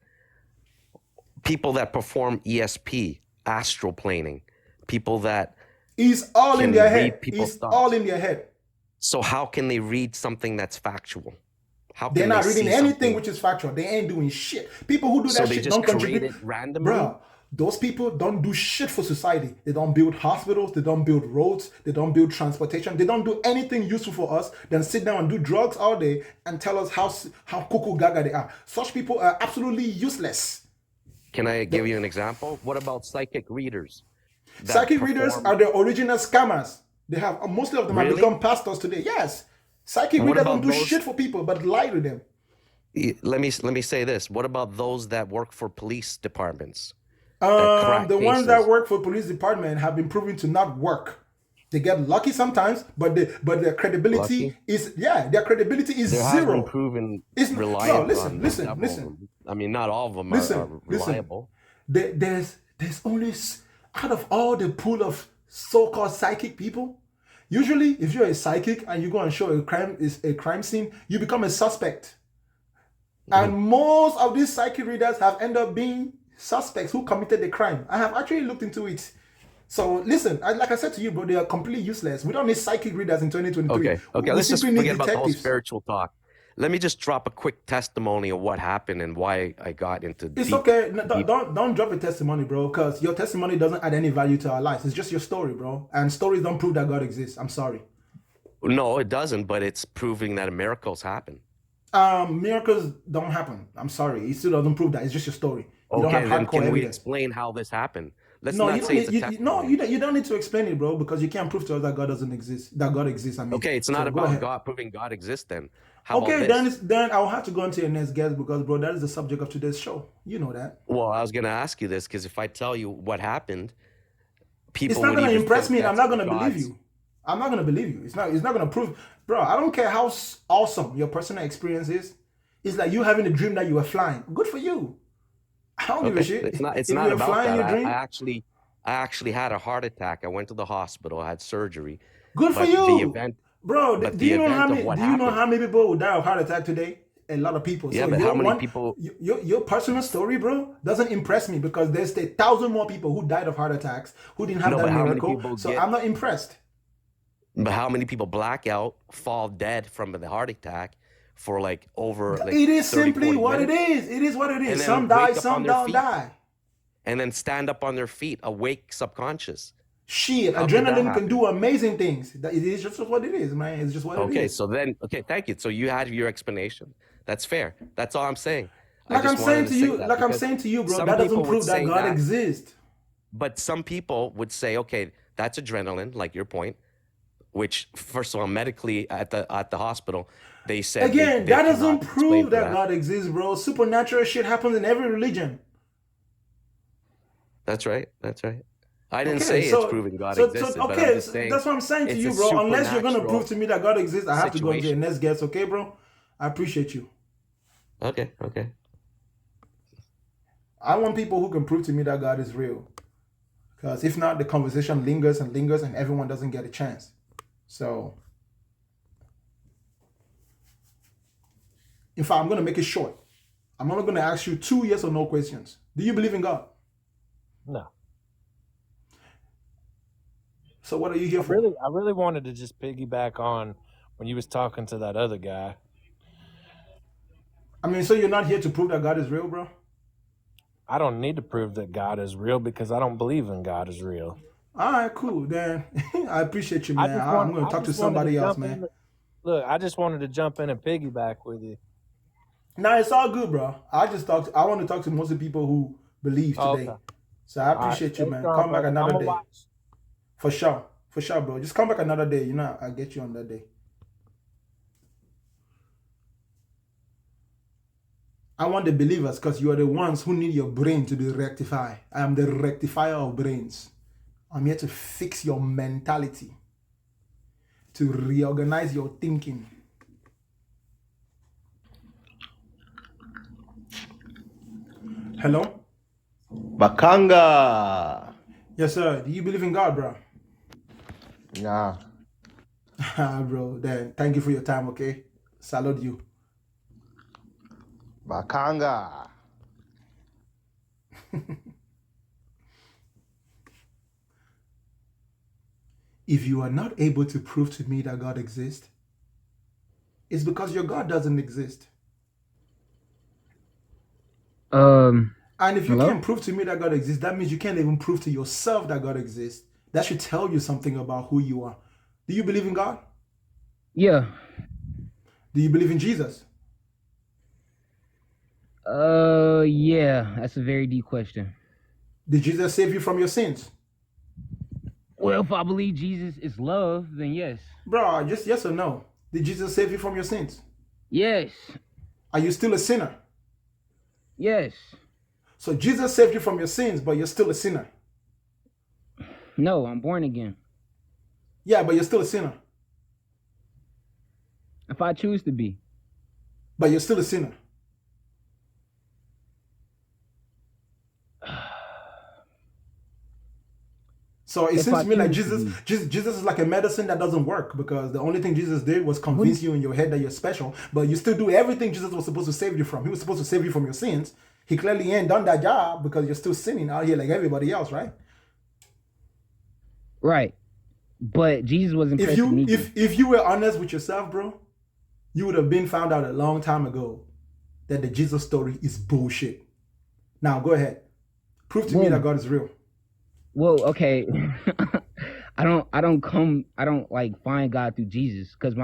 People that perform ESP, astral planing, people that It's all in can their read head. people's It's all thoughts. in their head. So how can they read something that's factual? How They're can they not reading see anything something? which is factual. They ain't doing shit. People who do So that they shit just don't create contribute. it randomly? Bruh, those people don't do shit for society. They don't build hospitals. They don't build roads. They don't build transportation. They don't do anything useful for us than sit down and do drugs all day and tell us how cuckoo gaga they are. Such people are absolutely useless. Can I give you an example? What about psychic readers? that Psychic readers perform- are the original scammers. They have mostly of them have Really? become pastors today. Yes, psychic What readers don't about do those- shit for people but lie to them. Let me say this. What about those that work for police departments? crack The ones that cases. work for police department have been proven to not work. They get lucky sometimes, but their credibility Lucky? is their credibility is There has been zero. proven It's bro, reliant listen, on listen, several of listen, them. I mean, not all of them are listen. reliable. There's only out of all the pool of so-called psychic people. Usually, if you're a psychic and you go and show a crime scene, you become a suspect. And most of these psychic readers have ended up being suspects who committed the crime. I have actually looked into it. So listen, like I said to you, bro, they are completely useless. We don't need psychic readers in 2023. Okay, We let's just simply need forget about the whole detectives. spiritual talk. Let me just drop a quick testimony of what happened and why I got into It's deep. okay. No, don't drop a testimony, bro, because your testimony doesn't add any value to our lives. It's just your story, bro. And stories don't prove that God exists. I'm sorry. No, it doesn't, but it's proving that miracles happen. Miracles don't happen. I'm sorry. It still doesn't prove that. It's just your story. You don't Okay, have then hardcore can we evidence. explain how this happened? Let's No, not you say don't it's a need, testimony. you don't need to explain it, bro, because you can't prove to us that God doesn't exist. That God exists. I mean, Okay, it's so not go about ahead. God proving God exists then. How Okay, about this? then I'll have to go on to your next guest because, bro, that is the subject of today's show. You know that. Well, I was going to ask you this because if I tell you what happened, people It's not would gonna either impress think me, and I'm that's not gonna believe God's. you. I'm not gonna believe you. It's not gonna prove, bro. I don't care how awesome your personal experience is. It's like you having a dream that you were flying. Good for you. I don't give a Okay, shit. it's If not you're about flying that. your I dream, actually had a heart attack. I went to the hospital. I had surgery. good for But the you, event, bro. but Do the you know how event of many? what Do you know happened. how many people will die of heart attack today? A lot of people. Yeah, So but how your many one, people? your personal story, bro, doesn't impress me because there's 1,000 more people who died of heart attacks who didn't have No, that but how many miracle. people So get? I'm not impressed. But how many people black out, fall dead from the heart attack for like over like It is 30, simply 40 what it minutes? is. It is what it is. And Some then die, wake up on some their don't feet die. and then stand up on their feet, awake, subconscious. Shit, How could that adrenaline can happen? do amazing things. It is just what it is, man. It's just what it Okay, is. so then, okay, thank you. So you had your explanation. That's fair. That's all I'm saying. I Like I'm just wanted saying to to say you, that like I'm because saying to you, bro, some that doesn't people would prove that say God that, exists. but some people would say, okay, that's adrenaline, like your point. Which, first of all, medically at the hospital, they said Again, they that cannot doesn't explain prove for that God exists, bro. Supernatural shit happens in every religion. That's right. That's right. I didn't Okay, say it's so proving God existed, but I'm okay, just so saying that's what I'm saying to it's you, a bro. Unless you're gonna prove supernatural to me that God exists, I have to go into your situation. next guest, okay, bro? I appreciate you. Okay, okay. I want people who can prove to me that God is real. Because if not, the conversation lingers and lingers and everyone doesn't get a chance. So, in fact, I'm going to make it short. I'm only going to ask you 2 yes or no questions. Do you believe in God? No. So what are you here for? I really wanted to just piggyback on when you was talking to that other guy. I mean, so you're not here to prove that God is real, bro? I don't need to prove that God is real because I don't believe in God is real. All right, cool. Then I appreciate you, man. I'm going to talk to somebody else, man. Look, I just wanted to jump in and piggyback with you. Nah, it's all good, bro. I want to talk to most of the people who believe today. Okay. So I appreciate you, man. Come back another day. For sure, bro. Just come back another day. You know, I'll get you on that day. I want the believers because you are the ones who need your brain to be rectified. I am the rectifier of brains. I'm here to fix your mentality, to reorganize your thinking. Hello? Bakanga. Yes, sir. Do you believe in God, bro? Nah. Bro, then thank you for your time, okay? Salute you. Bakanga. If you are not able to prove to me that God exists, it's because your God doesn't exist. And if you Hello? can't prove to me that God exists, that means you can't even prove to yourself that God exists. That should tell you something about who you are. Do you believe in God? Yeah. Do you believe in Jesus? Yeah, that's a very deep question. Did Jesus save you from your sins? Well, if I believe Jesus is love, then yes. Bro, just yes or no. Did Jesus save you from your sins? Yes. Are you still a sinner? Yes. So Jesus saved you from your sins, but you're still a sinner. No, I'm born again. Yeah, but you're still a sinner. If I choose to be. But you're still a sinner. So it seems to me like Jesus is like a medicine that doesn't work, because the only thing Jesus did was convince you in your head that you're special, but you still do everything Jesus was supposed to save you from. He was supposed to save you from your sins. He clearly ain't done that job because you're still sinning out here like everybody else, right? Right. But Jesus wasn't perfect. If you were honest with yourself, bro, you would have been found out a long time ago that the Jesus story is bullshit. Now go ahead. Prove to me that God is real. Well, okay. I don't like find God through Jesus, because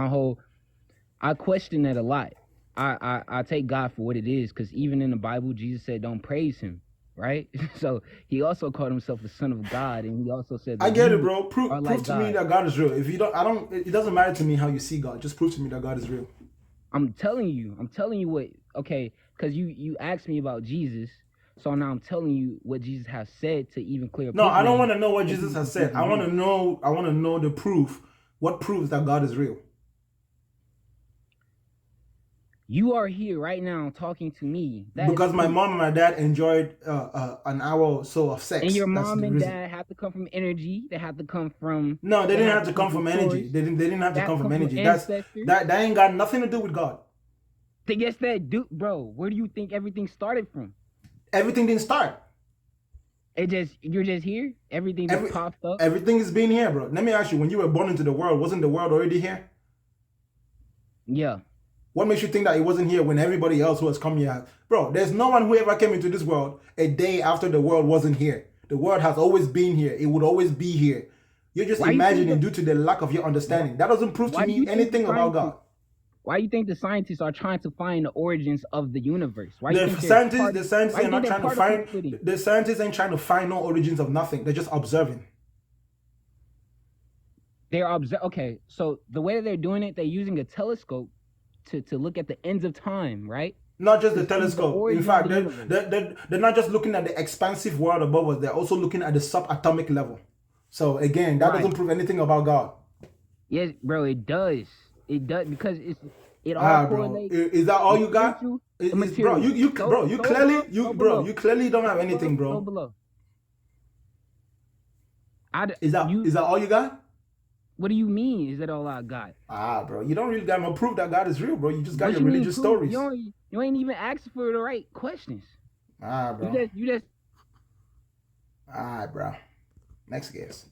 I question that a lot. I take God for what it is, because even in the Bible, Jesus said don't praise him, right? So he also called himself the Son of God, and he also said that I get it, bro. Prove like to me that God is real. If you don't, it doesn't matter to me how you see God. Just prove to me that God is real. I'm telling you what, okay, because you asked me about Jesus. So now I'm telling you what Jesus has said to even clear. No, I don't want to know what Jesus has said. I want to know the proof. What proves that God is real? You are here right now talking to me. Because my mom and my dad enjoyed an hour or so of sex. And your mom and dad have to come from energy. They have to come from. No, they didn't have to come from energy. They didn't have to come from energy. That ain't got nothing to do with God. Yes, that do, bro. Where do you think everything started from? Everything didn't start. You're just here? Everything just popped up? Everything is being here, bro. Let me ask you, when you were born into the world, wasn't the world already here? Yeah. What makes you think that it wasn't here when everybody else who has come here? Bro, there's no one who ever came into this world a day after the world wasn't here. The world has always been here. It would always be here. You're just imagining due to the lack of your understanding. That doesn't prove to me anything about God. Why do you think the scientists are trying to find the origins of the universe? The scientists ain't trying to find no origins of nothing. They're just observing. Okay, so the way that they're doing it, they're using a telescope to look at the ends of time, right? Not just the telescope. In fact, they're not just looking at the expansive world above us. They're also looking at the subatomic level. So again, that doesn't prove anything about God. Yes, bro, it does. It does, because it all correlates. Bro. Is that all you got? Bro, you clearly don't have anything, bro. Is that all you got? What do you mean? Is that all I got? Bro, you don't really got no proof that God is real, bro. You just got your religious stories. You ain't even asking for the right questions. Bro. You just. Bro. Next guess.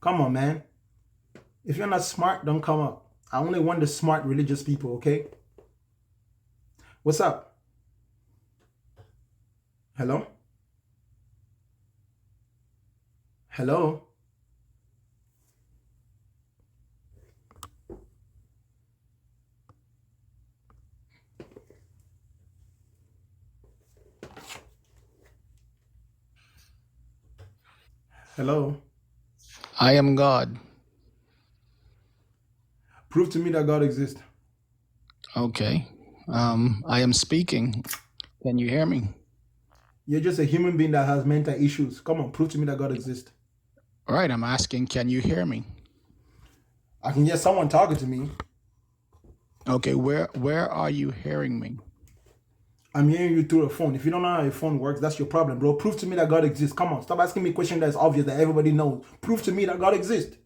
Come on, man. If you're not smart, don't come up. I only want the smart religious people, okay? What's up? Hello? Hello? Hello? I am God. Prove to me that God exists. Okay. I am speaking. Can you hear me? You're just a human being that has mental issues. Come on, prove to me that God exists. All right, I'm asking, can you hear me? I can hear someone talking to me. Okay, where are you hearing me? I'm hearing you through a phone. If you don't know how a phone works, that's your problem, bro. Prove to me that God exists. Come on, stop asking me a question that is obvious that everybody knows. Prove to me that God exists.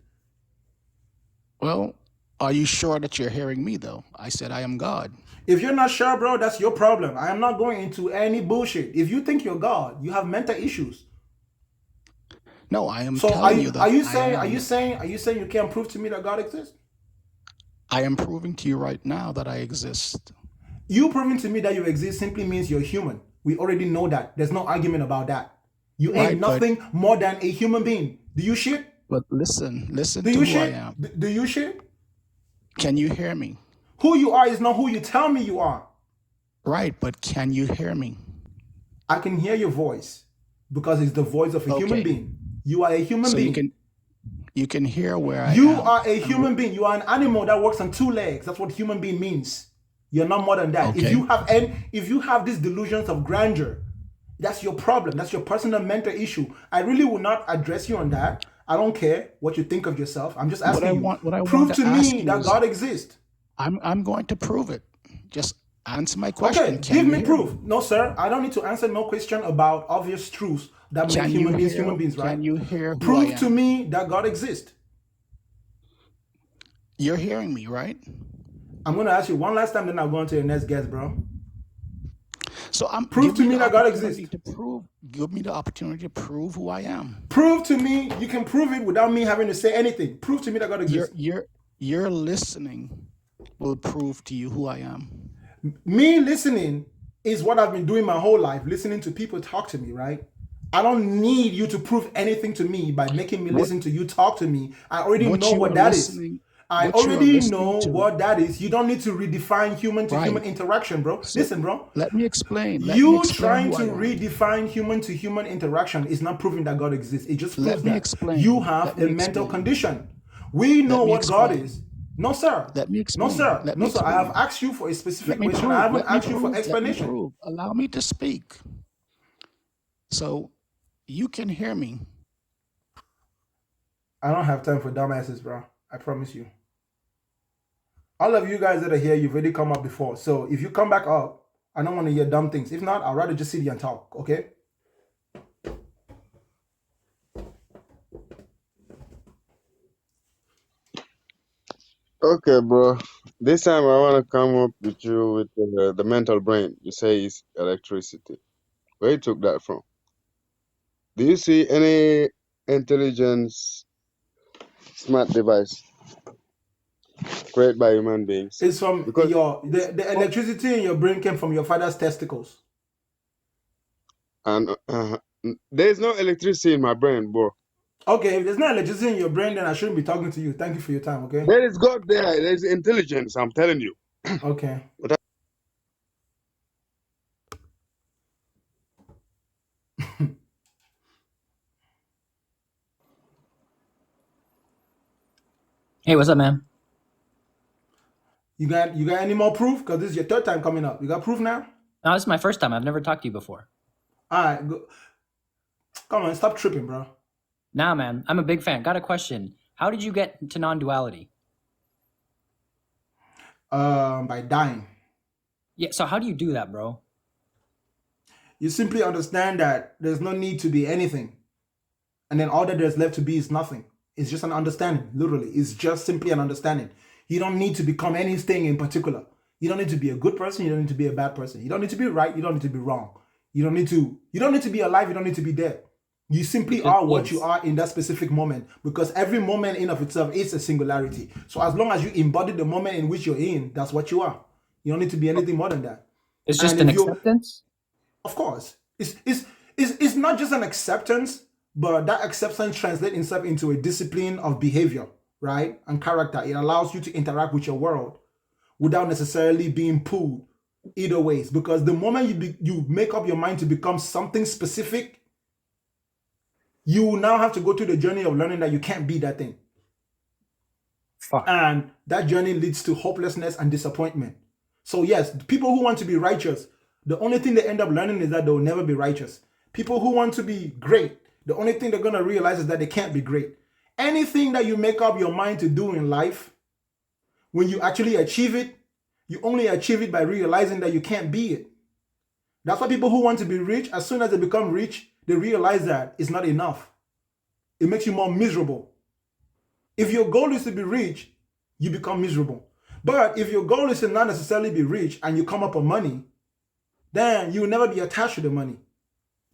Well, are you sure that you're hearing me, though? I said I am God. If you're not sure, bro, that's your problem. I am not going into any bullshit. If you think you're God, you have mental issues. No, I am telling you that. Are you saying you can't prove to me that God exists? I am proving to you right now that I exist. You proving to me that you exist simply means you're human. We already know that. There's no argument about that. You ain't nothing more than a human being. Do you shit? But listen to who I am. Do you shit? Can you hear me? Who you are is not who you tell me you are. Right, but can you hear me? I can hear your voice because it's the voice of a human being. You are a human being. You can hear where I am. You are a human being. You are an animal that works on two legs. That's what human being means. You're not more than that. Okay. If you have these delusions of grandeur, that's your problem. That's your personal mental issue. I really will not address you on that. I don't care what you think of yourself. I'm just asking you. What I want Prove to to ask me you that is, God exists. I'm going to prove it. Just answer my Okay, question. Can give you me hear proof. No, sir, I don't need to answer no question about obvious truths that make human beings human beings, right? Can you hear who I Prove to am? me that God exists. You're hearing me, right? I'm going to ask you one last time, then I'll go on to your next guest, bro. So Prove to me that God exists. Give me the opportunity to prove who I am. Prove to me. You can prove it without me having to say anything. Prove to me that God exists. Your listening will prove to you who I am. Me listening is what I've been doing my whole life, listening to people talk to me, right? I don't need you to prove anything to me by making me listen to you talk to me. I already know what that is. I already know what that is. You don't need to redefine human to human interaction, bro. Listen, bro. Let me explain. You trying to redefine human to human interaction is not proving that God exists. It just proves that you have a mental condition. We know what God is. No, sir. Let me No, explain. sir. Let No, me sir. I have explain. asked you for a specific Let me question. prove. I haven't Let me asked you for prove. Let me explanation. prove. Allow me to speak. So you can hear me. I don't have time for dumbasses, bro. I promise you. All of you guys that are here, you've already come up before. So if you come back up, I don't want to hear dumb things. If not, I'd rather just sit here and talk, okay? Okay, bro. This time I want to come up with you with the mental brain. You say it's electricity. Where you took that from? Do you see any intelligence smart device created by human beings? It's from Because the electricity in your brain came from your father's testicles. and there's no electricity in my brain, bro. Okay, if there's no electricity in your brain, then I shouldn't be talking to you. Thank you for your time, okay? There is God there. There's intelligence. I'm telling you. Okay. Hey, what's up, man? You got any more proof? Because this is your third time coming up. You got proof now? No, this is my first time. I've never talked to you before. All right, go. Come on, stop tripping, bro. Nah, man, I'm a big fan. Got a question. How did you get to non-duality? By dying. Yeah, so how do you do that, bro? You simply understand that there's no need to be anything. And then all that there's left to be is nothing. It's just an understanding, literally. It's just simply an understanding. You don't need to become anything in particular. You don't need to be a good person. You don't need to be a bad person. You don't need to be right. You don't need to be wrong. You don't need to be alive. You don't need to be dead. You simply are what you are in that specific moment, because every moment in of itself is a singularity. So as long as you embody the moment in which you're in, that's what you are. You don't need to be anything more than that. It's just an acceptance? Of course. It's not just an acceptance, but that acceptance translates itself into a discipline of behavior, right? And character. It allows you to interact with your world without necessarily being pulled either ways. Because the moment you make up your mind to become something specific, you will now have to go through the journey of learning that you can't be that thing. And that journey leads to hopelessness and disappointment. So yes, people who want to be righteous, the only thing they end up learning is that they'll never be righteous. People who want to be great, the only thing they're going to realize is that they can't be great. Anything that you make up your mind to do in life, when you actually achieve it, you only achieve it by realizing that you can't be it. That's why people who want to be rich, as soon as they become rich, they realize that it's not enough. It makes you more miserable. If your goal is to be rich, you become miserable. But if your goal is to not necessarily be rich and you come up with money, then you will never be attached to the money.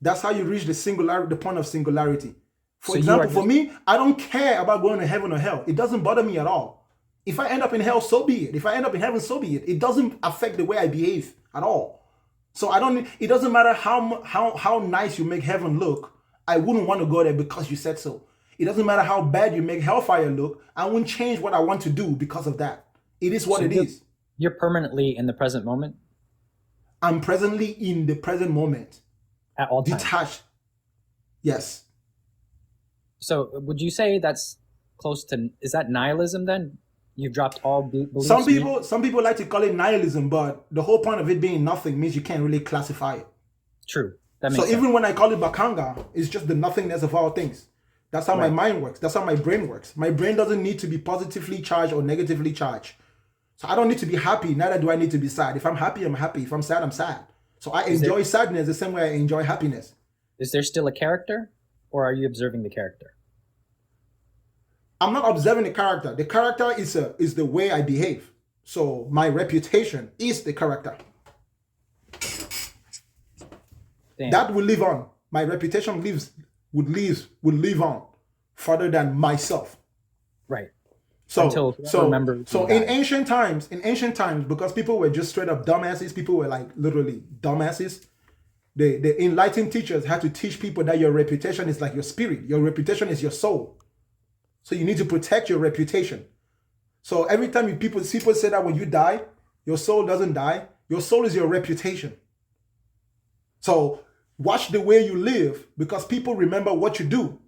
That's how you reach the point of singularity. For example, for me, I don't care about going to heaven or hell. It doesn't bother me at all. If I end up in hell, so be it. If I end up in heaven, so be it. It doesn't affect the way I behave at all. So it doesn't matter how nice you make heaven look. I wouldn't want to go there because you said so. It doesn't matter how bad you make hellfire look. I wouldn't change what I want to do because of that. It is what it is. You're permanently in the present moment? I'm presently in the present moment. At all times? Detached. Yes. So would you say that's close to, is that nihilism then? You've dropped all beliefs. Some people like to call it nihilism, but the whole point of it being nothing means you can't really classify it. True. That So makes even sense. when I call it bakanga, it's just the nothingness of all things. That's how my Right. mind works. That's how my brain works. My brain doesn't need to be positively charged or negatively charged. So I don't need to be happy, neither do I need to be sad. If I'm happy, I'm happy. If I'm sad, I'm sad. So I Is there- enjoy sadness the same way I enjoy happiness. Is there still a character, or are you observing the character? I'm not observing the character. The character is the way I behave. So my reputation is the character. Damn. That will live on. My reputation would live on further than myself. Right. So Until whoever remembers you in die. ancient times, because people were just straight up dumbasses, people were like literally dumbasses. The enlightened teachers had to teach people that your reputation is like your spirit. Your reputation is your soul. So you need to protect your reputation. So every time people say that when you die, your soul doesn't die. Your soul is your reputation. So watch the way you live, because people remember what you do.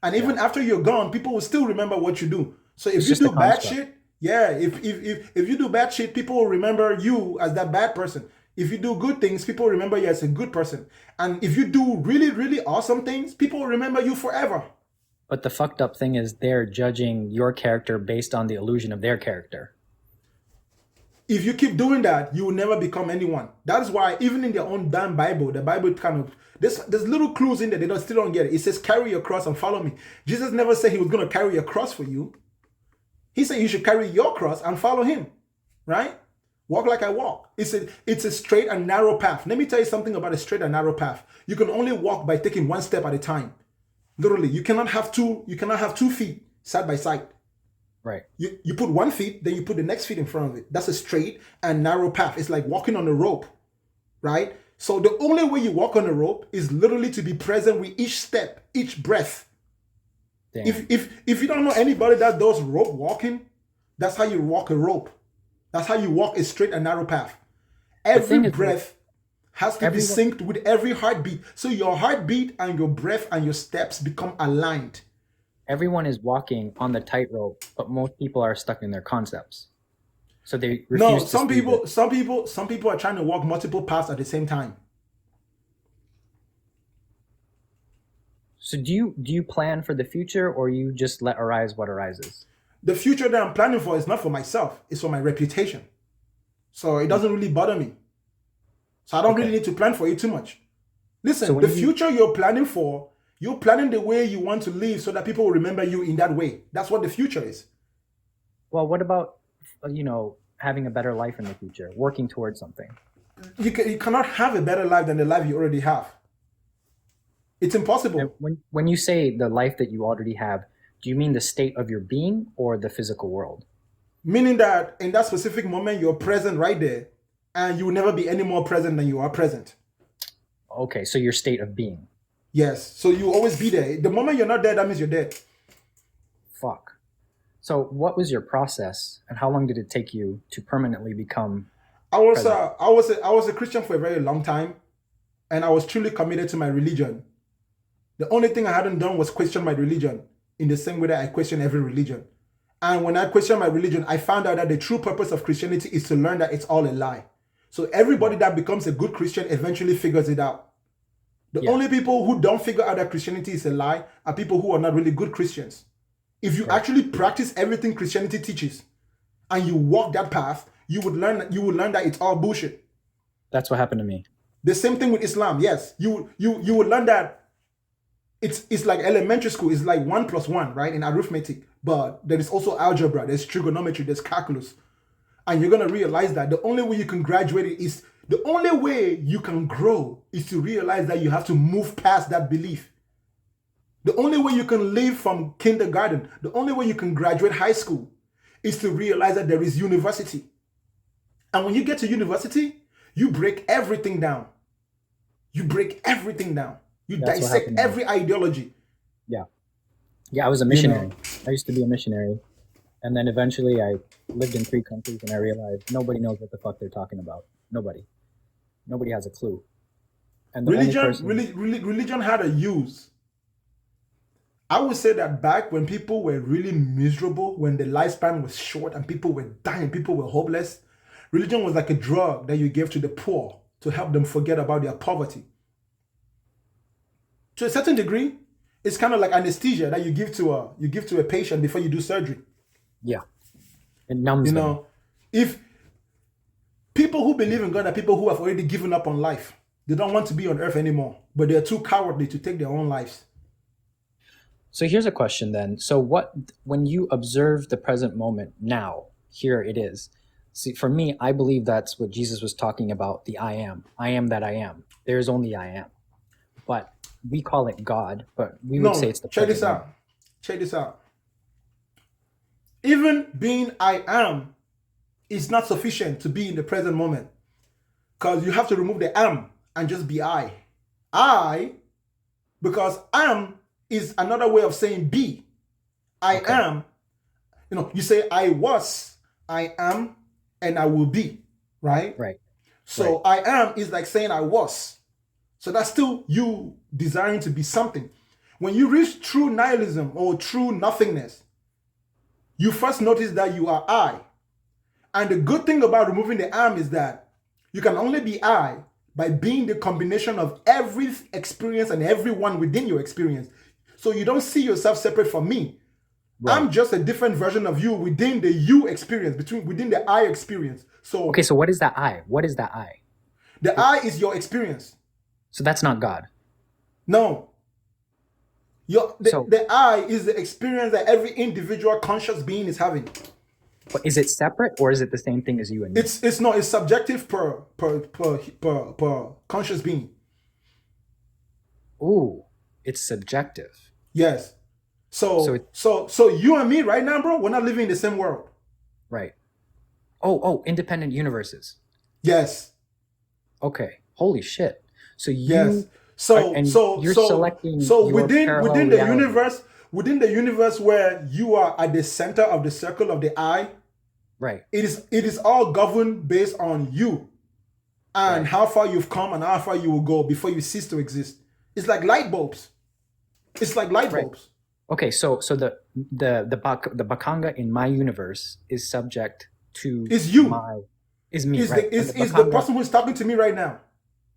And even after you're gone, people will still remember what you do. So if It's you just a do bad construct. shit, yeah, if you do bad shit, people will remember you as that bad person. If you do good things, people remember you as a good person. And if you do really, really awesome things, people will remember you forever. But the fucked up thing is they're judging your character based on the illusion of their character. If you keep doing that, you will never become anyone. That is why even in their own damn Bible, the Bible kind of there's little clues in there they still don't get it. It says carry your cross and follow me. Jesus never said he was going to carry a cross for you. He said you should carry your cross and follow him, right? Walk like I walk. It's a straight and narrow path. Let me tell you something about a straight and narrow path. You can only walk by taking one step at a time. Literally, you cannot have two feet side by side. Right. You put 1 foot, then you put the next feet in front of it. That's a straight and narrow path. It's like walking on a rope, right? So the only way you walk on a rope is literally to be present with each step, each breath. Damn. If you don't know anybody that does rope walking, that's how you walk a rope. That's how you walk a straight and narrow path. Every thing is, breath has to be synced with every heartbeat. So your heartbeat and your breath and your steps become aligned. Everyone is walking on the tightrope, but most people are stuck in their concepts. So they refuse to some see people are trying to walk multiple paths at the same time. So do you plan for the future, or you just let arise what arises? The future that I'm planning for is not for myself, it's for my reputation. So it doesn't really bother me. So I don't really need to plan for it too much. Listen, So when the you- future you're planning for, you're planning the way you want to live so that people will remember you in that way. That's what the future is. Well, what about, having a better life in the future, working towards something? You cannot have a better life than the life you already have. It's impossible. When you say the life that you already have, do you mean the state of your being or the physical world? Meaning that in that specific moment, you're present right there, and you will never be any more present than you are present. Okay, so your state of being. Yes, so you will always be there. The moment you're not there, that means you're dead. Fuck. So what was your process, and how long did it take you to permanently become I was present? I was a Christian for a very long time, and I was truly committed to my religion. The only thing I hadn't done was question my religion in the same way that I question every religion. And when I questioned my religion, I found out that the true purpose of Christianity is to learn that it's all a lie. So everybody that becomes a good Christian eventually figures it out. The only people who don't figure out that Christianity is a lie are people who are not really good Christians. If you actually practice everything Christianity teaches and you walk that path, you would learn that it's all bullshit. That's what happened to me. The same thing with Islam. Yes, you would learn that it's like elementary school. It's like 1 + 1, right, in arithmetic. But there is also algebra. There's trigonometry. There's calculus, and you're gonna realize that the only way you can graduate the only way you can grow is to realize that you have to move past that belief. The only way you can live from kindergarten, the only way you can graduate high school is to realize that there is university. And when you get to university, you break everything down. You break everything down. You That's what dissect happened to me. every ideology. Yeah, I was a missionary. I used to be a missionary. And then eventually I lived in 3 countries and I realized nobody knows what the fuck they're talking about. Nobody. Nobody has a clue. And the only person... Religion had a use. I would say that back when people were really miserable, when the lifespan was short and people were dying, people were hopeless, religion was like a drug that you gave to the poor to help them forget about their poverty. To a certain degree, it's kind of like anesthesia that you give to a patient before you do surgery. Yeah. It numbs You them. know, if people who believe in God are people who have already given up on life, they don't want to be on earth anymore, but they're too cowardly to take their own lives. So here's a question then. So when you observe the present moment now, here it is. See, for me, I believe that's what Jesus was talking about, the I am. I am that I am. There's only I am. But we call it God, but we would say it's the check present this out. moment. Check this out. Even being I am is not sufficient to be in the present moment. Because you have to remove the am and just be I. Because am is another way of saying be. I am, you say I was, I am, and I will be, right? Right. So I am is like saying I was. So that's still you desiring to be something. When you reach true nihilism or true nothingness, you first notice that you are I. And the good thing about removing the am is that you can only be I by being the combination of every experience and everyone within your experience. So you don't see yourself separate from me. Right. I'm just a different version of you within the you experience, within the I experience. So okay, so what is that I? What is that I? The I is your experience. So that's not God. No. The I is the experience that every individual conscious being is having. But is it separate or is it the same thing as you and me? It's subjective per conscious being. Ooh, it's subjective. Yes. So you and me right now, bro, we're not living in the same world. Right. Oh, independent universes. Yes. Okay. Holy shit. So you yes. You're selecting within the universe where you are at the center of the circle of the I, right. It is all governed based on you and how far you've come and how far you will go before you cease to exist. It's like light bulbs. It's like light bulbs. Okay, so the Bakanga in my universe is subject to is you. Is me. Is right? the person who's talking to me right now.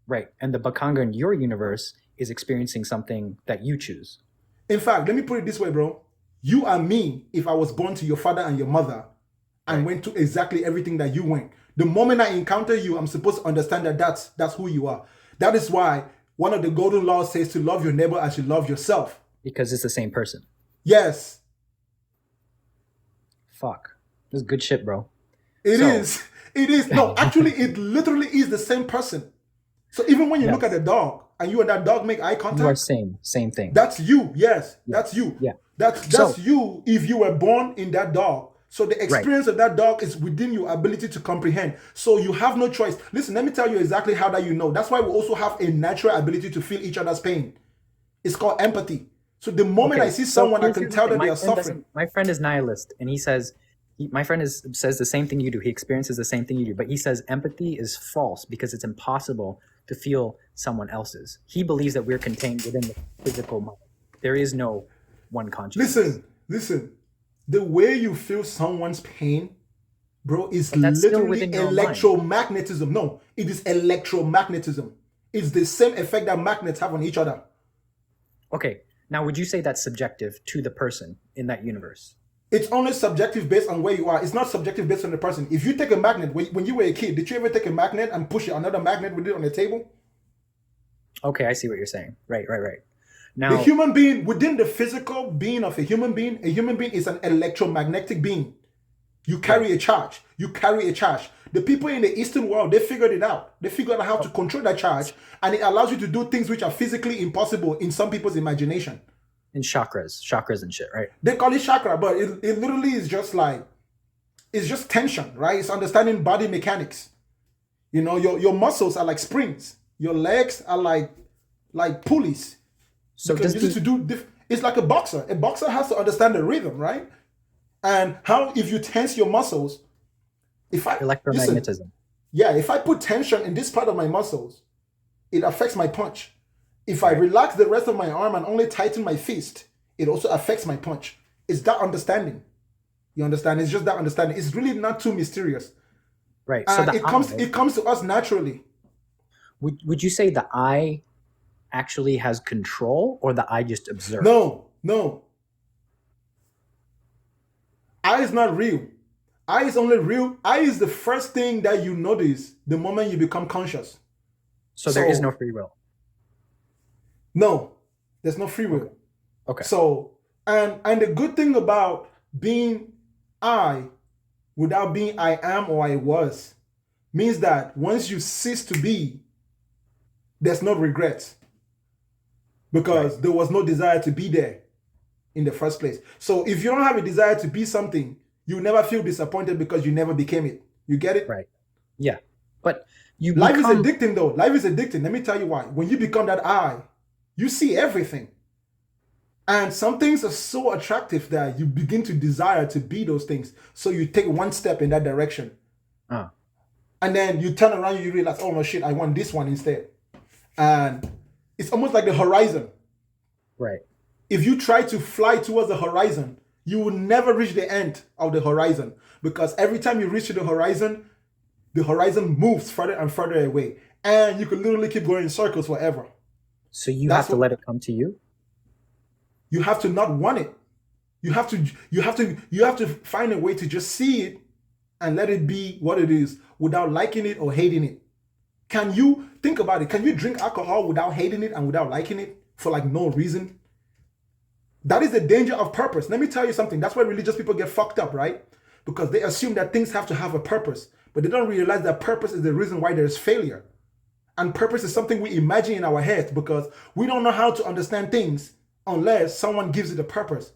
Right. And the Bakanga in your universe is experiencing something that you choose. In fact, let me put it this way, bro. You are me if I was born to your father and your mother and went to exactly everything that you went. The moment I encounter you, I'm supposed to understand that that's who you are. That is why one of the golden laws says to love your neighbor as you love yourself. Because it's the same person. Yes. Fuck. This is good shit, bro. It is. No, actually, it literally is the same person. So even when you look at a dog and you and that dog make eye contact, you are same thing. That's you. Yes, that's you. Yeah, that's you. If you were born in that dog, so the experience of that dog is within your ability to comprehend. So you have no choice. Listen, let me tell you exactly how that you know. That's why we also have a natural ability to feel each other's pain. It's called empathy. So the moment I see someone, I can tell that they are suffering. My friend is nihilist, and he says. My friend says the same thing you do. He experiences the same thing you do, but he says empathy is false because it's impossible to feel someone else's. He believes that we're contained within the physical mind. There is no one consciousness. Listen. The way you feel someone's pain, bro, is literally electromagnetism. No, it is electromagnetism. It's the same effect that magnets have on each other. Okay, now would you say that's subjective to the person in that universe? It's only subjective based on where you are. It's not subjective based on the person. If you take a magnet, when you were a kid, did you ever take a magnet and push another magnet with it on the table? Okay, I see what you're saying. Right. Now, the human being, within the physical being of a human being is an electromagnetic being. You carry a charge. The people in the Eastern world, they figured it out. They figured out how to control that charge, and it allows you to do things which are physically impossible in some people's imagination. In chakras and shit, right? They call it chakra, but it literally is just like, it's just tension, right? It's understanding body mechanics. You know, your muscles are like springs. Your legs are like pulleys. So it's like a boxer. A boxer has to understand the rhythm, right? And how if you tense your muscles, electromagnetism. If I put tension in this part of my muscles, it affects my punch. If I relax the rest of my arm and only tighten my fist, it also affects my punch. It's that understanding. You understand? It's just that understanding. It's really not too mysterious. Right. So And the it comes to us naturally. would you say the I actually has control, or the I just observes? No. I is not real. I is only real. I is the first thing that you notice the moment you become conscious. So there is no free will. No, there's no free will. Okay. So and the good thing about being I without being I am or I was means that once you cease to be, there's no regret. Because there was no desire to be there in the first place. So if you don't have a desire to be something, you never feel disappointed because you never became it. You get it? Right. Yeah. But life is addicting though. Life is addicting. Let me tell you why. When you become that I, you see everything. And some things are so attractive that you begin to desire to be those things. So you take one step in that direction. And then you turn around, you realize, oh no shit, I want this one instead. And it's almost like the horizon. Right. If you try to fly towards the horizon, you will never reach the end of the horizon. Because every time you reach the horizon moves further and further away. And you can literally keep going in circles forever. So you have to let it come to you? You have to not want it. You have to find a way to just see it and let it be what it is without liking it or hating it. Can you think about it? Can you drink alcohol without hating it and without liking it for like no reason? That is the danger of purpose. Let me tell you something. That's why religious people get fucked up, right? Because they assume that things have to have a purpose, but they don't realize that purpose is the reason why there's failure. And purpose is something we imagine in our heads because we don't know how to understand things unless someone gives it a purpose.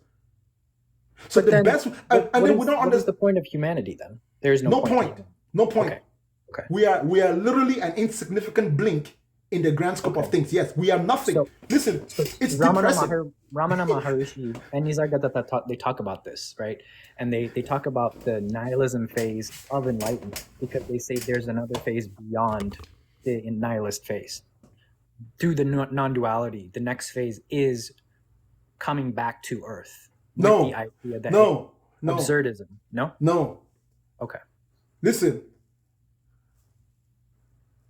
So but the best, and then we don't understand. What is the point of humanity then? There is no point. No point. Okay. We are literally an insignificant blink in the grand scope of things. Yes, we are nothing. Listen, it's depressing. Ramana Maharishi and Nisargadatta they talk about this, right? And they talk about the nihilism phase of enlightenment because they say there's another phase beyond the nihilist phase. Through the non-duality, the next phase is coming back to Earth. With the idea that absurdism. No? Okay. Listen,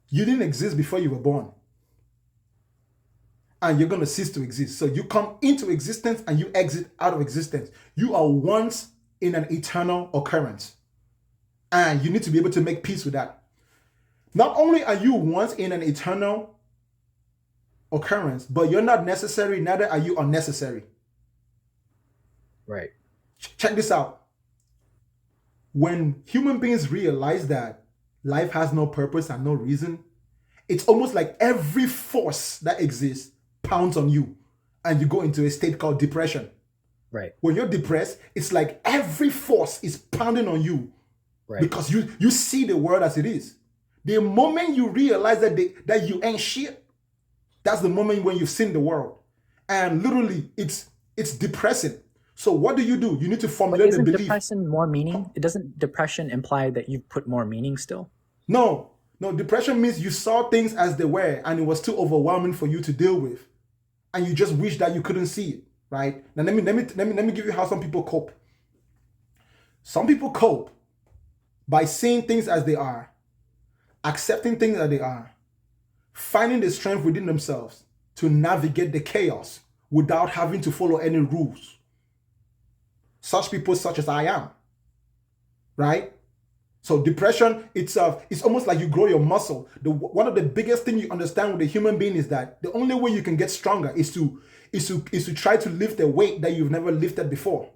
you didn't exist before you were born. And you're going to cease to exist. So you come into existence and you exit out of existence. You are once in an eternal occurrence. And you need to be able to make peace with that. Not only are you once in an eternal occurrence, but you're not necessary, neither are you unnecessary. Right. Check this out. When human beings realize that life has no purpose and no reason, it's almost like every force that exists pounds on you and you go into a state called depression. Right. When you're depressed, it's like every force is pounding on you because you see the world as it is. The moment you realize that you ain't shit, that's the moment when you've seen the world. And literally, it's depressing. So what do? You need to formulate the belief. Isn't depression more meaning? Doesn't depression imply that you've put more meaning still? No, depression means you saw things as they were and it was too overwhelming for you to deal with. And you just wish that you couldn't see it, right? Now let me give you how some people cope. Some people cope by seeing things as they are, accepting things as they are, finding the strength within themselves to navigate the chaos without having to follow any rules. Such people such as I am, right? So depression itself, it's almost like you grow your muscle. One of the biggest things you understand with a human being is that the only way you can get stronger is to try to lift a weight that you've never lifted before.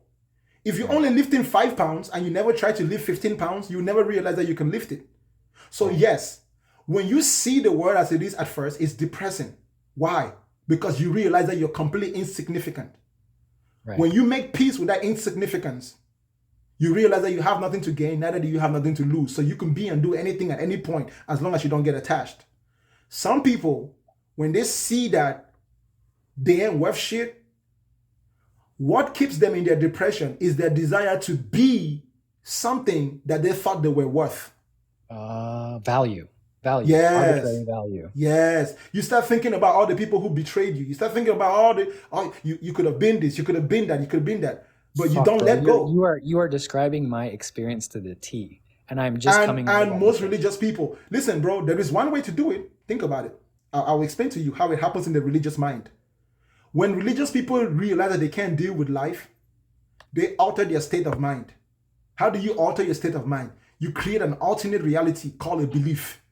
If you're only lifting 5 pounds and you never try to lift 15 pounds, you never realize that you can lift it. So yes, when you see the world as it is at first, it's depressing. Why? Because you realize that you're completely insignificant. Right. When you make peace with that insignificance, you realize that you have nothing to gain, neither do you have nothing to lose. So you can be and do anything at any point as long as you don't get attached. Some people, when they see that they ain't worth shit, what keeps them in their depression is their desire to be something that they thought they were worth. Value. Value, arbitrary Yes. value. Yes. You start thinking about all the people who betrayed you. You start thinking about you could have been this, you could have been that, you could have been that. But you Fuck, don't bro. let go. You are describing my experience to the T, and I'm just coming out of And that most with it. religious people, listen, bro, there is one way to do it. Think about it. I'll explain to you how it happens in the religious mind. When religious people realize that they can't deal with life, they alter their state of mind. How do you alter your state of mind? You create an alternate reality called a belief.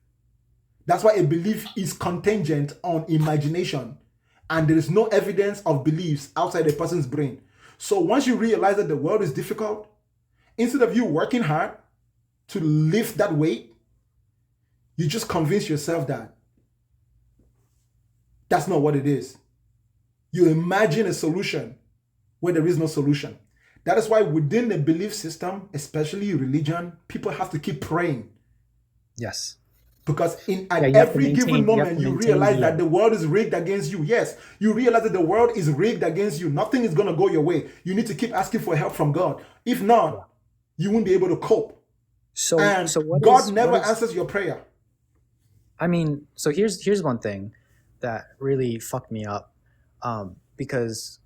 That's why a belief is contingent on imagination, and there is no evidence of beliefs outside a person's brain. So once you realize that the world is difficult, instead of you working hard to lift that weight, you just convince yourself that that's not what it is. You imagine a solution where there is no solution. That is why within the belief system, especially religion, people have to keep praying. Yes. Because Yeah, at you have to every given maintain. You have moment, to you maintain realize the. that the world is rigged against you. Yes, you realize that the world is rigged against you. Nothing is going to go your way. You need to keep asking for help from God. If not, you won't be able to cope. So And what God is never what is? answers your prayer. I mean, so here's one thing that really fucked me up, because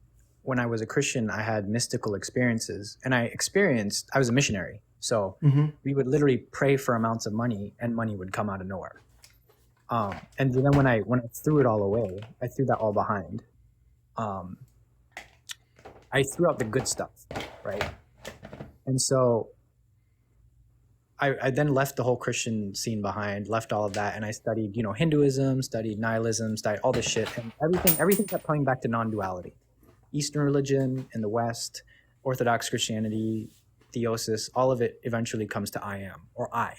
when I was a Christian, I had mystical experiences, and I was a missionary, so Mhm. we would literally pray for amounts of money, and money would come out of nowhere. And then when I threw it all away, I threw that all behind. I threw out the good stuff, right? And so I then left the whole Christian scene behind, left all of that, and I studied, Hinduism, studied nihilism, studied all this shit, and everything kept coming back to non-duality. Eastern religion in the West, Orthodox Christianity, theosis, all of it eventually comes to I am, or I.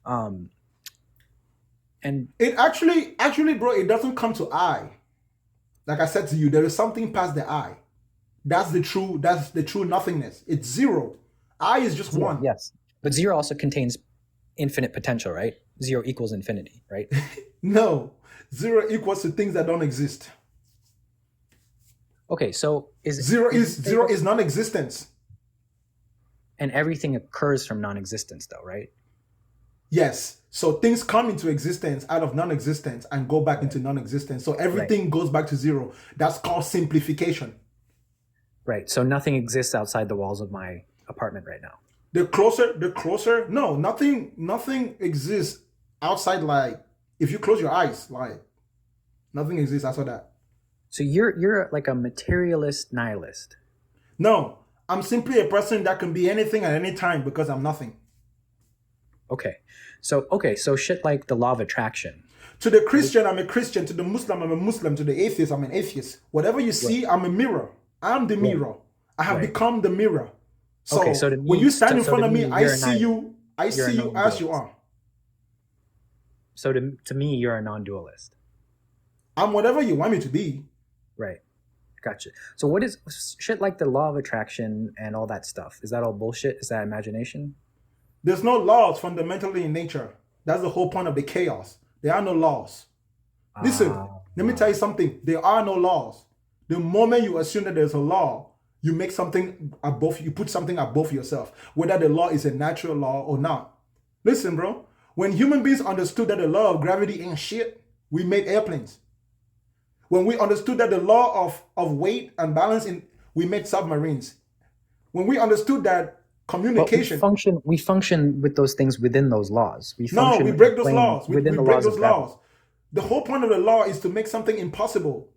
And It actually, bro, it doesn't come to I. Like I said to you, there is something past the I. That's the true nothingness. It's zero. I is just zero, one. yes. But zero also contains infinite potential, right? Zero equals infinity, right? No. Zero equals to things that don't exist. Okay, so Zero is non-existence. And everything occurs from non-existence, though, right? Yes. So things come into existence out of non-existence and go back into non-existence. So everything goes back to zero. That's called simplification. Right. So nothing exists outside the walls of my apartment right now. The closer, no, nothing exists outside, like, if you close your eyes, like, nothing exists outside that. So you're like a materialist nihilist. No, I'm simply a person that can be anything at any time because I'm nothing. Okay. So shit like the law of attraction. To the Christian, I'm a Christian. To the Muslim, I'm a Muslim. To the atheist, I'm an atheist. Whatever you see, I'm a mirror. I'm the mirror. I have become the mirror. So, okay, so to me, when you stand in front of me, you're I see you as you are. So to me, you're a non-dualist. I'm whatever you want me to be. Right. Gotcha. So what is shit like the law of attraction and all that stuff? Is that all bullshit? Is that imagination? There's no laws fundamentally in nature. That's the whole point of the chaos. There are no laws. Listen, let me tell you something. There are no laws. The moment you assume that there's a law, you make something above, you put something above yourself, whether the law is a natural law or not. Listen, bro, when human beings understood that the law of gravity ain't shit, we made airplanes. When we understood that the law of weight and balance, we made submarines. When we understood that communication... But we function with those things within those laws. We break those laws. We within the break laws those of gravity. laws. The whole point of the law is to make something impossible.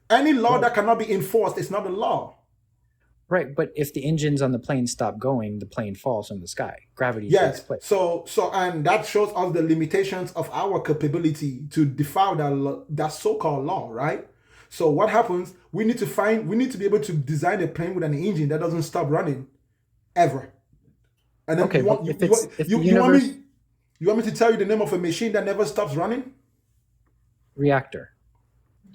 Any law that cannot be enforced is not a law. Right, but if the engines on the plane stop going, the plane falls from the sky. Gravity takes place. So and that shows us the limitations of our capability to defy that so-called law, right? So what happens? We need to be able to design a plane with an engine that doesn't stop running ever. And then you want me to tell you the name of a machine that never stops running? Reactor.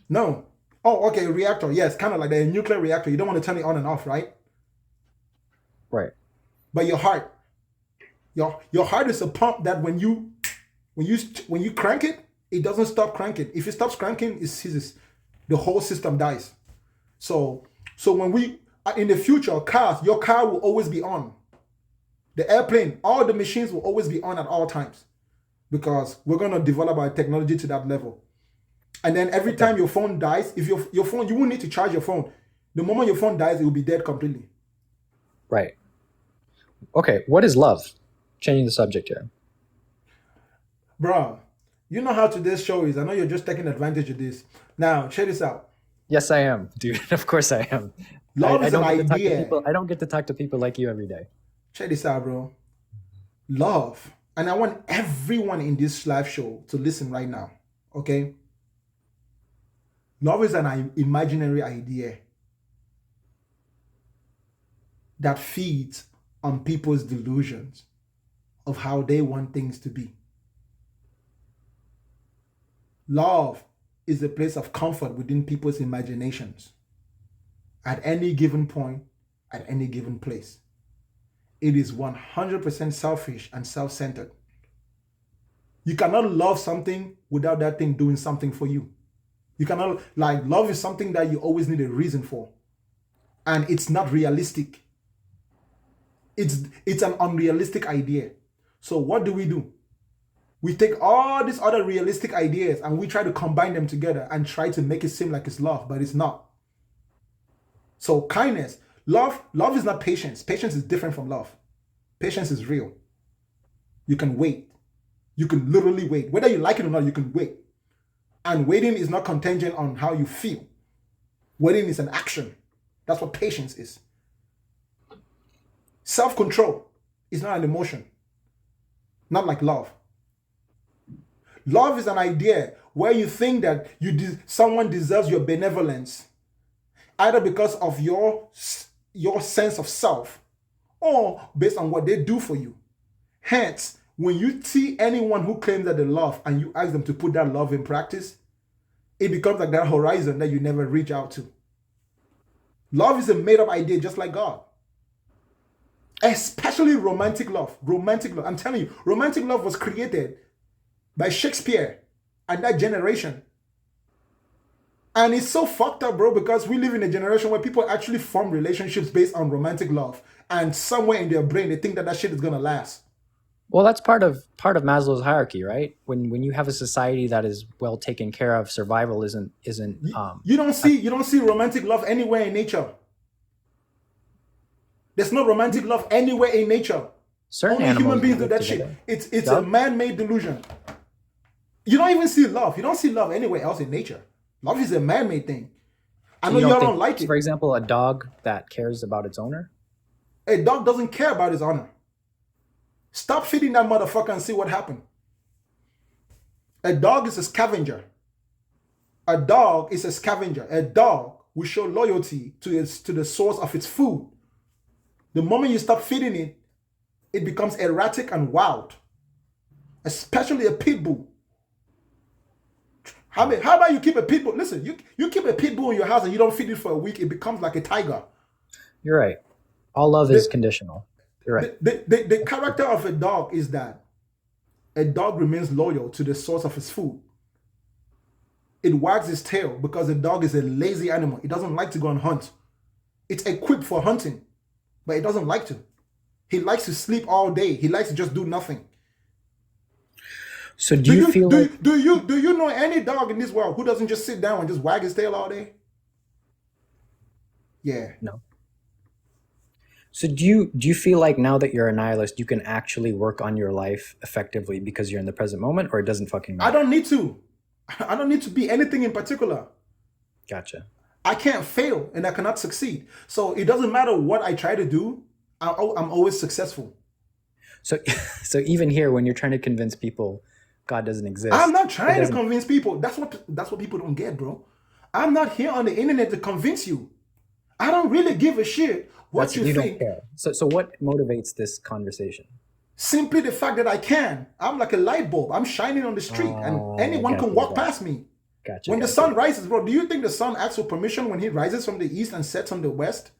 No. Oh, okay, reactor. Yes, kind of like a nuclear reactor. You don't want to turn it on and off, right? Right. But your heart is a pump that when you crank it, it doesn't stop cranking. If it stops cranking, it ceases. The whole system dies. So when we in the future, your car will always be on. The airplane, all the machines will always be on at all times. because we're going to develop our technology to that level. And then every Okay. time your phone dies, if your phone, you won't need to charge your phone. The moment your phone dies, it will be dead completely. Right. Okay. What is love? Changing the subject here. Bro, you know how today's show is. I know you're just taking advantage of this. Now, check this out. Yes, I am, dude. Of course I am. Love I is an don't get to talk to idea. people. I don't get to talk to people like you every day. Check this out, bro. Love. And I want everyone in this live show to listen right now. Okay? Love is an imaginary idea that feeds on people's delusions of how they want things to be. Love is a place of comfort within people's imaginations at any given point, at any given place. It is 100% selfish and self-centered. You cannot love something without that thing doing something for you. You cannot, like, love is something that you always need a reason for. And it's not realistic. It's an unrealistic idea. So what do? We take all these other realistic ideas and we try to combine them together and try to make it seem like it's love, but it's not. So kindness, love is not patience. Patience is different from love. Patience is real. You can wait. You can literally wait. Whether you like it or not, you can wait. And waiting is not contingent on how you feel. Waiting is an action. That's what patience is. Self-control is not an emotion. Not like love. Love is an idea where you think that someone deserves your benevolence, either because of your sense of self or based on what they do for you. Hence, when you see anyone who claims that they love and you ask them to put that love in practice, it becomes like that horizon that you never reach out to. Love is a made-up idea just like God. Especially romantic love. Romantic love. I'm telling you, romantic love was created by Shakespeare and that generation. And it's so fucked up, bro, because we live in a generation where people actually form relationships based on romantic love. And somewhere in their brain, they think that that shit is going to last. Well, that's part of Maslow's hierarchy, right? When you have a society that is well taken care of, survival isn't. You don't see romantic love anywhere in nature. There's no romantic love anywhere in nature. Certain Only human animals beings do live that together. shit. It's Duh. a man-made delusion. You don't even see love. You don't see love anywhere else in nature. Love is a man-made thing. I So know you y'all think, don't like it. for example, a dog that cares about its owner? A dog doesn't care about his owner. Stop feeding that motherfucker and see what happened. A dog is a scavenger. A dog is a scavenger. A dog will show loyalty to the source of its food. The moment you stop feeding it, it becomes erratic and wild. Especially a pit bull. How about you keep a pit bull? Listen, you keep a pit bull in your house and you don't feed it for a week, it becomes like a tiger. You're right. All love is conditional. You're right. The character of a dog is that a dog remains loyal to the source of its food. It wags its tail because a dog is a lazy animal. It doesn't like to go and hunt. It's equipped for hunting, but it doesn't like to. He likes to sleep all day. He likes to just do nothing. So do you feel like... Do you know any dog in this world who doesn't just sit down and just wag his tail all day? Yeah. No. So do you feel like now that you're a nihilist, you can actually work on your life effectively because you're in the present moment, or it doesn't fucking matter? I don't need to. I don't need to be anything in particular. Gotcha. I can't fail and I cannot succeed. So it doesn't matter what I try to do. I'm always successful. So even here, when you're trying to convince people God doesn't exist, I'm not trying to convince people. That's what people don't get, bro. I'm not here on the internet to convince you. I don't really give a shit what you think. don't care. So what motivates this conversation? Simply the fact that I can. I'm like a light bulb. I'm shining on the street, and anyone can walk past me. Gotcha. When the sun rises, bro, do you think the sun asks for permission when he rises from the east and sets on the west?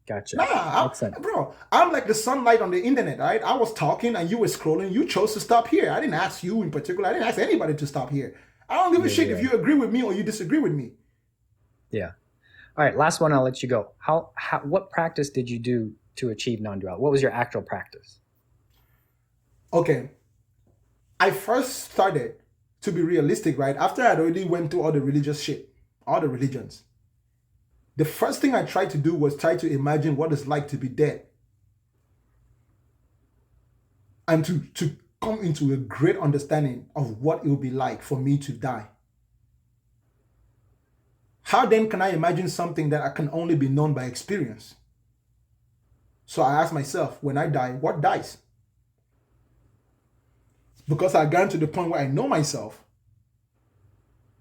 Gotcha. Nah, bro, I'm like the sunlight on the internet, right? I was talking and you were scrolling. You chose to stop here. I didn't ask you in particular. I didn't ask anybody to stop here. I don't give a shit if you agree with me or you disagree with me. Yeah. All right, last one, I'll let you go. What practice did you do to achieve non-duality? What was your actual practice? Okay. I first started to be realistic, right? After I'd already went through all the religious shit, all the religions. The first thing I tried to do was try to imagine what it's like to be dead. And to come into a great understanding of what it will be like for me to die. How then can I imagine something that can only be known by experience? So I asked myself, when I die, what dies? Because I got to the point where I know myself,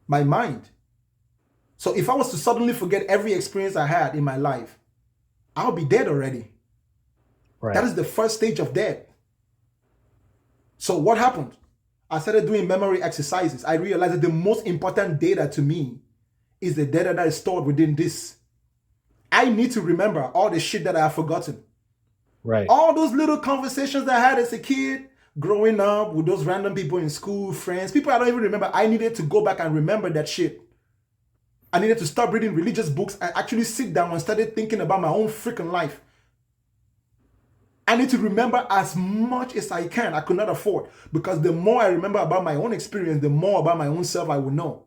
my mind. So if I was to suddenly forget every experience I had in my life, I'll be dead already. Right. That is the first stage of death. So what happened? I started doing memory exercises. I realized that the most important data to me is the data that is stored within this. I need to remember all the shit that I have forgotten. Right. All those little conversations that I had as a kid, growing up with those random people in school, friends, people I don't even remember. I needed to go back and remember that shit. I needed to stop reading religious books and actually sit down and started thinking about my own freaking life. I need to remember as much as I can. I could not afford, because the more I remember about my own experience, the more about my own self I will know.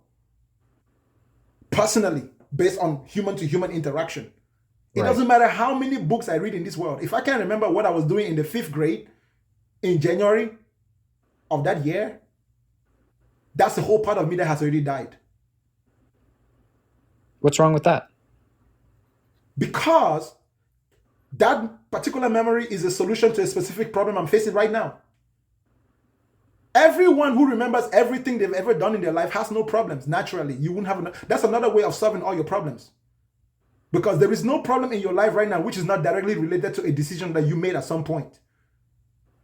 Personally, based on human-to-human interaction. It doesn't matter how many books I read in this world. If I can't remember what I was doing in the 5th grade in January of that year, that's the whole part of me that has already died. What's wrong with that? Because that particular memory is a solution to a specific problem I'm facing right now. Everyone who remembers everything they've ever done in their life has no problems. Naturally, you wouldn't have. That's another way of solving all your problems. Because there is no problem in your life right now which is not directly related to a decision that you made at some point.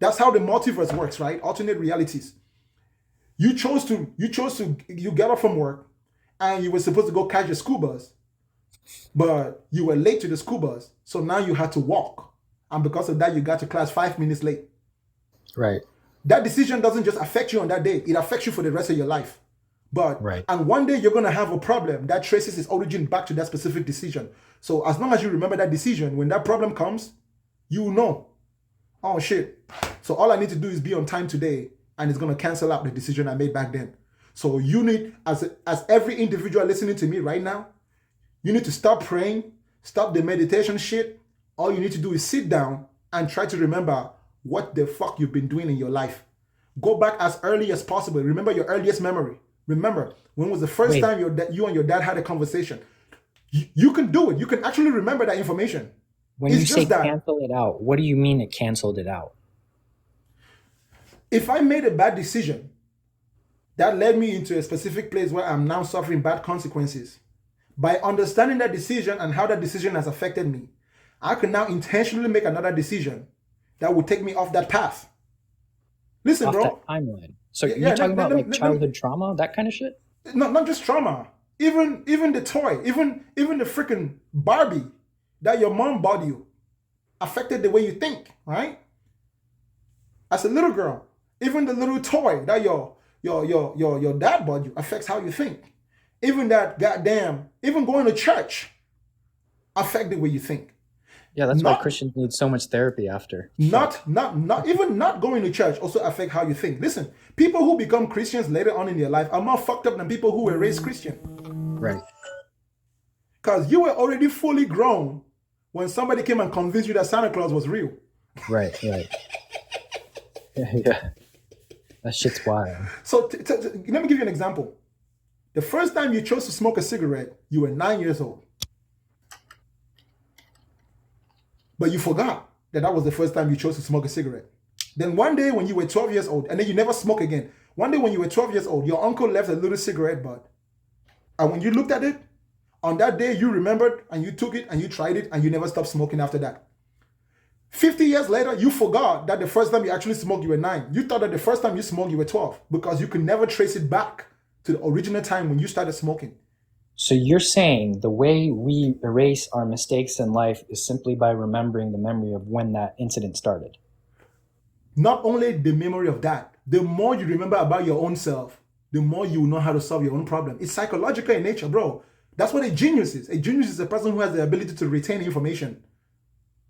That's how the multiverse works, right? Alternate realities. You get up from work and you were supposed to go catch your school bus, but you were late to the school bus, so now you had to walk. And because of that, you got to class 5 minutes late. Right. That decision doesn't just affect you on that day, it affects you for the rest of your life. And one day you're going to have a problem that traces its origin back to that specific decision. So as long as you remember that decision, when that problem comes, you know, oh shit. So all I need to do is be on time today, and it's going to cancel out the decision I made back then. So you need, as every individual listening to me right now, you need to stop praying, stop the meditation shit. All you need to do is sit down and try to remember what the fuck you've been doing in your life. Go back as early as possible. Remember your earliest memory. Remember, when was the first time you and your dad had a conversation? You can do it. You can actually remember that information. When you say cancel it out, what do you mean it canceled it out? If I made a bad decision that led me into a specific place where I'm now suffering bad consequences, by understanding that decision and how that decision has affected me, I can now intentionally make another decision that will take me off that path. Listen, off bro. That timeline. So you're talking about like childhood trauma, that kind of shit? No, not just trauma. Even the toy, even the freaking Barbie that your mom bought you affected the way you think, right? As a little girl, even the little toy that your dad bought you affects how you think. Even that even going to church affect the way you think. Yeah, that's why Christians need so much therapy after. Not going to church also affect how you think. Listen, people who become Christians later on in their life are more fucked up than people who were raised Christian. Right. Because you were already fully grown when somebody came and convinced you that Santa Claus was real. Right. Yeah. That shit's wild. So let me give you an example. The first time you chose to smoke a cigarette, you were 9 years old. But you forgot that was the first time you chose to smoke a cigarette. Then one day when you were 12 years old, and then you never smoke again. One day when you were 12 years old, your uncle left a little cigarette butt. And when you looked at it, on that day you remembered and you took it and you tried it and you never stopped smoking after that. 50 years later, you forgot that the first time you actually smoked, you were 9. You thought that the first time you smoked, you were 12 because you could never trace it back to the original time when you started smoking. So you're saying the way we erase our mistakes in life is simply by remembering the memory of when that incident started? Not only the memory of that, the more you remember about your own self, the more you know how to solve your own problem. It's psychological in nature, bro. That's what a genius is. A genius is a person who has the ability to retain information.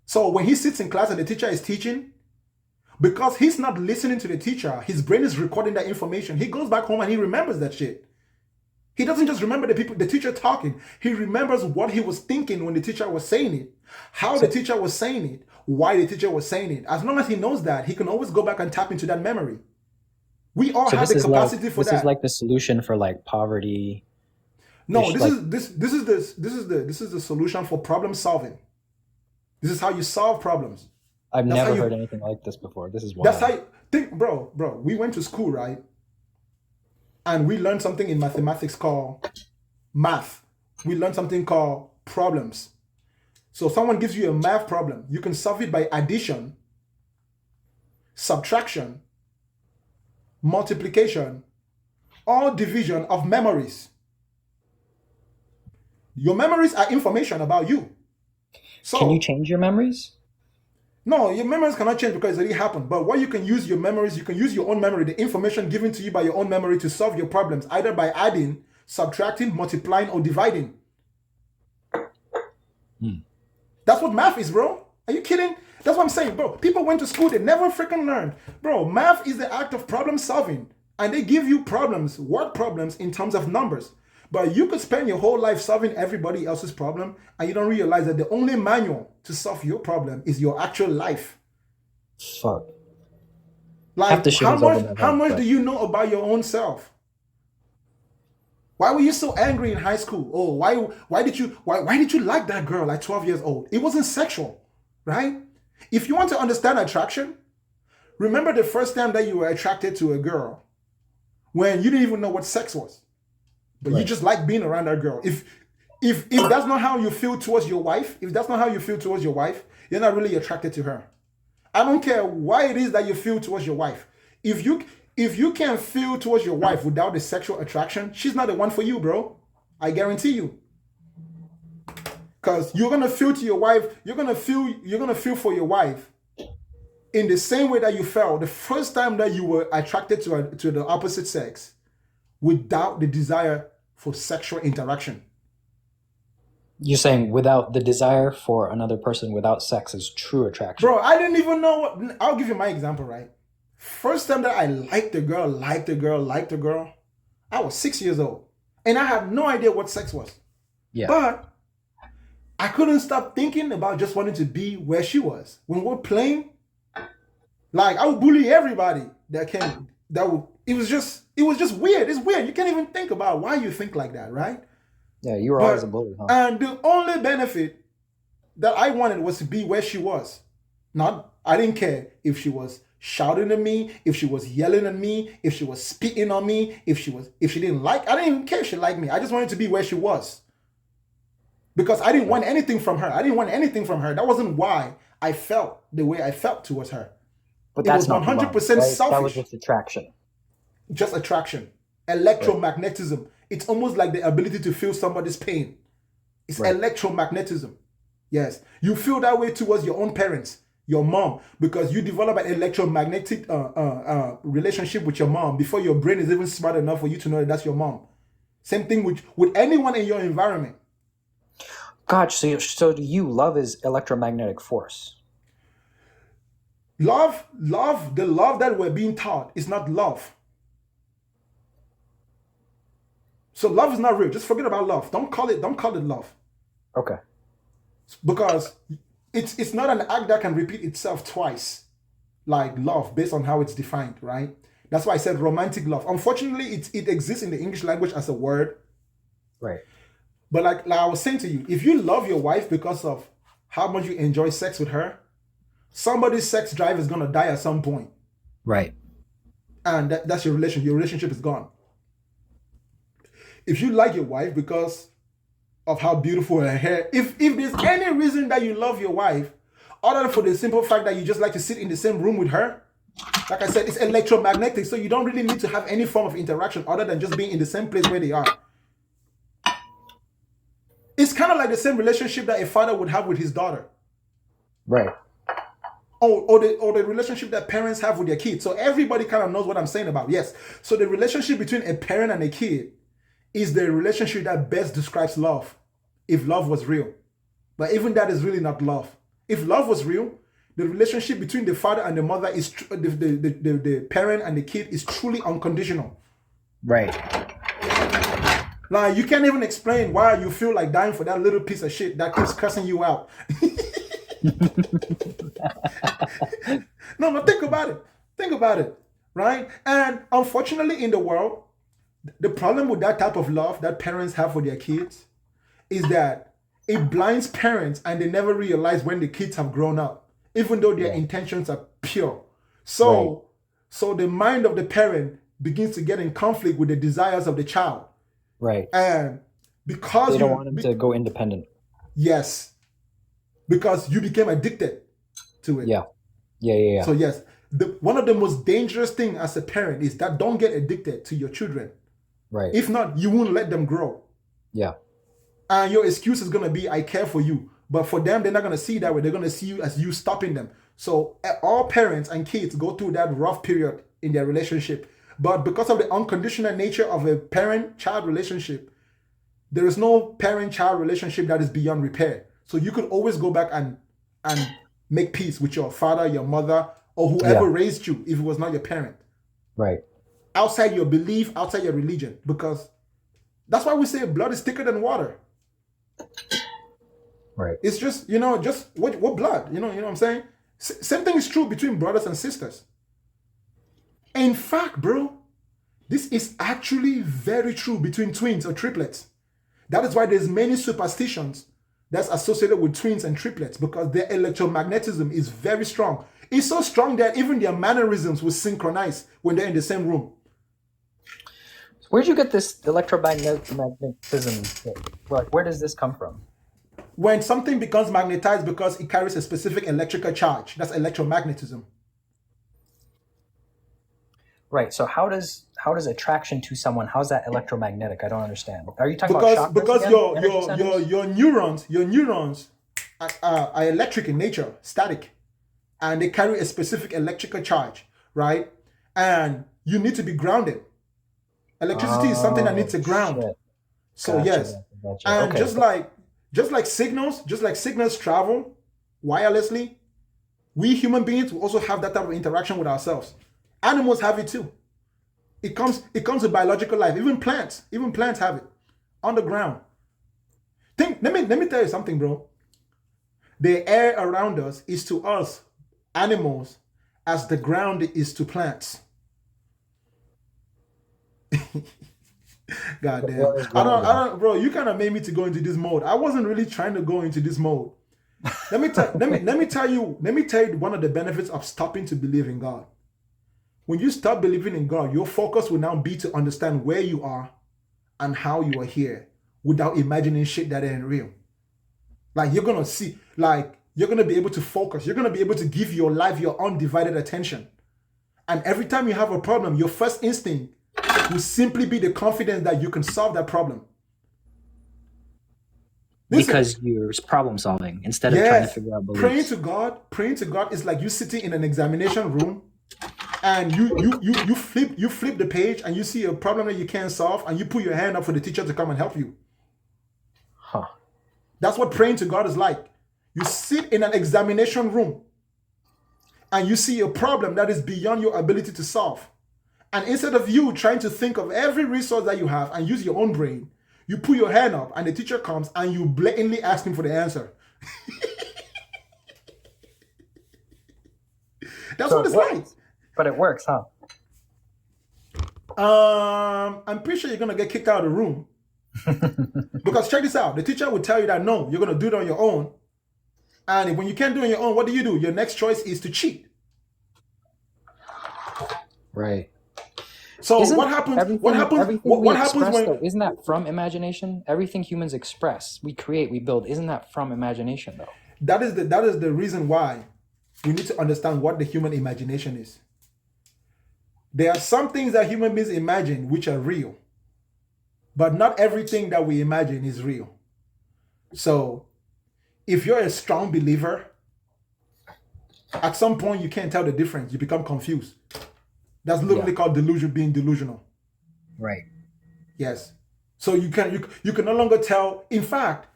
So when he sits in class and the teacher is teaching, Because he's not listening to the teacher, his brain is recording that information. He goes back home and he remembers that shit. He doesn't just remember the teacher talking. He remembers what he was thinking when the teacher was saying it, how the teacher was saying it, why the teacher was saying it. As long as he knows that, he can always go back and tap into that memory. We all have the capacity for that. This is like the solution for like poverty. No, this is the solution for problem solving. This is how you solve problems. I've never heard anything like this before. This is wild. That's how you think, bro. We went to school, right? And we learned something in mathematics called math. We learned something called problems. So someone gives you a math problem. You can solve it by addition, subtraction, multiplication, or division of memories. Your memories are information about you. So, can you change your memories? No, your memories cannot change because it already happened. But what you can use your memories, you can use your own memory, the information given to you by your own memory to solve your problems, either by adding, subtracting, multiplying, or dividing. That's what math is, bro. Are you kidding? That's what I'm saying, bro. People went to school, they never freaking learned. Bro, math is the act of problem solving. And they give you problems, word problems in terms of numbers. But you could spend your whole life solving everybody else's problem, and you don't realize that the only manual to solve your problem is your actual life. Fuck. Like, how much do you know about your own self? Why were you so angry in high school? Oh, why did you like that girl at 12 years old? It wasn't sexual, right? If you want to understand attraction, remember the first time that you were attracted to a girl when you didn't even know what sex was. But you just like being around that girl. If that's not how you feel towards your wife, you're not really attracted to her. I don't care why it is that you feel towards your wife. If you can feel towards your wife without the sexual attraction, she's not the one for you, bro. I guarantee you. Because you're gonna feel to your wife, you're gonna feel for your wife in the same way that you felt the first time that you were attracted to the opposite sex, without the desire for sexual interaction. You're saying without the desire for another person, without sex, is true attraction. Bro, I didn't even know what. I'll give you my example, right? First time that I liked a girl, I was 6 years old. And I had no idea what sex was. Yeah. But I couldn't stop thinking about just wanting to be where she was. When we're playing, like, I would bully everybody it was just weird. It's weird. You can't even think about why you think like that, right? Yeah, you were always a bully, huh? And the only benefit that I wanted was to be where she was. I didn't care if she was shouting at me, if she was yelling at me, if she was spitting on me, if she didn't like, I didn't even care if she liked me. I just wanted to be where she was. Because I didn't want anything from her. That wasn't why I felt the way I felt towards her. But that's not 100% love, right? selfish. That was just attraction. Just attraction. Electromagnetism. Right. It's almost like the ability to feel somebody's pain. It's electromagnetism. Yes. You feel that way towards your own parents, your mom, because you develop an electromagnetic relationship with your mom before your brain is even smart enough for you to know that that's your mom. Same thing with anyone in your environment. God, so to you, love is electromagnetic force. The love that we're being taught is not love. So love is not real. Just forget about love. Don't call it love. Okay. Because it's not an act that can repeat itself twice, like love, based on how it's defined, right? That's why I said romantic love. Unfortunately, it exists in the English language as a word. Right. But like I was saying to you, if you love your wife because of how much you enjoy sex with her, somebody's sex drive is gonna die at some point. Right. And that's your relationship. Your relationship is gone. If you like your wife because of how beautiful her hair, if there's any reason that you love your wife, other than for the simple fact that you just like to sit in the same room with her, like I said, it's electromagnetic, so you don't really need to have any form of interaction other than just being in the same place where they are. It's kind of like the same relationship that a father would have with his daughter. Right. Or the relationship that parents have with their kids. So everybody kind of knows what I'm saying about. Yes. So the relationship between a parent and a kid is the relationship that best describes love, if love was real. But even that is really not love. If love was real, the relationship between the father and the mother is the parent and the kid is truly unconditional. Right. Like you can't even explain why you feel like dying for that little piece of shit that keeps cussing you out. No, think about it. Think about it, right? And unfortunately, in the world, the problem with that type of love that parents have for their kids is that it blinds parents and they never realize when the kids have grown up, even though their intentions are pure. So, so the mind of the parent begins to get in conflict with the desires of the child. Right. And because they don't want them to go independent. Yes. Because you became addicted to it. Yeah. Yeah. So yes, one of the most dangerous things as a parent is that don't get addicted to your children. Right. If not, you won't let them grow. Yeah. And your excuse is going to be, I care for you. But for them, they're not going to see that way. They're going to see you as you stopping them. So all parents and kids go through that rough period in their relationship. But because of the unconditional nature of a parent-child relationship, there is no parent-child relationship that is beyond repair. So you could always go back and make peace with your father, your mother, or whoever raised you if it was not your parent. Right. Outside your belief, outside your religion. Because that's why we say blood is thicker than water. Right. It's just, just what blood, you know what I'm saying? Same thing is true between brothers and sisters. In fact, bro, this is actually very true between twins or triplets. That is why there's many superstitions that's associated with twins and triplets, because their electromagnetism is very strong. It's so strong that even their mannerisms will synchronize when they're in the same room. Where'd you get this electromagnetism? Like, where does this come from? When something becomes magnetized because it carries a specific electrical charge, that's electromagnetism. Right. So how does attraction to someone, how's that electromagnetic? I don't understand. Are you talking about chakras because again? your neurons are electric in nature, static, and they carry a specific electrical charge, right? And you need to be grounded. Electricity is something that needs a ground. Shit. So Gotcha, yes, gotcha. and Okay. just like signals travel wirelessly, we human beings will also have that type of interaction with ourselves. Animals have it too. It comes with biological life. Even plants have it on the ground. Let me tell you something, bro. The air around us is to us animals as the ground is to plants. God damn. I don't, bro. You kind of made me to go into this mode. I wasn't really trying to go into this mode. Let me tell you one of the benefits of stopping to believe in God. When you stop believing in God, your focus will now be to understand where you are and how you are here without imagining shit that ain't real. Like you're gonna see, like you're gonna be able to focus. You're gonna be able to give your life your undivided attention. And every time you have a problem, your first instinct will simply be the confidence that you can solve that problem. Because you're problem solving instead of trying to figure out beliefs. Praying to God is like you sitting in an examination room and you flip the page and you see a problem that you can't solve and you put your hand up for the teacher to come and help you. Huh. That's what praying to God is like. You sit in an examination room and you see a problem that is beyond your ability to solve. And instead of you trying to think of every resource that you have and use your own brain, you put your hand up and the teacher comes and you blatantly ask him for the answer. That's what it's like. But it works, huh? I'm pretty sure you're going to get kicked out of the room. Because check this out. The teacher will tell you that no, you're going to do it on your own. And when you can't do it on your own, what do? Your next choice is to cheat. Right. So what happens when... Isn't that from imagination? Everything humans express, we create, we build. Isn't that from imagination, though? That is the reason why we need to understand what the human imagination is. There are some things that human beings imagine which are real, but not everything that we imagine is real. So if you're a strong believer, at some point you can't tell the difference. You become confused. That's literally called being delusional. Right. Yes. So you can no longer tell. In fact,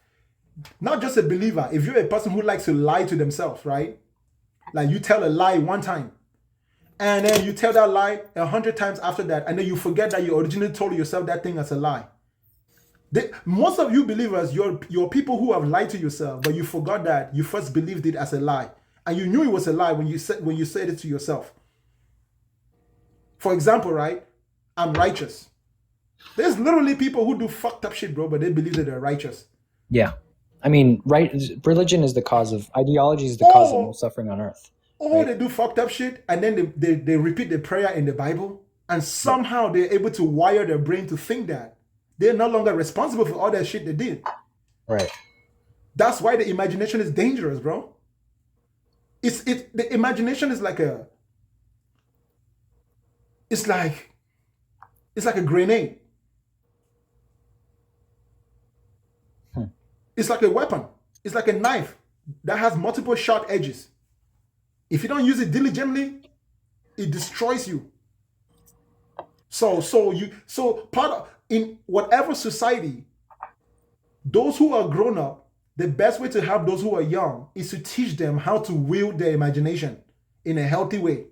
not just a believer. If you're a person who likes to lie to themselves, right? Like you tell a lie one time, and then you tell that lie 100 times after that, and then you forget that you originally told yourself that thing as a lie. Most of you believers, you're people who have lied to yourself, but you forgot that you first believed it as a lie, and you knew it was a lie when you said it to yourself. For example, right? I'm righteous. There's literally people who do fucked up shit, bro, but they believe that they're righteous. Yeah. I mean, right? Religion is the cause of, ideology is the cause of most suffering on earth. Or they do fucked up shit, and then they repeat the prayer in the Bible, and somehow they're able to wire their brain to think that they're no longer responsible for all that shit they did. Right. That's why the imagination is dangerous, bro. The imagination is like a grenade. It's like a weapon. It's like a knife that has multiple sharp edges. If you don't use it diligently, it destroys you. So in whatever society, those who are grown up, the best way to help those who are young is to teach them how to wield their imagination in a healthy way.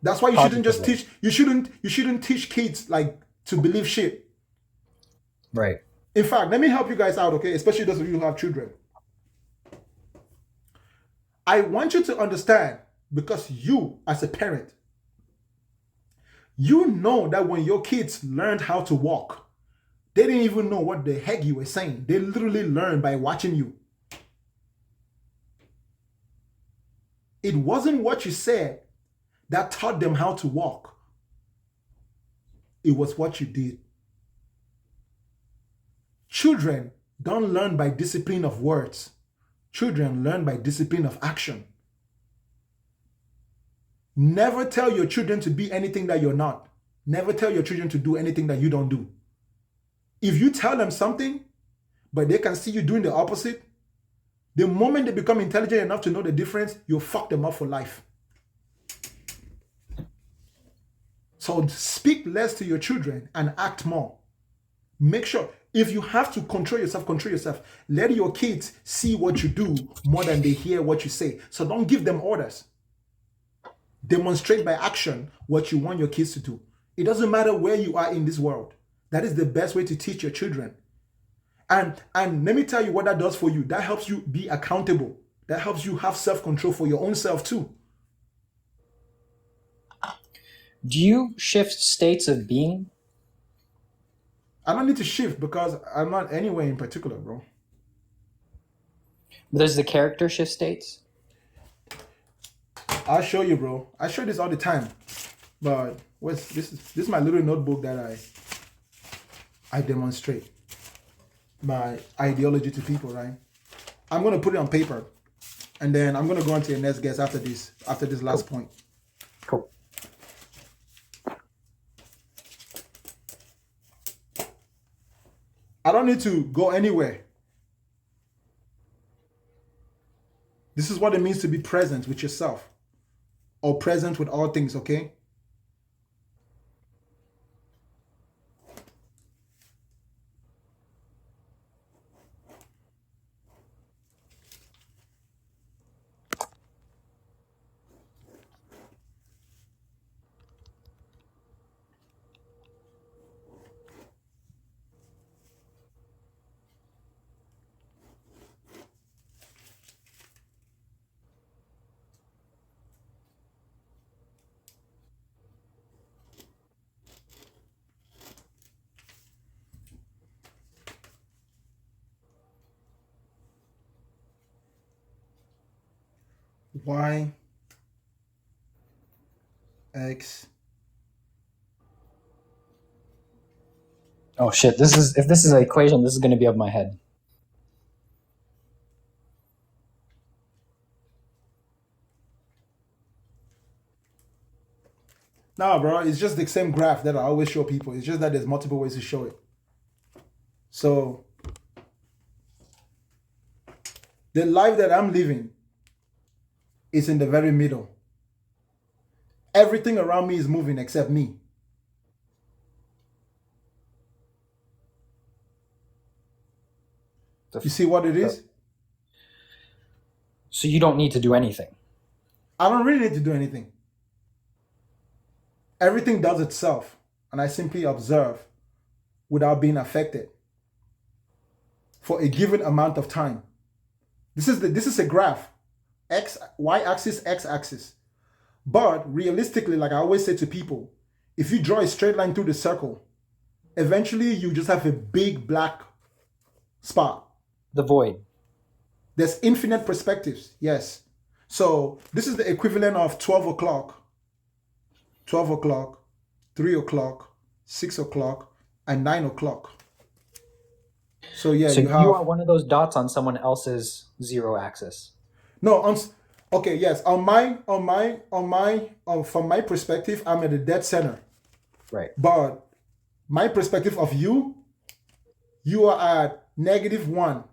That's why you shouldn't just teach. You shouldn't teach kids like to believe shit. Right. In fact, let me help you guys out, okay? Especially those of you who have children. I want you to understand, because you, as a parent, you know that when your kids learned how to walk, they didn't even know what the heck you were saying. They literally learned by watching you. It wasn't what you said that taught them how to walk. It was what you did. Children don't learn by discipline of words. Children learn by discipline of action. Never tell your children to be anything that you're not. Never tell your children to do anything that you don't do. If you tell them something, but they can see you doing the opposite, the moment they become intelligent enough to know the difference, you'll fuck them up for life. So speak less to your children and act more. Make sure, if you have to control yourself, control yourself. Let your kids see what you do more than they hear what you say. So don't give them orders. Demonstrate by action what you want your kids to do. It doesn't matter where you are in this world. That is the best way to teach your children. And let me tell you what that does for you. That helps you be accountable. That helps you have self-control for your own self too. Do you shift states of being? I don't need to shift because I'm not anywhere in particular, bro. Does the character shift states? I'll show you, bro. I show this all the time. But this is my little notebook that I demonstrate my ideology to people, right? I'm gonna put it on paper, and then I'm gonna go on to your next guest after this last point. Cool. I don't need to go anywhere. This is what it means to be present with yourself, or present with all things, okay? Y, X. Oh shit! If this is an equation, this is going to be up my head. No, bro, it's just the same graph that I always show people. It's just that there's multiple ways to show it. So the life that I'm living is in the very middle. Everything around me is moving except me. You see what it is? So you don't need to do anything. I don't really need to do anything. Everything does itself, and I simply observe without being affected for a given amount of time. This is a graph, y-axis, x-axis. But realistically, like I always say to people, if you draw a straight line through the circle, eventually you just have a big black spot. The void. There's infinite perspectives, yes. So this is the equivalent of 12 o'clock, 3 o'clock, 6 o'clock, and 9 o'clock. So yeah, So you you have are one of those dots on someone else's zero axis. no on. Okay, yes, from my perspective, I'm at the dead center. Right. But my perspective of you are at -1.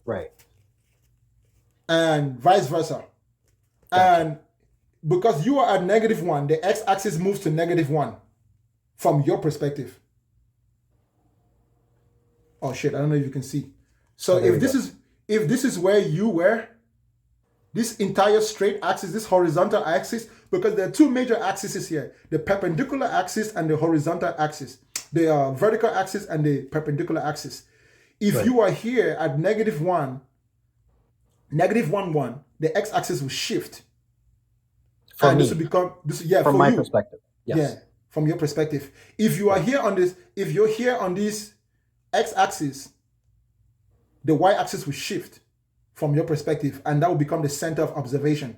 Right. And vice versa. And because you are at -1, the x-axis moves to -1 from your perspective. Oh shit, I don't know if you can see. So if this is where you were, this entire straight axis, this horizontal axis, because there are two major axes here, the perpendicular axis and the horizontal axis, the vertical axis and the perpendicular axis. If you are here at -1, -1, the x-axis will shift. For me. This will become from for my you. perspective. Yes. Yeah, from your perspective. If you are here on this, if you're here on this x-axis, the y-axis will shift from your perspective, and that will become the center of observation.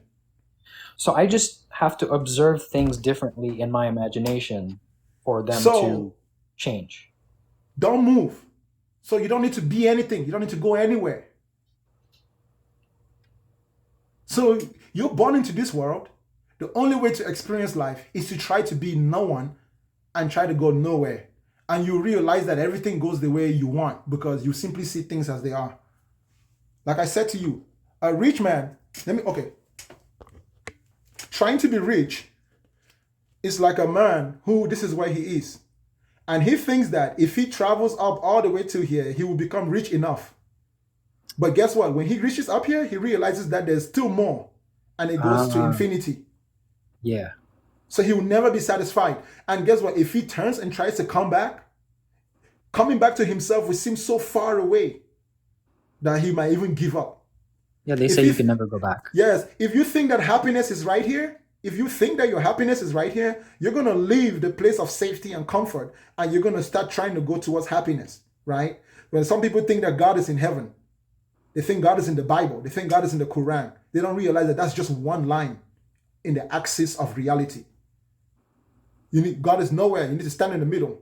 So I just have to observe things differently in my imagination for them to change. Don't move. So you don't need to be anything. You don't need to go anywhere. So you're born into this world. The only way to experience life is to try to be no one and try to go nowhere. And you realize that everything goes the way you want because you simply see things as they are. Like I said to you, a rich man, trying to be rich is like a man who, this is where he is. And he thinks that if he travels up all the way to here, he will become rich enough. But guess what? When he reaches up here, he realizes that there's still more. And it goes to infinity. Yeah. So he will never be satisfied. And guess what? If he turns and tries to come back, coming back to himself will seem so far away that he might even give up. Yeah, they say you can never go back. Yes. If you think that happiness is right here, if you think that your happiness is right here, you're going to leave the place of safety and comfort and you're going to start trying to go towards happiness, right? When some people think that God is in heaven, they think God is in the Bible, they think God is in the Quran. They don't realize that that's just one line in the axis of reality. God is nowhere. You need to stand in the middle.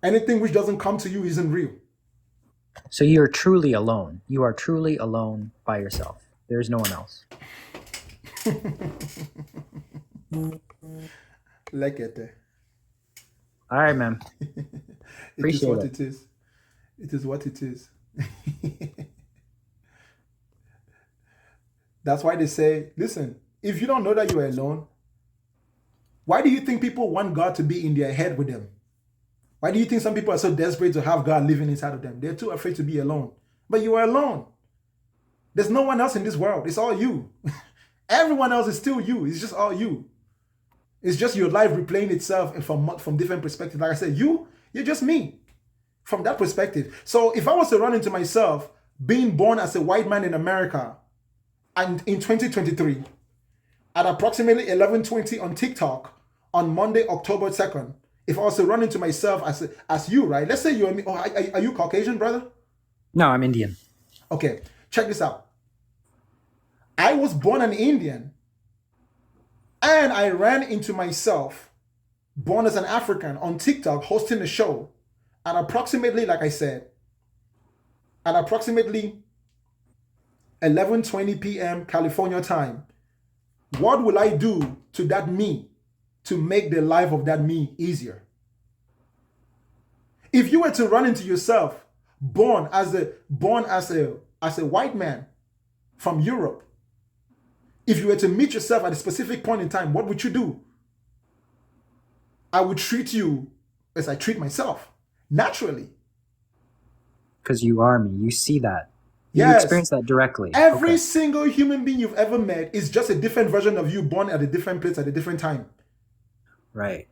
Anything which doesn't come to you isn't real. So you're truly alone. You are truly alone by yourself. There's no one else. Like it. All right, man. It is what it is. It is what it is. That's why they say, listen, if you don't know that you are alone, why do you think people want God to be in their head with them? Why do you think some people are so desperate to have God living inside of them? They're too afraid to be alone. But you are alone. There's no one else in this world. It's all you. Everyone else is still you. It's just all you. It's just your life replaying itself from different perspectives. Like I said, you're just me from that perspective. So if I was to run into myself being born as a white man in America and in 2023 at approximately 11:20 on TikTok on Monday, October 2nd, if I was to run into myself as you, right? Let's say you're me. Oh, are you Caucasian, brother? No, I'm Indian. Okay, check this out. I was born an Indian and I ran into myself, born as an African, on TikTok, hosting a show at approximately, like I said, at approximately 11:20 p.m. California time. What will I do to that me to make the life of that me easier? If you were to run into yourself, born as a white man from Europe, if you were to meet yourself at a specific point in time, what would you do? I would treat you as I treat myself, naturally. Because you are me. You see that. You Yes. experience that directly. Every Okay. single human being you've ever met is just a different version of you, born at a different place at a different time. Right.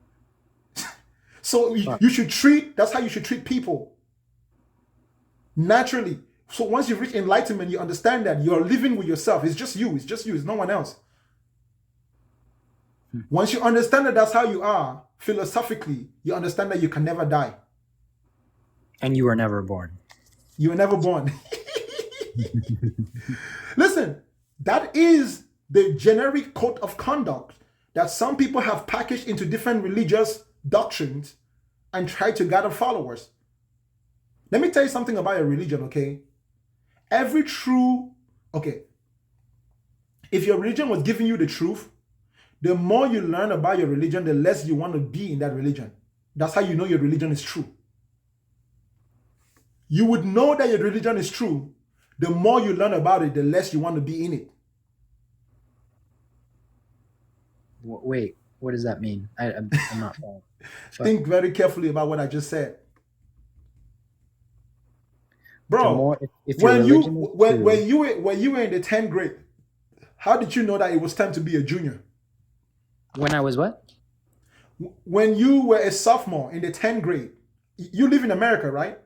So you should treat, that's how you should treat people. Naturally. So once you reach enlightenment, you understand that you're living with yourself. It's just you. It's no one else. Once you understand that that's how you are, philosophically, you understand that you can never die. And you were never born. You were never born. Listen, that is the generic code of conduct that some people have packaged into different religious doctrines and try to gather followers. Let me tell you something about your religion, okay? If your religion was giving you the truth, the more you learn about your religion, the less you want to be in that religion. That's how you know your religion is true. You would know that your religion is true. The more you learn about it, the less you want to be in it. Wait, what does that mean? I'm not following. Think very carefully about what I just said. Bro, if your when you religion is true- when you were in the 10th grade, how did you know that it was time to be a junior? When I was what? When you were a sophomore in the 10th grade, you live in America, right?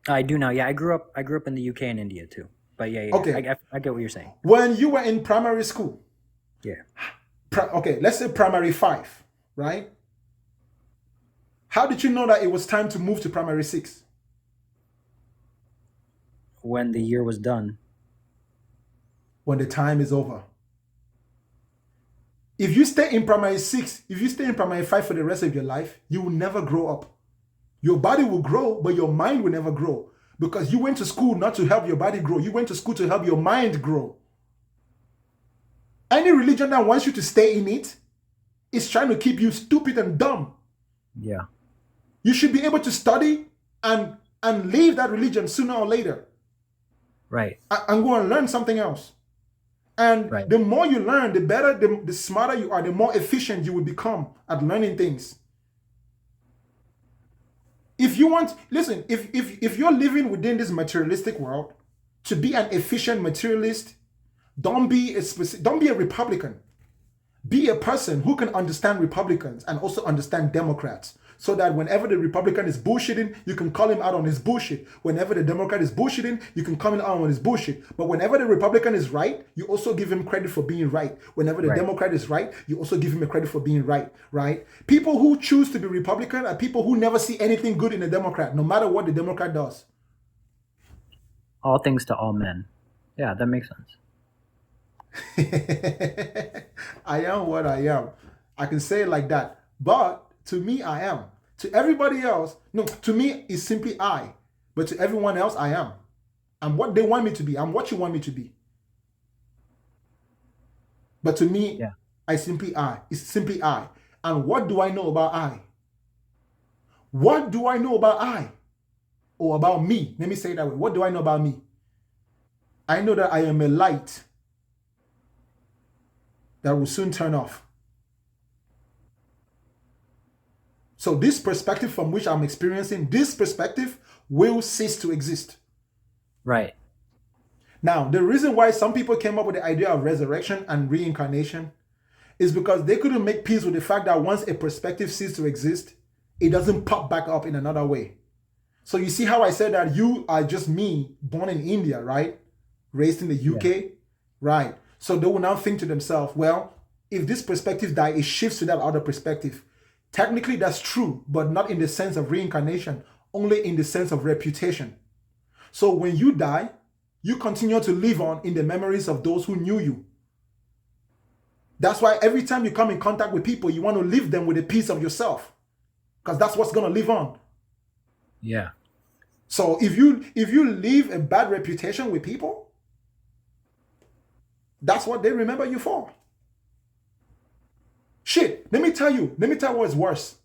I do now. Yeah, I grew up in the UK and India too. But yeah. Okay. I get what you're saying. When you were in primary school, Yeah. Let's say primary 5, right? How did you know that it was time to move to primary 6? When the year was done. When the time is over. If you stay in primary 6, if you stay in primary 5 for the rest of your life, you will never grow up. Your body will grow, but your mind will never grow. Because you went to school not to help your body grow. You went to school to help your mind grow. Any religion that wants you to stay in it is trying to keep you stupid and dumb. Yeah. You should be able to study and leave that religion sooner or later. Right. And go and learn something else. And the more you learn, the better, the smarter you are, the more efficient you will become at learning things. If you want, listen, if you're living within this materialistic world, to be an efficient materialist, don't be a Republican. Be a person who can understand Republicans and also understand Democrats. So that whenever the Republican is bullshitting, you can call him out on his bullshit. Whenever the Democrat is bullshitting, you can call him out on his bullshit. But whenever the Republican is right, you also give him credit for being right. Whenever the Democrat is right, you also give him a credit for being right, right? People who choose to be Republican are people who never see anything good in a Democrat, no matter what the Democrat does. All things to all men. Yeah, that makes sense. I am what I am. I can say it like that. But to me, I am. To everybody else, no, to me, it's simply I. But to everyone else, I am. I'm what they want me to be. I'm what you want me to be. But to me, It's simply I. And what do I know about I? What do I know about I? Or about me? Let me say it that way. What do I know about me? I know that I am a light that will soon turn off. So this perspective from which I'm experiencing, this perspective will cease to exist. Right. Now, the reason why some people came up with the idea of resurrection and reincarnation is because they couldn't make peace with the fact that once a perspective ceases to exist, it doesn't pop back up in another way. So you see how I said that you are just me, born in India, right? Raised in the UK, right? So they will now think to themselves, well, if this perspective dies, it shifts to that other perspective. Technically, that's true, but not in the sense of reincarnation, only in the sense of reputation. So when you die, you continue to live on in the memories of those who knew you. That's why every time you come in contact with people, you want to leave them with a piece of yourself, because that's what's going to live on. Yeah. So if you leave a bad reputation with people, that's what they remember you for. Shit, let me tell you what's worse.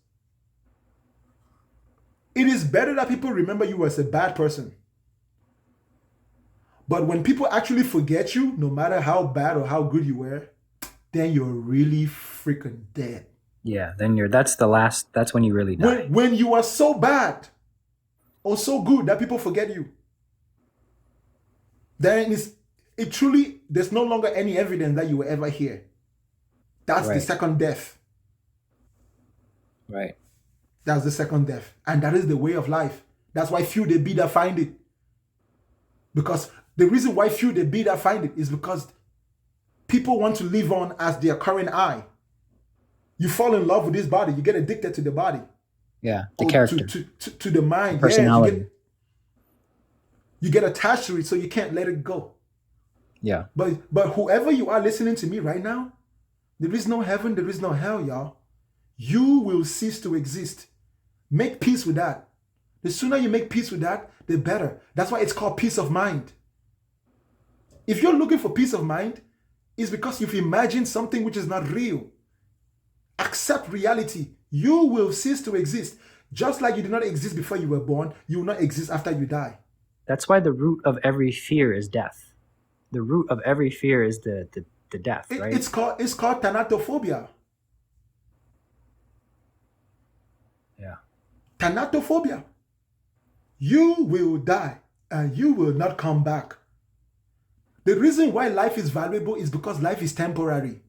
It is better that people remember you as a bad person. But when people actually forget you, no matter how bad or how good you were, then you're really freaking dead. Yeah, then that's when you really die. When you are so bad or so good that people forget you. then it truly, there's no longer any evidence that you will ever hear. That's the Right. second death. Right. That's the second death. And that is the way of life. That's why few they be that find it. Because the reason why few they be that find it is because people want to live on as their current I. You fall in love with this body, you get addicted to the body. Yeah. The Or character. to the mind. The personality. Yeah, you get attached to it so you can't let it go. Yeah. But whoever you are listening to me right now, there is no heaven, there is no hell, y'all. You will cease to exist. Make peace with that. The sooner you make peace with that, the better. That's why it's called peace of mind. If you're looking for peace of mind, it's because you've imagined something which is not real. Accept reality. You will cease to exist. Just like you did not exist before you were born, you will not exist after you die. That's why the root of every fear is death. The root of every fear is the death, right? It's called thanatophobia. Yeah. Thanatophobia. You will die and you will not come back. The reason why life is valuable is because life is temporary.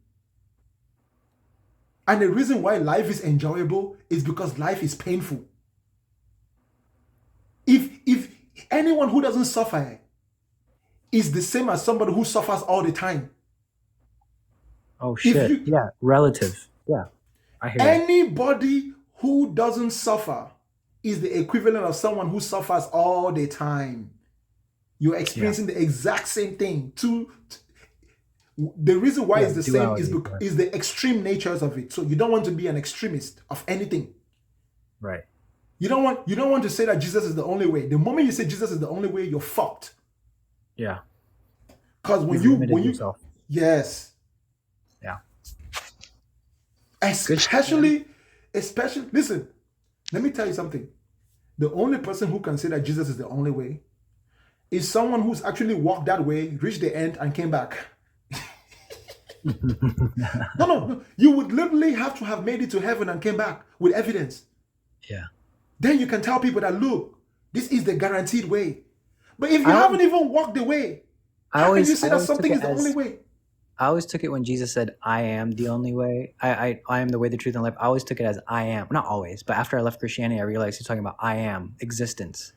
And the reason why life is enjoyable is because life is painful. If anyone who doesn't suffer is the same as somebody who suffers all the time. Oh shit. Yeah. Relative. Yeah. I hear that. Anybody who doesn't suffer is the equivalent of someone who suffers all the time. You're experiencing the exact same thing. The reason why it's the same is because is the extreme natures of it. So you don't want to be an extremist of anything. Right. You don't want to say that Jesus is the only way. The moment you say Jesus is the only way, you're fucked. Yeah. Because when you yes. Yeah. Especially, listen, let me tell you something. The only person who can say that Jesus is the only way is someone who's actually walked that way, reached the end, and came back. No. You would literally have to have made it to heaven and came back with evidence. Yeah. Then you can tell people that, look, this is the guaranteed way. But if you haven't even walked the way, how can you say that something is the only way? I always took it when Jesus said, I am the only way. I am the way, the truth, and life. I always took it as I am. Not always, but after I left Christianity, I realized he's talking about I am, existence.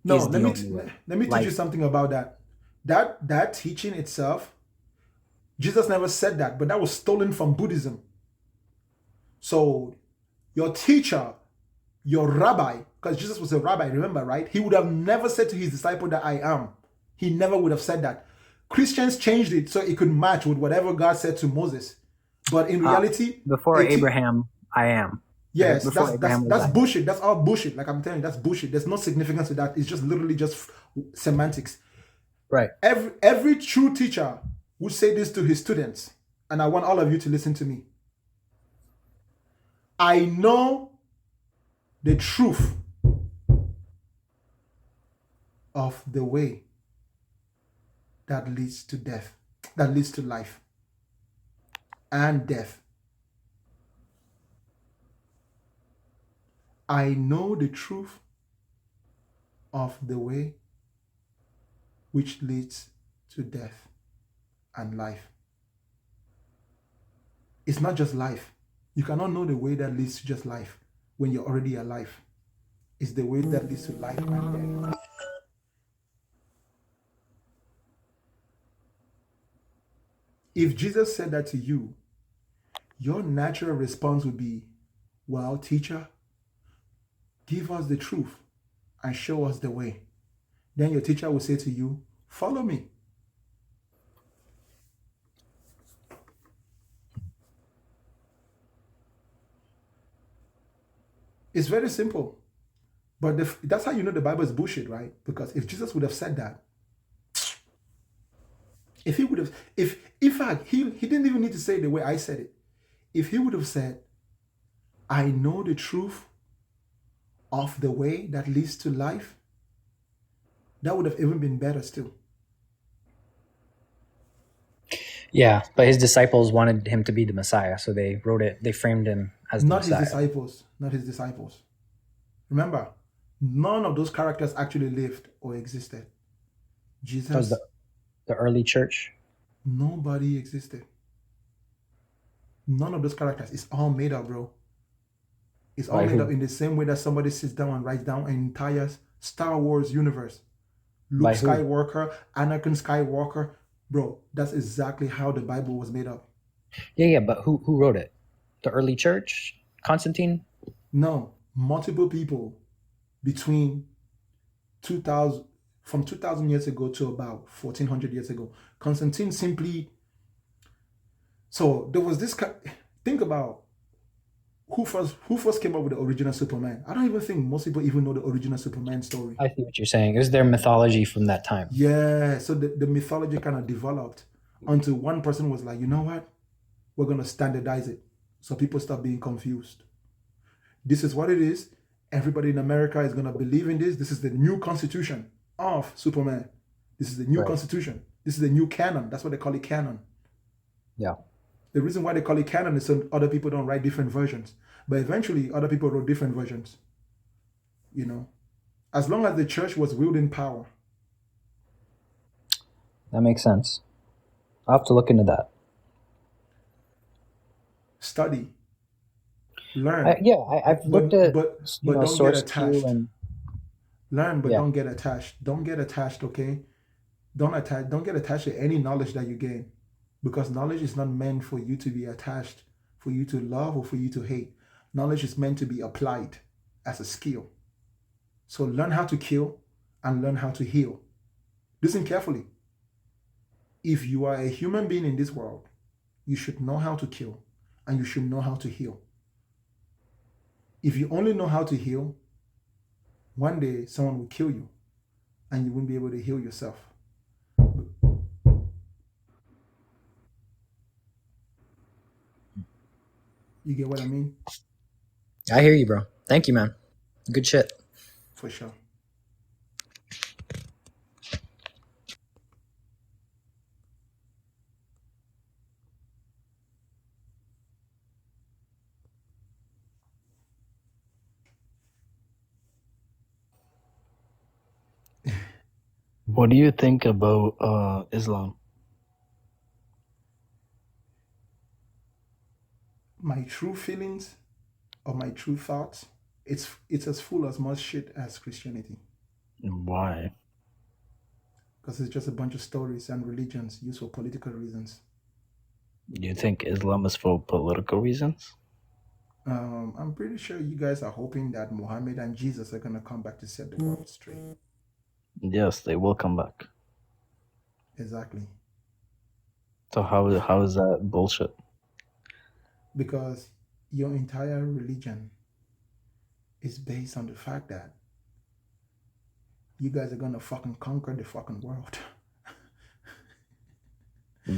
No, let me teach you something about that. That teaching itself, Jesus never said that, but that was stolen from Buddhism. So your teacher, your rabbi, because Jesus was a rabbi, remember, right? He would have never said to his disciple that I am. He never would have said that. Christians changed it so it could match with whatever God said to Moses. But in reality, before Abraham, I am. Yes, that's bullshit. That's all bullshit. Like I'm telling you, that's bullshit. There's no significance to that. It's just literally just semantics. Right. Every true teacher would say this to his students, and I want all of you to listen to me. I know the truth of the way that leads to death, that leads to life and death. I know the truth of the way which leads to death and life. It's not just life. You cannot know the way that leads to just life when you're already alive. It's the way that leads to life and death. If Jesus said that to you, your natural response would be, well, teacher, give us the truth and show us the way. Then your teacher will say to you, follow me. It's very simple. But that's how you know the Bible is bullshit, right? Because if Jesus would have said that, if he would have, if in fact, he didn't even need to say it the way I said it. If he would have said, I know the truth of the way that leads to life, that would have even been better still. Yeah, but his disciples wanted him to be the Messiah, so they framed him as the Messiah. Not his disciples. Remember, none of those characters actually lived or existed. Jesus, The early church. Nobody existed. None of those characters. It's all made up, bro. It's all By made up who? in the same way that somebody sits down and writes down an entire Star Wars universe. Luke By who? Skywalker, Anakin Skywalker. Bro, that's exactly how the Bible was made up. Yeah, but who wrote it? The early church? Constantine? No, multiple people between 2000, from 2000 years ago to about 1400 years ago. Constantine simply, so there was this, think about who first came up with the original Superman. I don't even think most people even know the original Superman story. I see what you're saying. Is there mythology from that time? Yeah, so the mythology kind of developed until one person was like, you know what? We're going to standardize it. So people stop being confused. This is what it is. Everybody in America is going to believe in this. This is the new constitution of Superman. This is the new Right. constitution. This is the new canon. That's what they call it, canon. Yeah. The reason why they call it canon is so other people don't write different versions. But eventually, other people wrote different versions. You know, as long as the church was wielding power. That makes sense. I'll have to look into that. Study. Learn. I've looked at but don't get source attached. Q and Learn, but yeah. don't get attached. Don't get attached, okay? Don't get attached to any knowledge that you gain. Because knowledge is not meant for you to be attached, for you to love or for you to hate. Knowledge is meant to be applied as a skill. So learn how to kill and learn how to heal. Listen carefully. If you are a human being in this world, you should know how to kill and you should know how to heal. If you only know how to heal, one day someone will kill you and you won't be able to heal yourself. You get what I mean? I hear you, bro. Thank you, man. Good shit. For sure. What do you think about Islam? My true feelings or my true thoughts, it's as full as much shit as Christianity. Why? Because it's just a bunch of stories and religions used for political reasons. Do you think Islam is for political reasons? I'm pretty sure you guys are hoping that Muhammad and Jesus are gonna come back to set the world straight. Yes, they will come back. Exactly. So how is that bullshit? Because your entire religion is based on the fact that you guys are gonna fucking conquer the fucking world.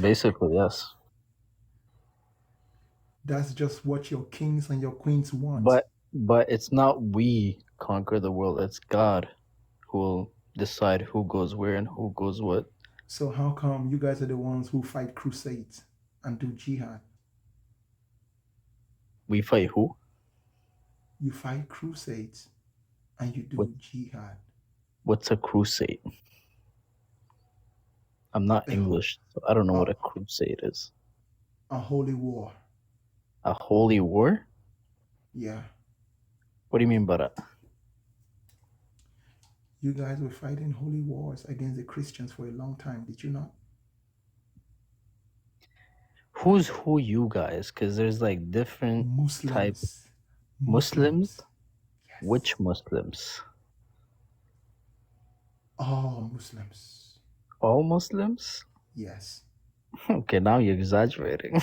Basically, yes. That's just what your kings and your queens want. But it's not we conquer the world, it's God who will decide who goes where and who goes what. So how come you guys are the ones who fight crusades and do jihad? We fight who? You fight crusades and you do jihad. What's a crusade? I'm not English, so I don't know what a crusade is. A holy war. A holy war? Yeah. What do you mean by that? You guys were fighting holy wars against the Christians for a long time, did you not? Who's who you guys? Because there's like different Muslims. types. Muslims? Yes. Which Muslims? All Muslims. All Muslims? Yes. Okay, now you're exaggerating.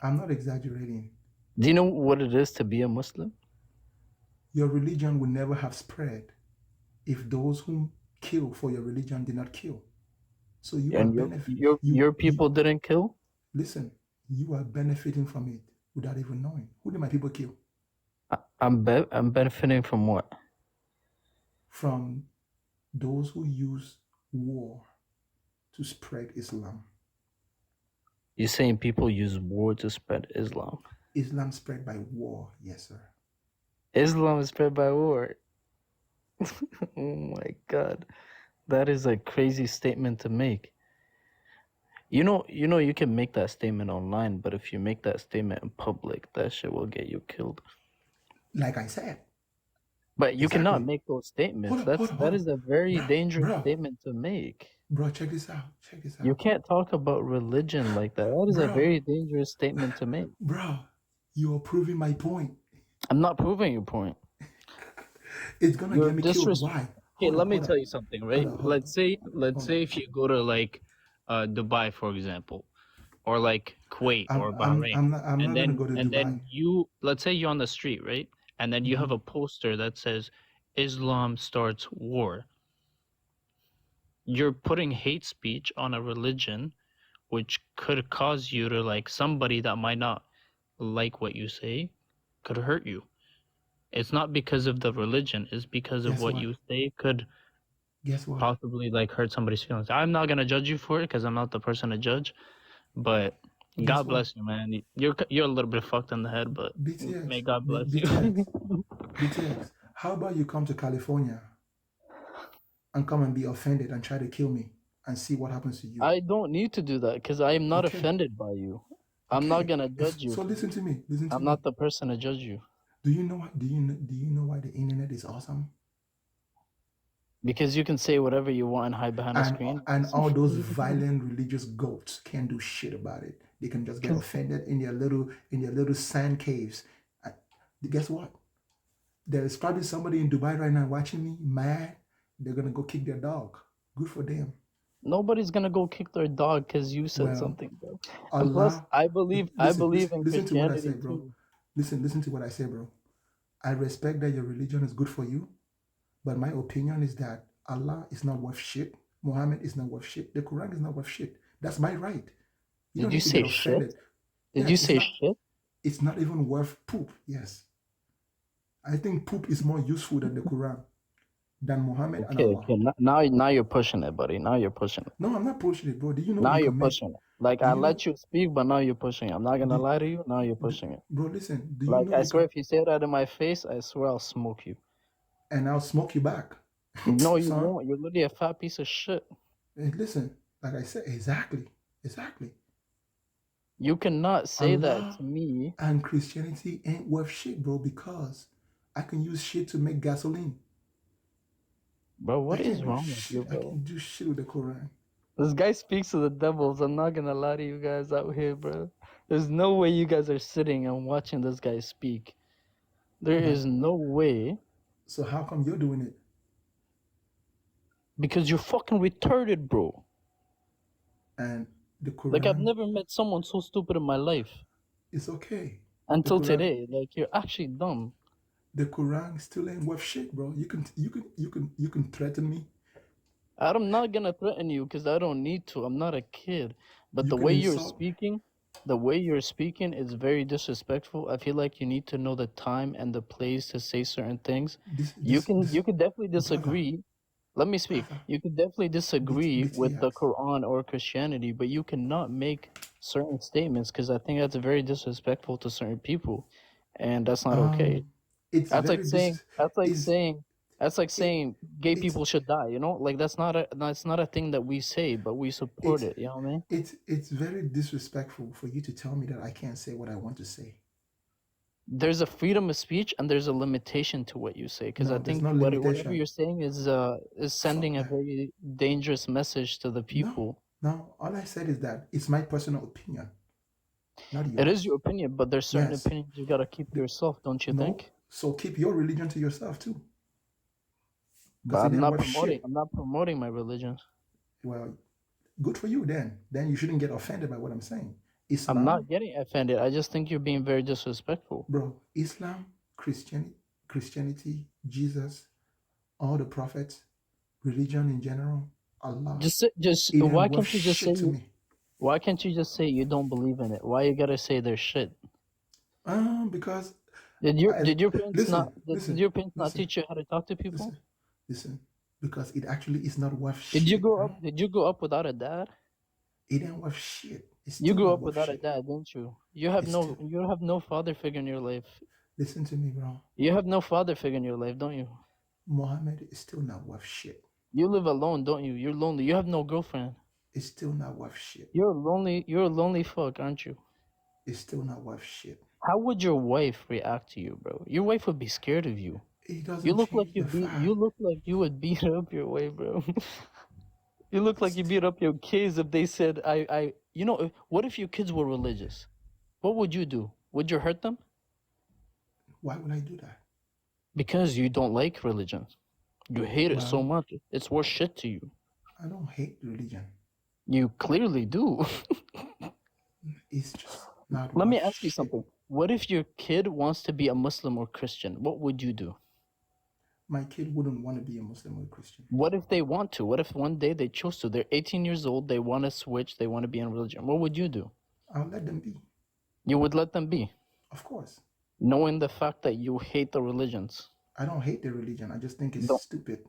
I'm not exaggerating. Do you know what it is to be a Muslim? Your religion will never have spread if those who kill for your religion did not kill. So you and are your people didn't kill? Listen, you are benefiting from it without even knowing. Who did my people kill? I'm benefiting from what? From those who use war to spread Islam. You're saying people use war to spread Islam? Islam spread by war, yes, sir. Islam is spread by war. Oh my God. That is a crazy statement to make. You can make that statement online, but if you make that statement in public, that shit will get you killed. Like I said. But you cannot Exactly. make those statements. Hold That up. is a very Bro, dangerous bro, statement to make. bro, check this out. Check this You out. can't talk about religion like that. That is a Bro, very dangerous statement to make. bro, you are proving my point. I'm not proving your point. It's gonna You're get me killed. disrespect. Why? Okay, let me Hold tell up. you something, right? Let's say if you go to like Dubai, for example, or like Kuwait or Bahrain, I'm not gonna go to and then Dubai. you, let's say you're on the street, right? And then you have Mhm. a poster that says Islam starts war. You're putting hate speech on a religion which could cause you to, like, somebody that might not like what you say could hurt you. It's not because of the religion, it's because of Guess what what? you say could Guess what? possibly like hurt somebody's feelings. I'm not gonna judge you for it because I'm not the person to judge, but Guess God what? bless you, man. You're a little bit fucked in the head, but BTX. may God bless BTX. you. BTX. How about you come to California and come and be offended and try to kill me and see what happens to you? I don't need to do that because I am not Okay. offended by you. I'm not gonna judge you. So listen to me. Listen to I'm me. not the person to judge you Do you know why the internet is awesome? because you can say whatever you want and hide behind a screen. And all those violent religious goats can't do shit about it. They can just get offended in their little sand caves. Guess what? There's probably somebody in Dubai right now watching me mad. They're gonna go kick their dog. Good for them. Nobody's gonna go kick their dog because you said Well, something, bro. And plus, Allah. I believe in Listen to what I Christianity say, bro. too. Listen to what I say, bro. I respect that your religion is good for you, but my opinion is that Allah is not worth shit. Muhammad is not worth shit. The Quran is not worth shit. That's my right. You Did don't you need to say get shit? offended. Did Yeah, you it's say not. shit? It's not even worth poop. Yes, I think poop is more useful than the Quran, than Muhammad and Okay, Allah. okay. Now you're pushing it, buddy. Now you're pushing it. No, I'm not pushing it, bro. Do you know Now you you're can make? pushing it. Like, Do I you know, let you speak, but now you're pushing it. I'm not gonna do, lie to you. Now you're pushing it. bro? Listen. Do you Like, know I you swear, can? if you say that in my face, I swear I'll smoke you. And I'll smoke you back, No, you son. won't. You're literally a fat piece of shit. Hey, listen, like I said, exactly. You cannot say that Allah to me. and Christianity ain't worth shit, bro, because I can use shit to make gasoline. Bro, what I is can't do wrong with you, shit. I bro? can do shit with the Quran. This guy speaks to the devils. I'm not gonna lie to you guys out here, bro. There's no way you guys are sitting and watching this guy speak. There But is no way. so how come you're doing it? Because you're fucking retarded, bro. And the Like, I've Quran, never met someone so stupid in my life. it's okay. Until The Quran, today. Like, you're actually dumb. the Quran still ain't worth shit, bro. You can threaten me. I'm not gonna threaten you because I don't need to. I'm not a kid. But You the can way you're insult. speaking is very disrespectful. I feel like you need to know the time and the place to say certain things. You can definitely disagree. Let me speak. You could definitely disagree with the BTX. Quran or Christianity, but you cannot make certain statements because I think that's very disrespectful to certain people, and that's not okay. It's That's like very saying it, gay it's people should die. You know, like that's not a thing that we say, but we support it's it. You know what I mean? it's very disrespectful for you to tell me that I can't say what I want to say. There's a freedom of speech and there's a limitation to what you say because No, I there's think no whatever limitation. you're saying is sending a very dangerous message to the people. No, all I said is that it's my personal opinion, not yours. It is your opinion, but there's certain Yes. opinions you gotta keep to yourself, don't you No, think? so keep your religion to yourself too. But Because it I'm ain't not worth promoting. shit. I'm not promoting my religion. Well, good for you then. Then you shouldn't get offended by what I'm saying. I'm Islam, not getting offended. I just think you're being very disrespectful. bro, Islam, Christianity, Jesus, all the prophets, religion in general, Allah. Just It why ain't worth can't you just say shit to me. why can't you just say you don't believe in it? Why you gotta say there's shit? Because Did your parents listen, did your parents not teach you how to talk to people? listen, because it actually is not worth Did shit. you grow up without a dad? It ain't worth shit. It's You still grew not up worth without a shit. dad, didn't you? You have no father figure in your life. Listen to me, bro. You have no father figure in your life, don't you? Muhammad is still not worth shit. You live alone, don't you? You're lonely. You have no girlfriend. It's still not worth shit. You're a lonely fuck, aren't you? It's still not worth shit. How would your wife react to you, bro? Your wife would be scared of you. It doesn't You look like change the fact. you look like you would beat up your wife, bro. You look like you beat up your kids if they said you know, what if your kids were religious? What would you do? Would you hurt them? Why would I do that? Because you don't like religion. You hate it so Well, much. It's worth shit to you. I don't hate religion. You clearly do. It's just not Let me worth ask you shit. something. What if your kid wants to be a Muslim or Christian? What would you do? My kid wouldn't want to be a Muslim or a Christian. What if they want to? What if one day they chose to? They're 18 years old, they want to switch, they want to be in religion. What would you do? I'll let them be. You would let them be, Of course. knowing the fact that you hate the religions. I don't hate the religion. I just think it's Don't. stupid.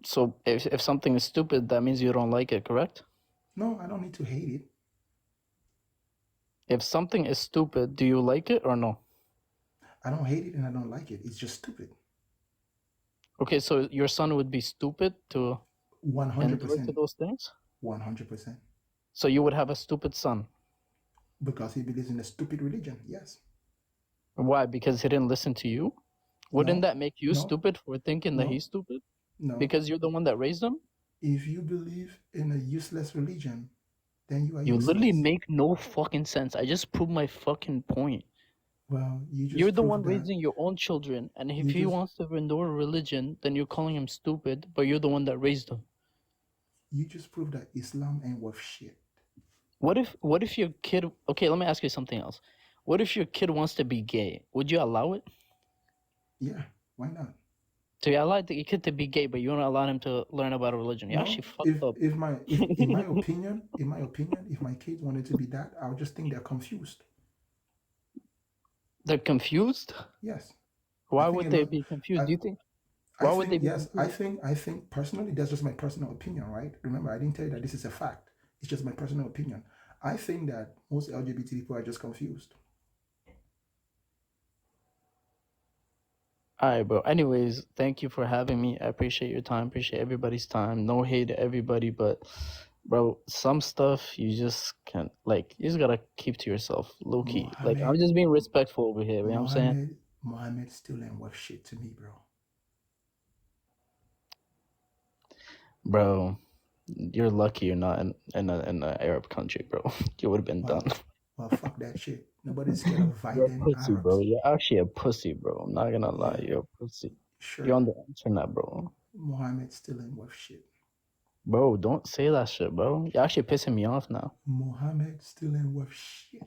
So if something is stupid, that means you don't like it, correct? No, I don't need to hate it. If something is stupid, do you like it or no? I don't hate it and I don't like it. It's just stupid. Okay, so your son would be stupid to endure to 100%. those things? 100%. So you would have a stupid son. Because he believes in a stupid religion. Yes. Why? Because he didn't listen to you? Wouldn't No. that make you No. stupid for thinking that No. he's stupid? No. Because you're the one that raised him? If you believe in a useless religion, then you are You useless. literally make no fucking sense. I just proved my fucking point. Well, you just You're the proved one that. raising your own children, and if You he just wants to endure religion, then you're calling him stupid, but you're the one that raised him. you just proved that Islam ain't worth shit. What if your kid? Okay, let me ask you something else. What if your kid wants to be gay? Would you allow it? Yeah, why not? So you allow your kid to be gay, but you don't allow him to learn about a religion. You No, actually fucked up. if my if in my opinion, if my kids wanted to be that, I would just think they're confused. They're confused? Yes. Why think would a they lot- be confused? I- Do you think? I Why would they think be yes, confused? I think personally that's just my personal opinion, right? Remember, I didn't tell you that this is a fact. It's just my personal opinion. I think that most LGBT people are just confused. All right, bro. Anyways, thank you for having me. I appreciate your time. Appreciate everybody's time. No hate to everybody, but bro, some stuff you just can't like. You just gotta keep to yourself, low key. Like I'm Mohammed, just being respectful over here. You know what I'm saying, Mohammed still ain't worth shit to me, bro. bro? You're lucky you're not in an Arab country, bro. You would have been Well, done. well, fuck that shit. Nobody's scared of You're a violent pussy, Arabs. bro. You're actually a pussy, bro. I'm not gonna lie. Yeah, You're a pussy. sure. You're on the internet, bro. Mohammed still ain't worth shit. Bro, don't say that shit, bro. You're actually pissing me off now. Mohammed still ain't worth shit.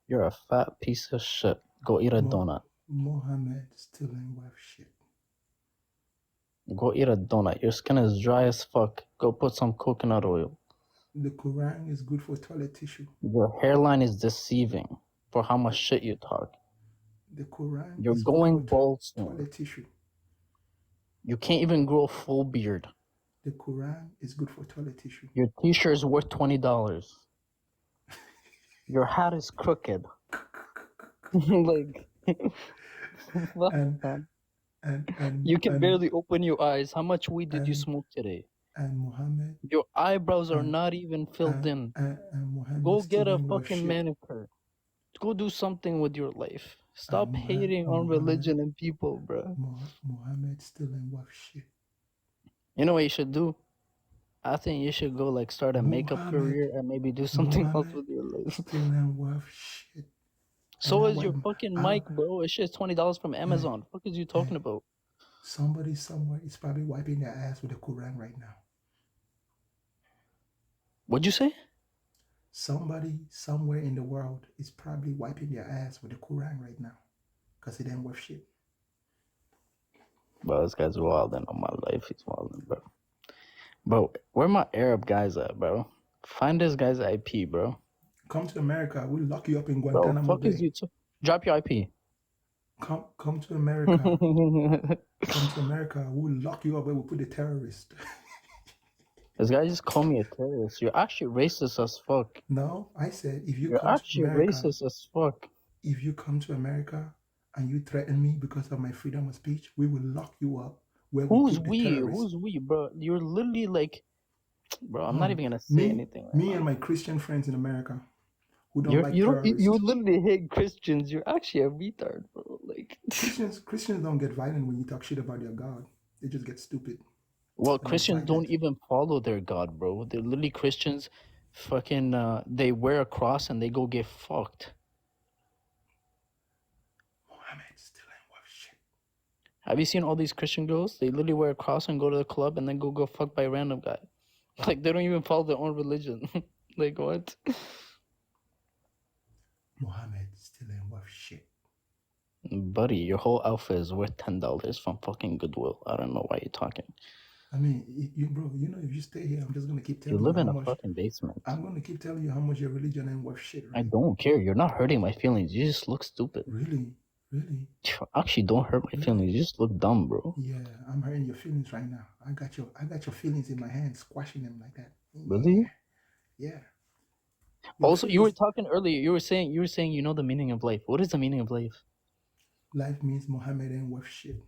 You're a fat piece of shit. Go eat a donut. Mohammed still ain't worth shit. Go eat a donut. Your skin is dry as fuck. Go put some coconut oil. The Quran is good for toilet tissue. Your hairline is deceiving for how much shit you talk. The Quran You're is good going for bald soon. toilet tissue. You can't even grow a full beard. The Quran is good for toilet tissue. Your t-shirt is worth $20. Your hat is crooked. Like, what, And man? and You can and, barely open your eyes. How much weed did you and, smoke today? and Muhammad Your eyebrows are and, not even filled in. and Muhammad Go still get a ain't worth fucking shit. manicure. Go do something with your life. Stop hating on Muhammad, religion and people, bro. Muhammad still ain't worth shit. You know what you should do? I think you should go like start a makeup Muhammad, career and maybe do something else Muhammad with your life. still ain't worth shit. So And is your fucking mic, bro. It's just $20 from Amazon. What is you talking about? Somebody somewhere is probably wiping their ass with the Quran right now. What'd you say? Somebody somewhere in the world is probably wiping their ass with the Quran right now. Because it ain't worth shit. Bro, this guy's wilding on my life. He's wilding, bro. Bro, where my Arab guys at, bro? Find this guy's IP, bro. Come to America. We'll lock you up in Bro, Guantanamo fuck is Bay. you too? Drop your IP. Come to America. Come to America. We'll lock you up where we put the terrorist. This guy just called me a terrorist. You're actually racist as fuck. No, I said if you You're come to actually America, racist as fuck. if you come to America and you threaten me because of my freedom of speech, we will lock you up where we Who's put the we? terrorists. Who's we, bro? You're literally like, bro. I'm not Oh, even gonna say me, anything right me now. and my Christian friends in America who don't You're like you don't you terrorists. literally hate Christians. You're actually a retard, bro. Like, Christians don't get violent when you talk shit about their God. They just get stupid well, and get Christians don't violent. even follow their God, bro. They're literally Christians. Fucking, they wear a cross and they go get fucked. Have you seen all these Christian girls? They literally wear a cross and go to the club and then go fucked by a random guy. Like, they don't even follow their own religion. Like, what? Muhammad still ain't worth shit. Buddy, your whole outfit is worth $10 from fucking Goodwill. I don't know why you're talking. I mean, bro, if you stay here, I'm just gonna keep You telling you live how in a much. fucking basement. I'm gonna keep telling you how much your religion ain't worth shit, I right? don't care. You're not hurting my feelings. You just look stupid. Really? Actually, don't hurt my feelings. You just look dumb, bro. Yeah, I'm hurting your feelings right now. I got your feelings in my hand, squashing them like that. Really? Yeah. Also, you were talking earlier. You were saying you know the meaning of life. What is the meaning of life? Life means Muhammad ain't worth shit.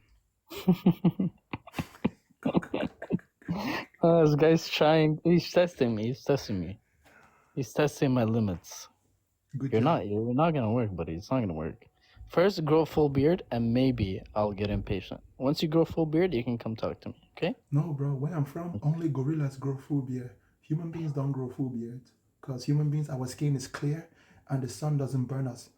This guy's trying. He's testing me. He's testing my limits. You're not gonna work, buddy. It's not gonna work. First, grow full beard, and maybe I'll get impatient. Once you grow full beard, you can come talk to me. Okay? No, bro. Where I'm from, only gorillas grow full beard. Human beings don't grow full beards because human beings, our skin is clear, and the sun doesn't burn us.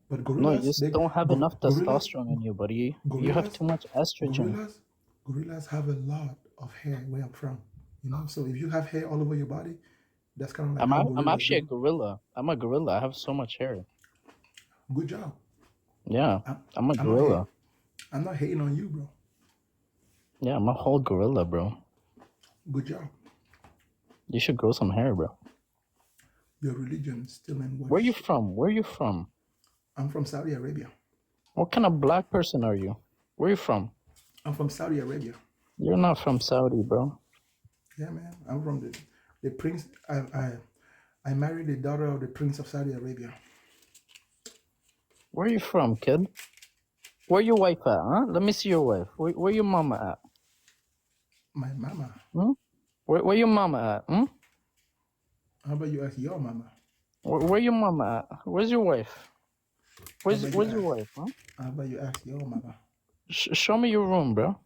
But No, gorillas, you just don't have enough gorillas, testosterone in you, buddy. You have too much estrogen. gorillas have a lot of hair where I'm from. So if you have hair all over your body, that's kind of like how I'm gorillas actually a do. gorilla. I'm a gorilla. I have so much hair. Good job. Yeah, I'm a I'm not gorilla. I'm not hating on you, bro. Yeah, I'm a whole gorilla, bro. Good job. You should grow some hair, bro. Your religion still ain't worth Where you shit. from? Where you from? I'm from Saudi Arabia. What kind of black person are you? Where you from? I'm from Saudi Arabia. You're not from Saudi, bro. Yeah, man. I'm from the prince. I married the daughter of the prince of Saudi Arabia. Where you from, kid? Where your wife at, huh? Let me see your wife. Where your mama at? My mama. Hmm? Where your mama at? Hmm? How about you ask your mama? Where your mama at? Where's your wife? Where's your wife, huh? How about you ask your mama? Show me your room, bro.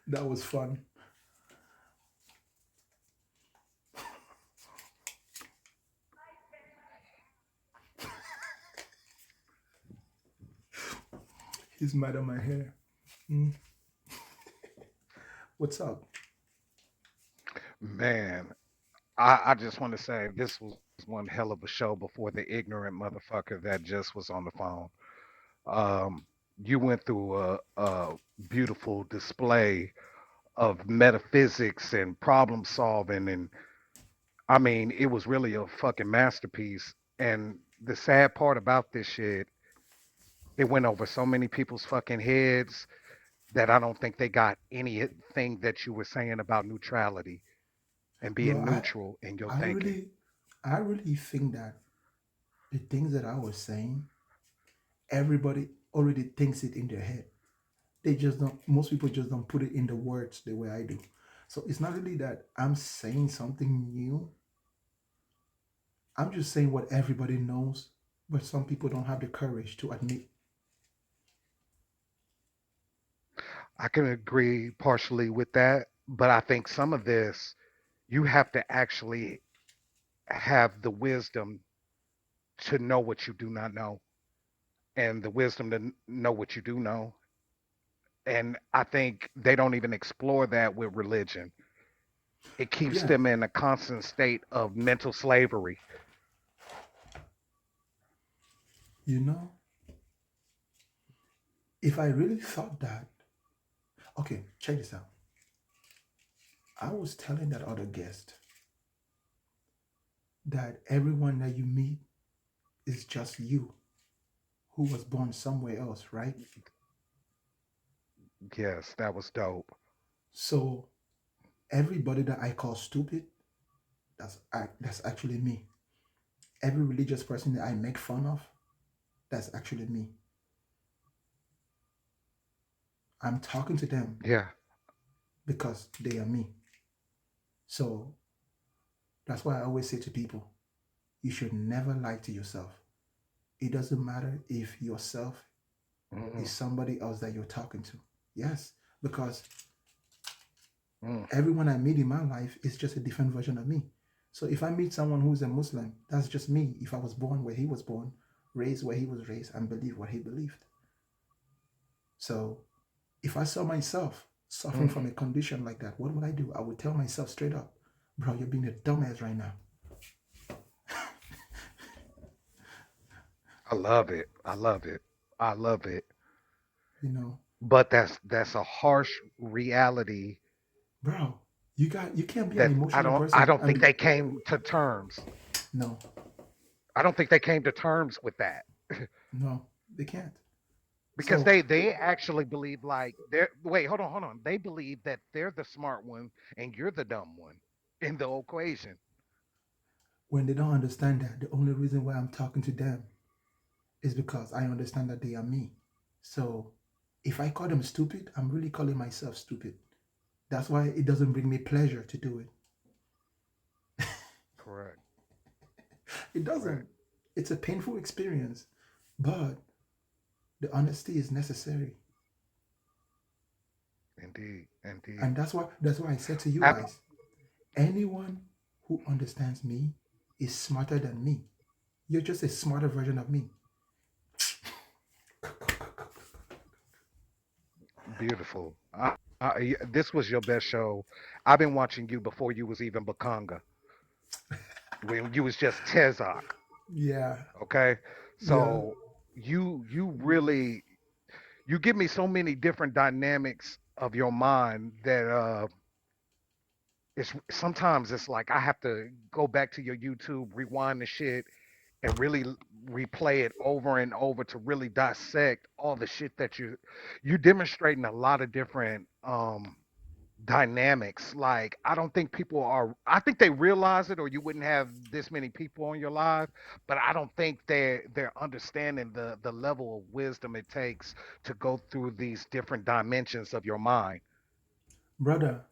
That was fun. He's mad at my hair. What's up? Man, I just want to say this was one hell of a show before the ignorant motherfucker that just was on the phone. Um, you went through a beautiful display of metaphysics and problem solving, and I mean, it was really a fucking masterpiece. And the sad part about this shit, it went over so many people's fucking heads that I don't think they got anything that you were saying about neutrality and being Bro, neutral in your I thinking. really think that the things that I was saying, everybody already thinks it in their head. They just don't, most people just don't put it in the words the way I do. So it's not really that I'm saying something new. I'm just saying what everybody knows, but some people don't have the courage to admit. I can agree partially with that, but I think some of this, you have to actually have the wisdom to know what you do not know and the wisdom to know what you do know. And I think they don't even explore that with religion. It keeps Yeah, them in a constant state of mental slavery. you know, if I really thought that, okay, check this out. I was telling that other guest that everyone that you meet is just you who was born somewhere else, right? Yes, that was dope. So everybody that I call stupid, that's actually me. Every religious person that I make fun of, that's actually me. I'm talking to them Yeah. because they are me. So that's why I always say to people, you should never lie to yourself. It doesn't matter if yourself Mm, is somebody else that you're talking to. Yes, because mm. everyone I meet in my life is just a different version of me. So if I meet someone who's a Muslim, that's just me. If I was born where he was born, raised where he was raised, and believe what he believed. So if I saw myself suffering Mm. from a condition like that, what would I do? I would tell myself straight up, bro, you're being a dumbass right now. I love it. I love it. I love it. You know, But that's a harsh reality bro, you can't be an that emotional I person don't and think be they came to terms. no, I don't think they came to terms with that. no, they can't. Because So they actually believe like they're wait, hold on. They believe that they're the smart one and you're the dumb one in the equation. when they don't understand that, the only reason why I'm talking to them is because I understand that they are me. So if I call them stupid, I'm really calling myself stupid. That's why it doesn't bring me pleasure to do it. Correct. It Correct. doesn't. It's a painful experience, but the honesty is necessary. Indeed. Indeed. And that's why I said to you Ab- guys, anyone who understands me is smarter than me. You're just a smarter version of me. Beautiful. This was your best show. I've been watching you before you was even Bakanga, when you was just Tezak. Yeah, Okay, yeah. so you really you give me so many different dynamics of your mind that it's sometimes it's like I have to go back to your YouTube, rewind the shit, and really replay it over and over to really dissect all the shit that you demonstrating a lot of different dynamics. Like I don't think people are I think they realize it or you wouldn't have this many people on your live, but I don't think they're understanding the level of wisdom it takes to go through these different dimensions of your mind. Brother,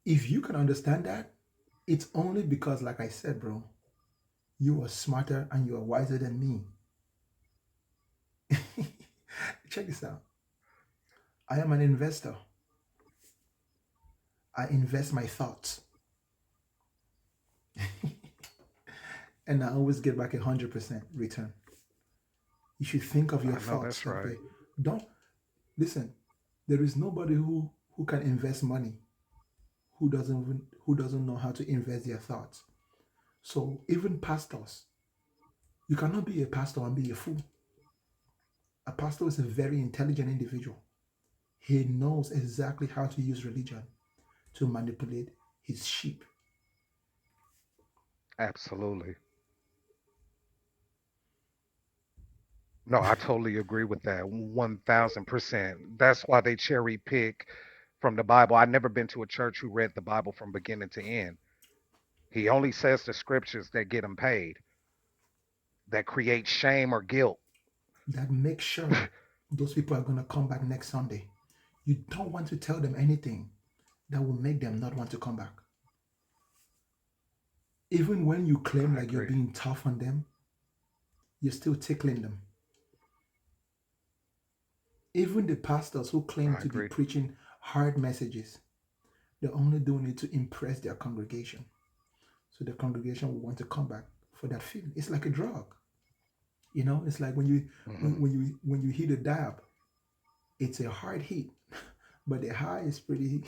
if you can understand that, it's only because, like I said, bro, you are smarter and you are wiser than me. Check this out. I am an investor. I invest my thoughts and I always get back 100% return. You should think of your I know thoughts that's that right. way. Don't listen. There is nobody who can invest money who doesn't know how to invest their thoughts. So even pastors, you cannot be a pastor and be a fool. A pastor is a very intelligent individual. He knows exactly how to use religion to manipulate his sheep. Absolutely. No, I totally agree with that 1000%. That's why they cherry pick from the Bible. I've never been to a church who read the Bible from beginning to end. He only says the scriptures that get him paid, that create shame or guilt. That makes sure those people are going to come back next Sunday. You don't want to tell them anything that will make them not want to come back. Even when you claim I like you're agree. being tough on them, you're still tickling them. Even the pastors who claim I to be agree. preaching hard messages, they're only doing it to impress their congregation. So the congregation will want to come back for that feeling. It's like a drug. You know, it's like when you Hmm. when you hit a dab, it's a hard hit, but the high is pretty.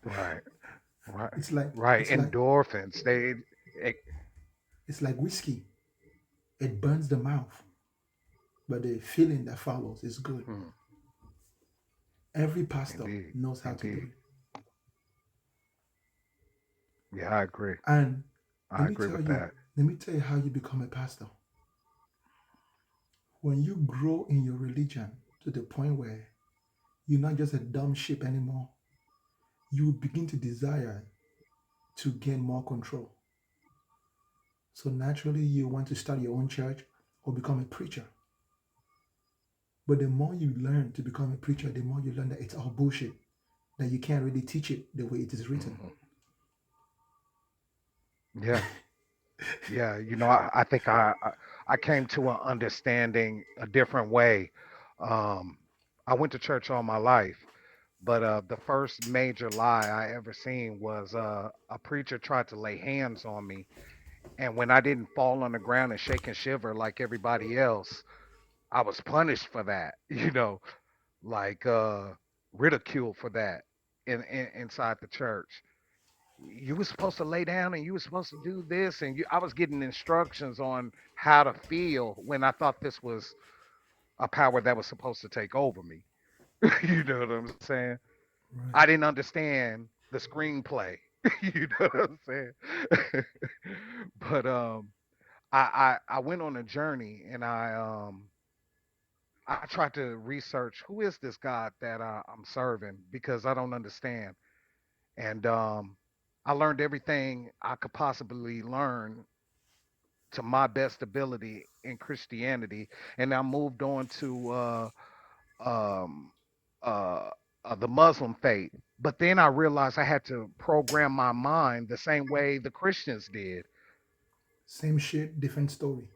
Right. Right. It's like Right. it's like Endorphins. It, it's like whiskey. It burns the mouth, but the feeling that follows is good. hmm, Every pastor indeed. knows how to do Indeed. it. Yeah, I agree. And let I me agree tell with you, that. let me tell you how you become a pastor. When you grow in your religion to the point where you're not just a dumb sheep anymore, you begin to desire to gain more control. So naturally, you want to start your own church or become a preacher. But the more you learn to become a preacher, the more you learn that it's all bullshit. That you can't really teach it the way it is written. Yeah. Yeah, I think I came to an understanding a different way. Um, I went to church all my life, but the first major lie I ever seen was a preacher tried to lay hands on me, and when I didn't fall on the ground and shake and shiver like everybody else, I was punished for that. Like ridiculed for that inside the church. You were supposed to lay down and you were supposed to do this and I was getting instructions on how to feel when I thought this was a power that was supposed to take over me. You know what I'm saying? I Right. didn't understand the screenplay. You know what I'm saying? But I went on a journey and I tried to research who is this God that I'm serving because I don't understand. And I learned everything I could possibly learn to my best ability in Christianity, and I moved on to um, uh, the Muslim faith. But then I realized I had to program my mind the same way the Christians did. Same shit, different story.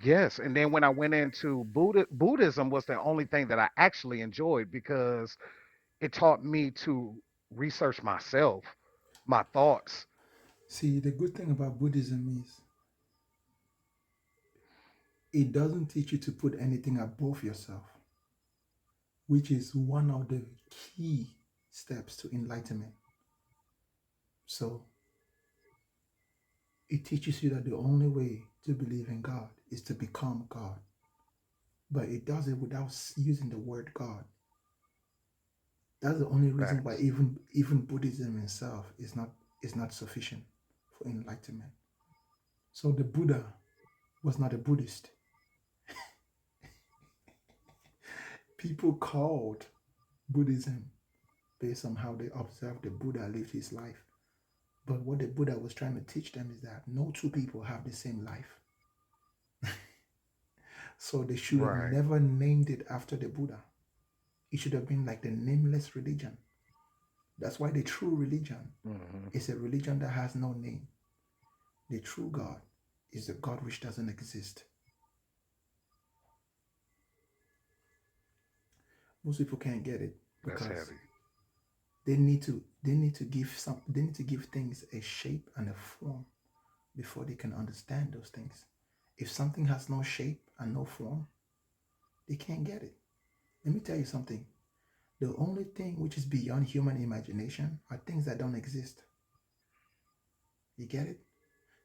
Yes, and then when I went into Buddhism was the only thing that I actually enjoyed because it taught me to research myself, my thoughts. See, the good thing about Buddhism is it doesn't teach you to put anything above yourself, which is one of the key steps to enlightenment. So it teaches you that the only way to believe in God is to become God. But it does it without using the word God. That's the only reason why Facts. even Buddhism itself is not sufficient for enlightenment. So the Buddha was not a Buddhist. People called Buddhism based on how they observed the Buddha lived his life. But what the Buddha was trying to teach them is that no two people have the same life. So they should have Right. never named it after the Buddha. It should have been like the nameless religion. That's why the true religion Hmm. is a religion that has no name. The true God is the God which doesn't exist. Most people can't get it That's because heavy. they need to give things a shape and a form before they can understand those things. If something has no shape and no form, they can't get it. Let me tell you something. The only thing which is beyond human imagination are things that don't exist. You get it?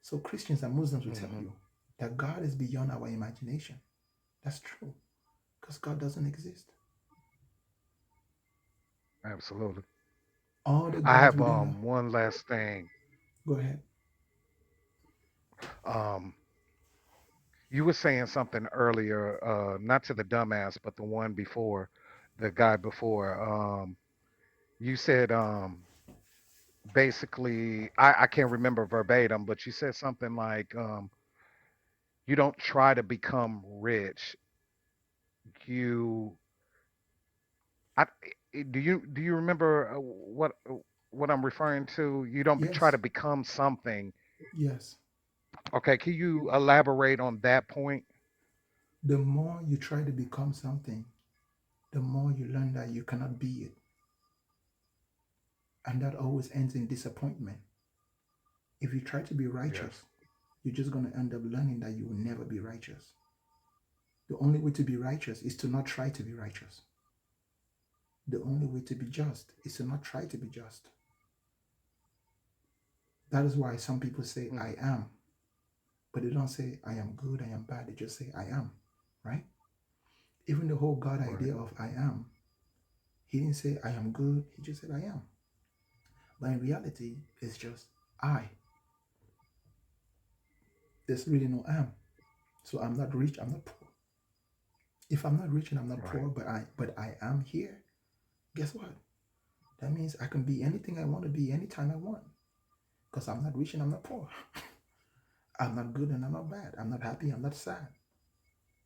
So Christians and Muslims will tell Hmm. you that God is beyond our imagination. That's true because God doesn't exist. Absolutely. All the I gods have within the one last thing. go ahead. Um, you were saying something earlier, not to the dumbass, but the one before, the guy before. You said basically, I can't remember verbatim, but you said something like you don't try to become rich. You, I, do you remember what I'm referring to? You don't try Yes, to become something. yes. Okay, can you elaborate on that point? The more you try to become something, the more you learn that you cannot be it. And that always ends in disappointment. If you try to be Yes. righteous, you're just going to end up learning that you will never be righteous. The only way to be righteous is to not try to be righteous. The only way to be just is to not try to be just. That is why some people say, Mm. I am, but they don't say, I am good, I am bad. They just say, I am, right? Even the whole God Right. idea of I am, he didn't say, I am good, he just said, I am. But in reality, it's just I. There's really no am. So I'm not rich, I'm not poor. If I'm not rich and I'm not Right. poor, but I am here, guess what? That means I can be anything I want to be anytime I want. Because I'm not rich and I'm not poor. I'm not good and I'm not bad. I'm not happy, I'm not sad.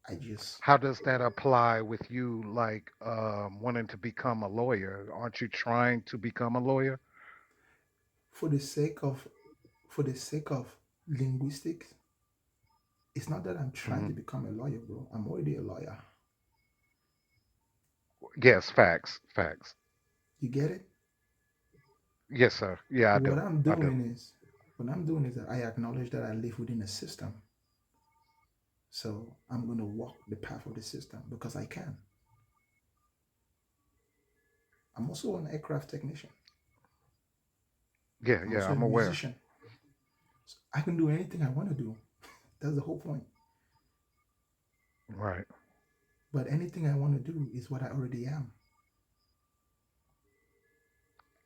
I just How does that apply with you, like wanting to become a lawyer? Aren't you trying to become a lawyer? for the sake of for the sake of linguistics, it's not that I'm trying Hmm. to become a lawyer, bro. I'm already a lawyer. Yes, facts, facts. You get it? Yes, sir. Yeah, I What do. I'm I do. doing is what I'm doing is that I acknowledge that I live within a system. So I'm gonna walk the path of the system because I can. I'm also an aircraft technician. Yeah, I'm yeah, also a I'm aware. musician. So I can do anything I want to do. That's the whole point. Right. But anything I want to do is what I already am.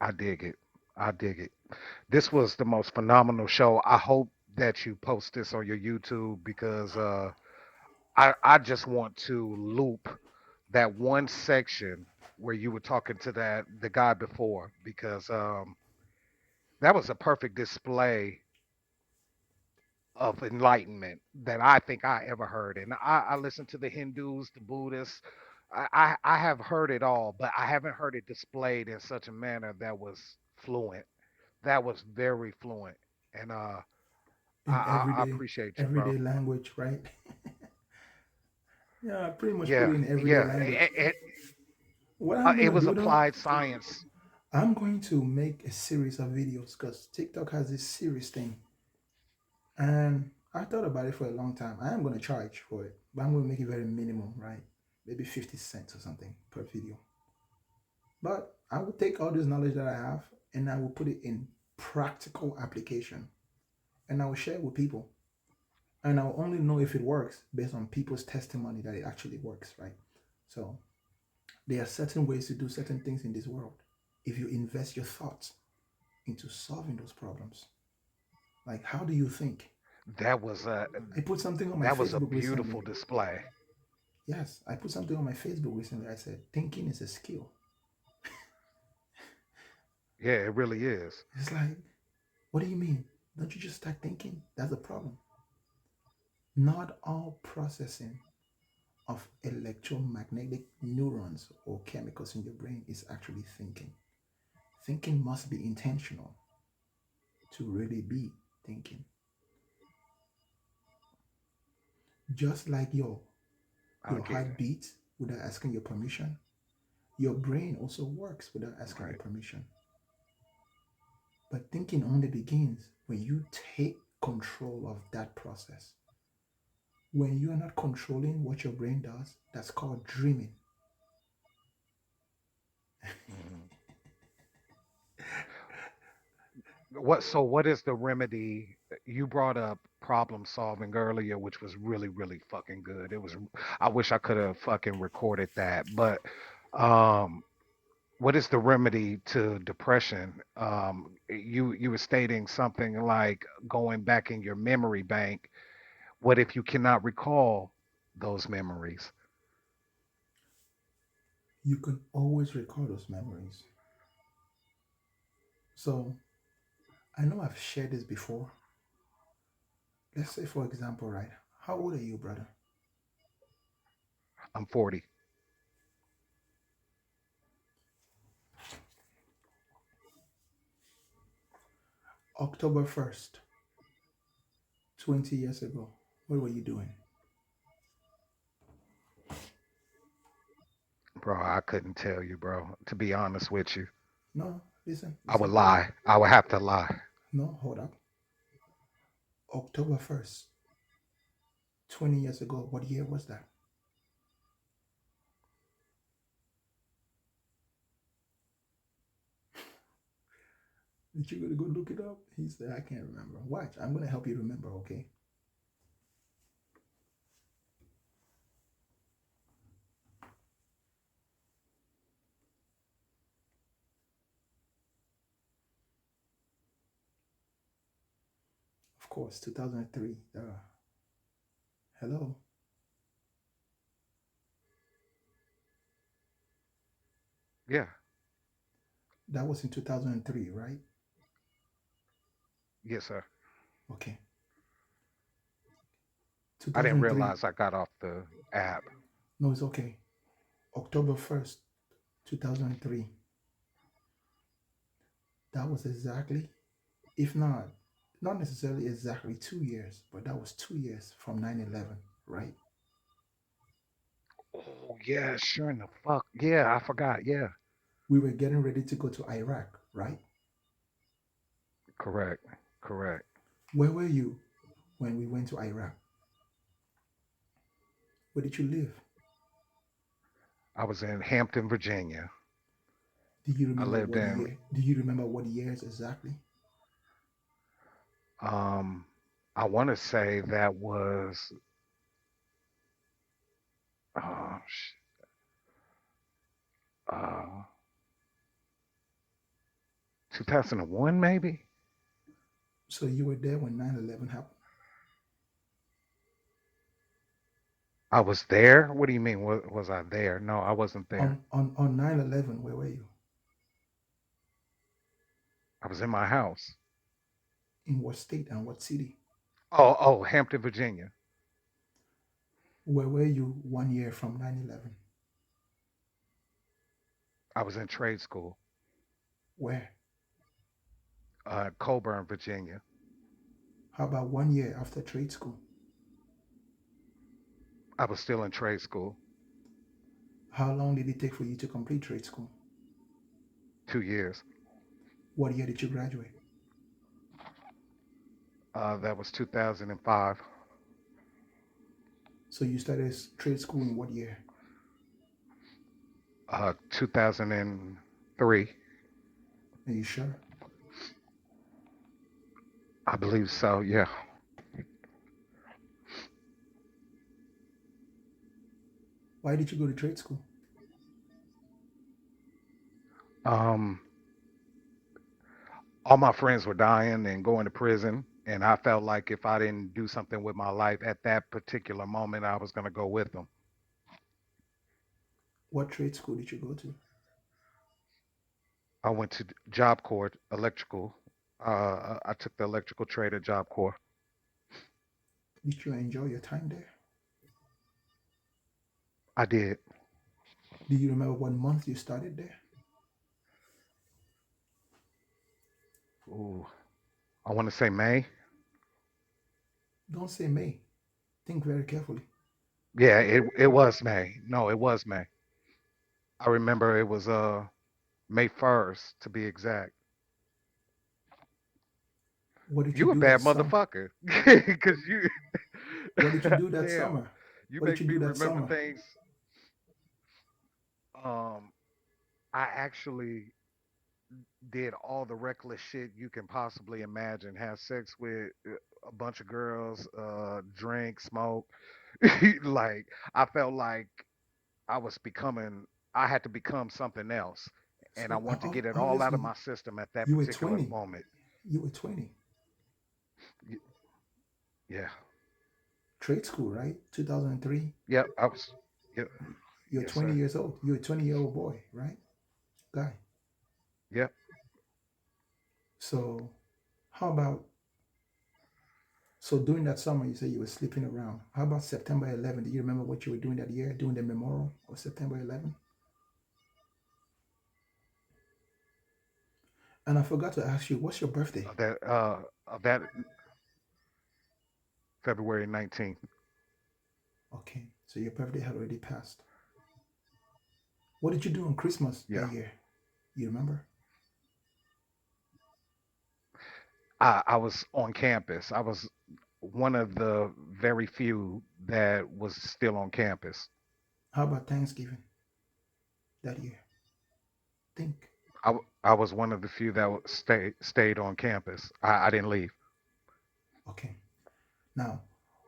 I dig it. I dig it. This was the most phenomenal show. I hope that you post this on your YouTube because I just want to loop that one section where you were talking to that the guy before because that was a perfect display of enlightenment that I think I ever heard. And I listen to the Hindus, the Buddhists. I have heard it all, but I haven't heard it displayed in such a manner that was fluent. That was very fluent. And In I appreciate you, bro. everyday language, right? Yeah, I pretty much put Yeah, it in everyday yeah. language. What I'm It gonna was do though, applied science. I'm going to make a series of videos because TikTok has this series thing. And I thought about it for a long time. I am gonna charge for it, but I'm gonna make it very minimum, right? Maybe 50 cents or something per video. But I will take all this knowledge that I have and I will put it in practical application and I will share it with people. And I'll only know if it works based on people's testimony that it actually works, right? So there are certain ways to do certain things in this world. If you invest your thoughts into solving those problems, like how do you think? That was a I put something on my that was a Facebook beautiful recently. display. Yes, I put something on my Facebook recently. I said, thinking is a skill. Yeah, it really is. It's like, what do you mean? Don't you just start thinking? That's the problem. Not all processing of electromagnetic neurons or chemicals in your brain is actually thinking. Thinking must be intentional to really be thinking. Just like I your get heart it. beats without asking your permission, your brain also works without asking your Right. permission. But thinking only begins when you take control of that process. When you are not controlling what your brain does, that's called dreaming. Mhm. What is the remedy? You brought up problem solving earlier, which was really, really fucking good. It was I wish I could have fucking recorded that. But um what is the remedy to depression? You were stating something like going back in your memory bank. What if you cannot recall those memories? You can always recall those memories. So I know I've shared this before. Let's say, for example, right? How old are you, brother? I'm 40. October 1st, 20 years ago. What were you doing? Bro, I couldn't tell you, bro. To be honest with you, No, listen, I would listen. lie. I would have to lie. No, hold up. October 1st, 20 years ago. What year was that? Did you gonna go look it up? He said, I can't remember. Watch, I'm gonna help you remember, okay? Of course, 2003. Hello. Yeah. That was in 2003, right? Yes, sir. Okay. I didn't 2003. realize I got off the app. No, it's okay. October 1st, 2003. That was exactly, if not necessarily exactly 2 years, but that was 2 years from 9/11, right? Oh yeah, sure in the fuck. Yeah, I forgot. Yeah, We were getting ready to go to Iraq, right? correct, correct. Where were you when we went to Iraq? Where did you live? I was in Hampton, Virginia. Do you I remember lived what in. year? Do you remember what years exactly? Um, I want to say that was. Uh, sh- uh, 2001 maybe. So you were there when 9/11 happened. I was there. What do you mean? Was I there? No, I wasn't there. On 9/11, where were you? I was in my house. In what state and what city? Oh, Hampton, Virginia. Where were you 1 year from 9/11? I was in trade school. Where? Coburn, Virginia. How about 1 year after trade school? I was still in trade school. How long did it take for you to complete trade school? 2 years. What year did you graduate? That was 2005. So you started trade school in what year? 2003. Are you sure? I believe so. Yeah. Why did you go to trade school? Um, all my friends were dying and going to prison, and I felt like if I didn't do something with my life at that particular moment, I was going to go with them. What trade school did you go to? I went to Job Corps, electrical. I took the electrical trade at Job Corps. Did you enjoy your time there? I did. Do you remember what month you started there? Ooh, I want to say May. Don't say May. Think very carefully. Yeah, it was May. No, it was May. I remember it was May 1st to be exact. What did you You a do bad that summer? motherfucker, because you. What did you do that Damn, summer? you What did make you me do that remember summer? things. Um, I actually did all the reckless shit you can possibly imagine. Have sex with a bunch of girls, drink, smoke. Like I felt like I was becoming. I had to become something else, and I So wanted to get it all out of obviously my system at that you were particular 20. moment. You were 20. Y- Yeah. Trade school, right? 2003. Yep. I was. Yep. You're Yes, 20 sir. years old. You're a 20-year-old boy, right? Guy. Yep. So how about, so during that summer you say you were sleeping around. How about September 11th? Do you remember what you were doing that year, doing the memorial of September 11th? And I forgot to ask you, what's your birthday? That February 19th. Okay, so your birthday had already passed. What did you do on Christmas Yeah. that year? You remember? I was on campus. I was one of the very few that was still on campus. How about Thanksgiving that year? Think. I was one of the few that stayed on campus. I didn't leave. Okay. Now,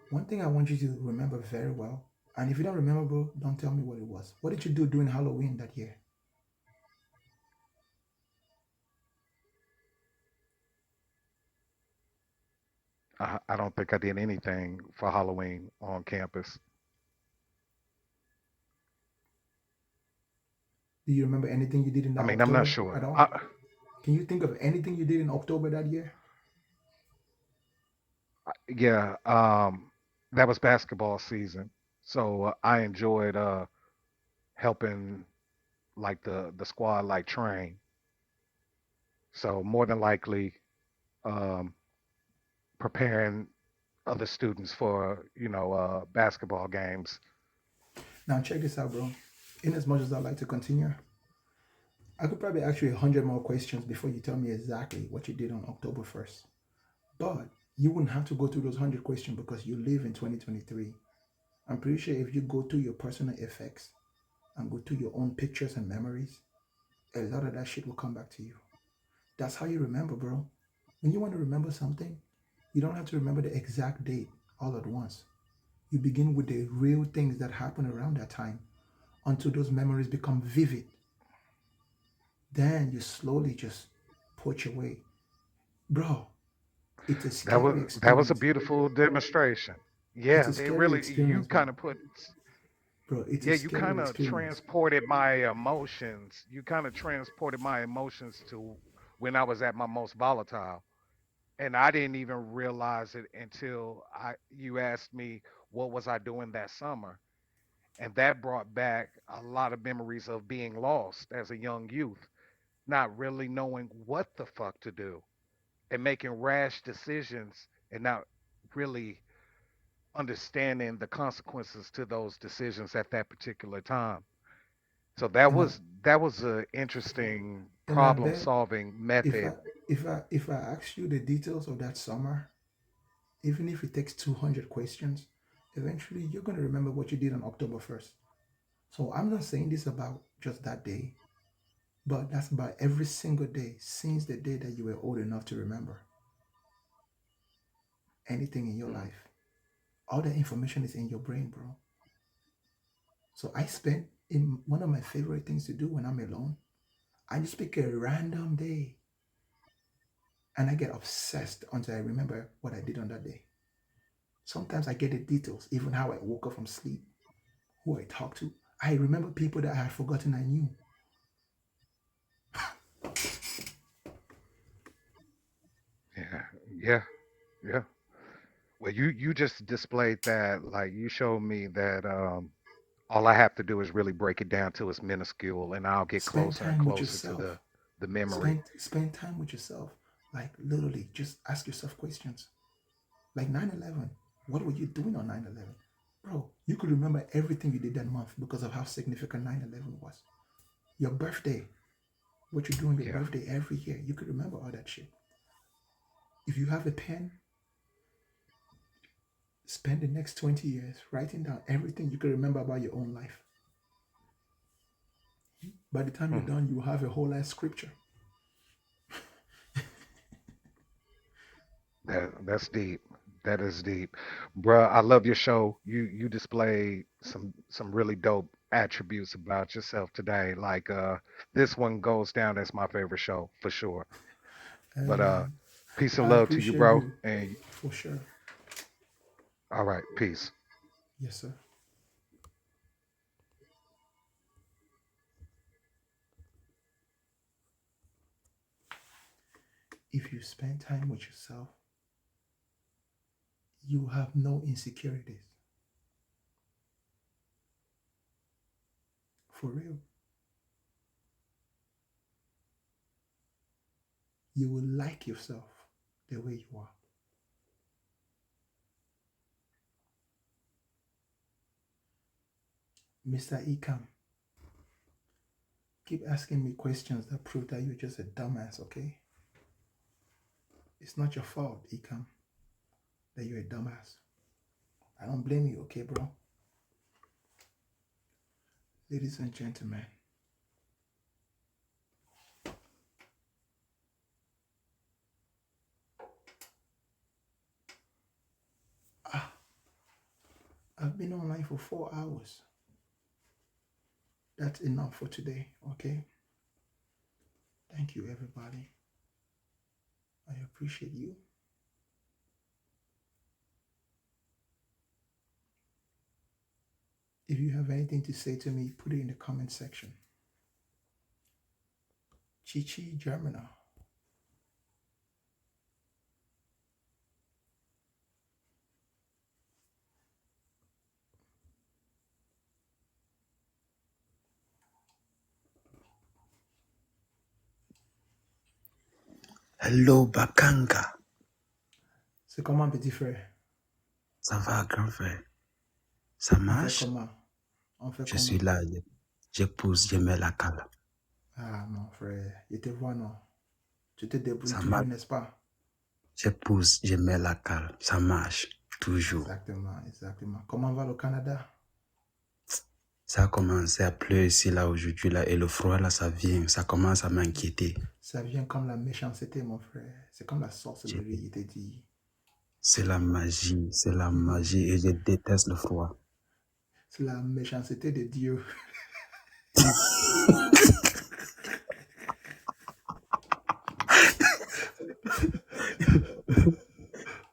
one thing I want you to remember very well, and if you don't remember, bro, don't tell me what it was. What did you do during Halloween that year? I don't think I did anything for Halloween on campus. Do you remember anything you did in I that mean, I'm not October at sure. all? Can you think of anything you did in October that year? Yeah. that was basketball season. So I enjoyed helping like the squad like train. So more than likely um, preparing other students for basketball games. Now check this out, bro. In as much as I'd like to continue, I could probably ask you 100 more questions before you tell me exactly what you did on October 1st. But you wouldn't have to go through those 100 questions because you live in 2023. I'm pretty sure if you go through your personal effects and go through your own pictures and memories, a lot of that shit will come back to you. That's how you remember, bro. When you want to remember something, you don't have to remember the exact date all at once. You begin with the real things that happen around that time until those memories become vivid. Then you slowly just put your way. Bro, it's a That was scary that was a experience. beautiful demonstration. It's Yeah, a they scary really you experience, bro. kind of put Bro, it's a yeah, you scary kind of experience. transported my emotions. You kind of transported my emotions to when I was at my most volatile. And I didn't even realize it until I you asked me what was I doing that summer. And that brought back a lot of memories of being lost as a young youth, not really knowing what the fuck to do and making rash decisions and not really understanding the consequences to those decisions at that particular time. So that And I, was a interesting and I problem bet solving if method. I ask you the details of that summer, even if it takes 200 questions, eventually you're going to remember what you did on October 1st. So I'm not saying this about just that day, but that's about every single day since the day that you were old enough to remember anything in your Mm. life. All that information is in your brain, bro. So I spent in one of my favorite things to do when I'm alone. I just pick a random day and I get obsessed until I remember what I did on that day. Sometimes I get the details, even how I woke up from sleep, who I talked to. I remember people that I had forgotten I knew. Yeah, yeah, yeah. Well, you just displayed that, like you showed me that all I have to do is really break it down to its minuscule, and I'll get Spend closer and time with closer to yourself. the memory. Spend time with yourself. Like literally, just ask yourself questions. Like 9/11. What were you doing on 9/11? Bro, you could remember everything you did that month because of how significant 9/11 was. Your birthday, what you do on your Yeah. birthday every year, you could remember all that shit. If you have a pen, spend the next 20 years writing down everything you can remember about your own life. By the time you're Hmm. done, you will have a whole ass scripture. That's deep. That is deep, bruh. I love your show. You display some really dope attributes about yourself today. Like this one goes down as my favorite show for sure. Hey But man, peace and I love to you, appreciate bro. you And for sure. all right, peace. Yes, sir. If you spend time with yourself, you have no insecurities. For real. You will like yourself the way you are. Mr. Ikam, keep asking me questions that prove that you're just a dumbass, okay? It's not your fault, Ikam, that you're a dumbass. I don't blame you, okay, bro? Ladies and gentlemen, ah, I've been online for 4 hours. That's enough for today, okay? Thank you, everybody. I appreciate you. If you have anything to say to me, put it in the comment section. Chichi Germana. Hello, Bakanga. C'est comment, petit frère? Ça va, grand frère? Ça On fait marche? comment? On fait Je comment? suis là. J'épouse, je mets la cale. Ah, mon frère, je te vois, non? Tu te débrouilles Ça toujours, marche. n'est-ce pas? J'épouse, je mets la cale. Ça marche. Toujours. Exactement, exactement. Comment va le Canada? Ça a commencé à pleuvoir ici, là, aujourd'hui, là, et le froid, là, ça vient. Ça commence à m'inquiéter. Ça vient comme la méchanceté, mon frère. C'est comme la sorcellerie, il te dit. C'est la magie. C'est la magie et je déteste le froid. C'est la méchanceté de Dieu.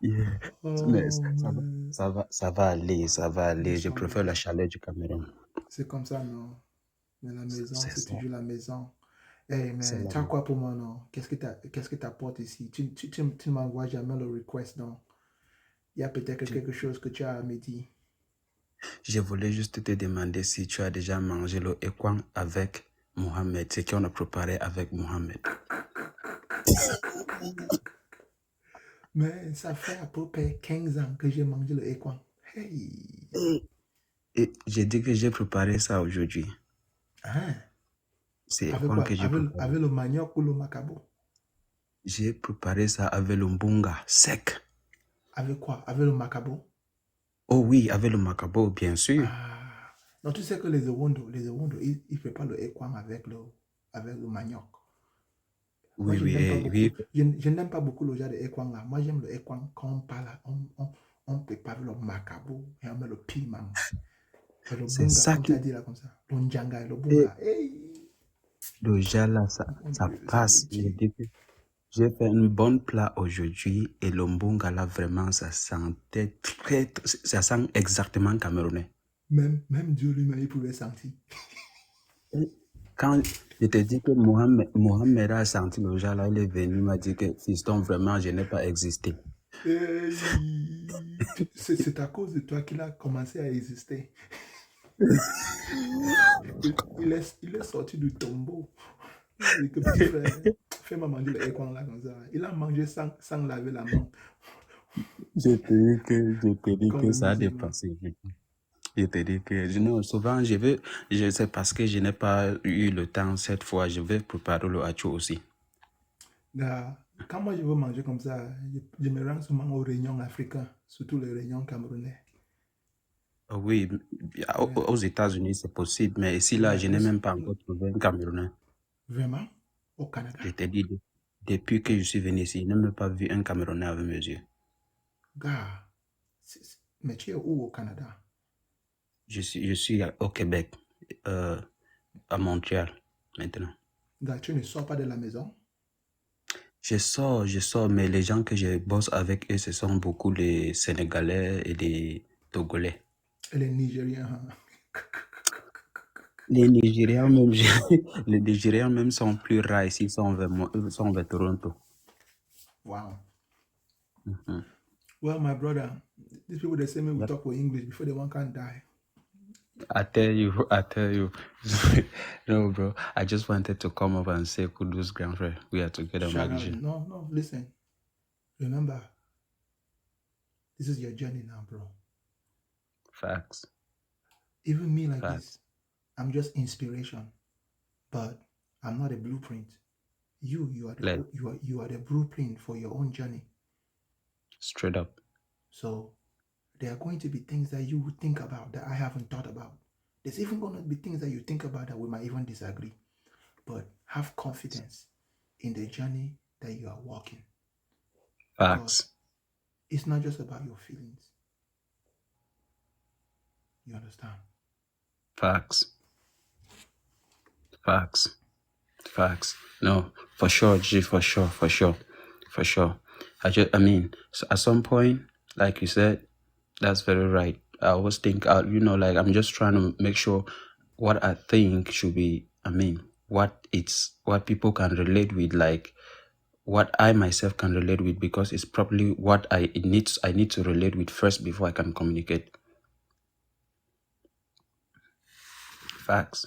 Yeah. Oh, Mais man. ça va aller, ça va aller. Je Descends, préfère la descends. chaleur du Cameroun. C'est comme ça, non? Mais la maison, C'est c'est ça. toujours la maison. Hey, C'est mais la tu as quoi pour moi, non? Qu'est-ce que tu apportes ici? Tu ne m'envoies jamais le request, non? Il y a peut-être quelque chose que tu as à me dire. Je voulais juste te demander si tu as déjà mangé le équan avec Mohamed, ce qu'on a préparé avec Mohamed. Mais ça fait à peu près 15 ans que j'ai mangé le équan. Hey! Et j'ai dit que j'ai préparé ça aujourd'hui. Hein? C'est Avec équan quoi? que j'ai préparé. Avec le manioc ou le macabo? J'ai préparé ça avec le mbunga sec. Avec quoi? Avec le macabo? Oh oui, avec le macabo, bien sûr. Ah. Non, tu sais que les Ewondo, ils préparent le équan avec le manioc. Moi, Oui, je oui, n'aime pas oui. beaucoup. Je n'aime pas beaucoup le genre de équan là. Moi, j'aime le équan quand on parle, on prépare le macabo et on met le piment. Et le C'est bunga, ça comme tu as qui... dit là, comme ça. Le njanga et le Et bunga. Hey! déjà là, Mon ça Dieu, ça me passe. Je tue. dis que j'ai fait un bon plat aujourd'hui et le mbunga là, vraiment, ça sentait ça sent exactement camerounais. Même Dieu lui-même, il pouvait sentir. Quand je te dis que Mohamed a senti le genre là, il est venu, il m'a dit que fiston, vraiment, je n'ai pas existé. Hey! C'est à cause de toi qu'il a commencé à exister. Il est sorti du tombeau. Il dit que petit frère, fais-moi manger le équan là comme ça. Il a mangé sans laver la main. Je te dis Comme que le ça a musulman. dépassé. Je te dis que non, souvent, c'est parce que je n'ai pas eu le temps cette fois, je vais préparer le hacho aussi. Quand moi je veux manger comme ça, je me rends souvent aux réunions africains, surtout les réunions camerounais. Oui, aux États-Unis, c'est possible, mais ici, là, Ouais, je n'ai même pas encore trouvé un Camerounais. Vraiment? Au Canada? Je te dis, depuis que je suis venu ici, je n'ai même pas vu un Camerounais avec mes yeux. Gars, mais tu es où au Canada? Je suis au Québec, à Montréal, maintenant. Gars, tu ne sors pas de la maison? Je sors, mais les gens que je bosse avec eux, ce sont beaucoup les Sénégalais et les Togolais. Et les Nigériens? Les Nigériens même, les Nigériens même sont plus rares ici, sont vers Toronto. Wow. Mhm. Well, my brother, these people, they say me we Yep. talk with English before they one can die. I tell you. No, bro. I just wanted to come up and say kudos, grandfriend. We are together, Shout out. Magician. No, listen. Remember, this is your journey now, bro. Facts. Even me like Facts. this, I'm just inspiration, but I'm not a blueprint. You are the blueprint for your own journey. Straight up. So there are going to be things that you would think about that I haven't thought about. There's even going to be things that you think about that we might even disagree. But have confidence in the journey that you are walking. Facts. It's not just about your feelings. You understand? Facts. No, for sure, G, for sure. I mean, at some point, like you said, that's very right. I always think, like I'm just trying to make sure what I think should be, what people can relate with, like what I myself can relate with, because it's probably what I need to relate with first before I can communicate. Facts.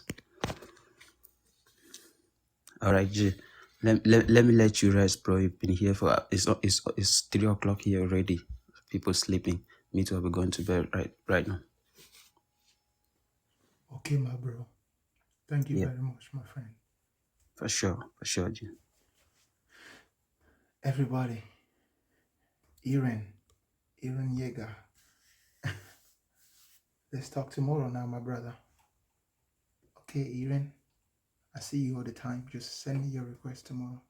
All right, G. let me let you rest, bro. You've been here for it's 3 o'clock here already. People sleeping. Me too. I'll be going to bed right now. Okay, my bro. Thank you Yeah, very much, my friend. for sure, G. Everybody, Aaron Yeager. Let's talk tomorrow now, my brother. Okay, Aaron. I see you all the time. Just send me your request tomorrow.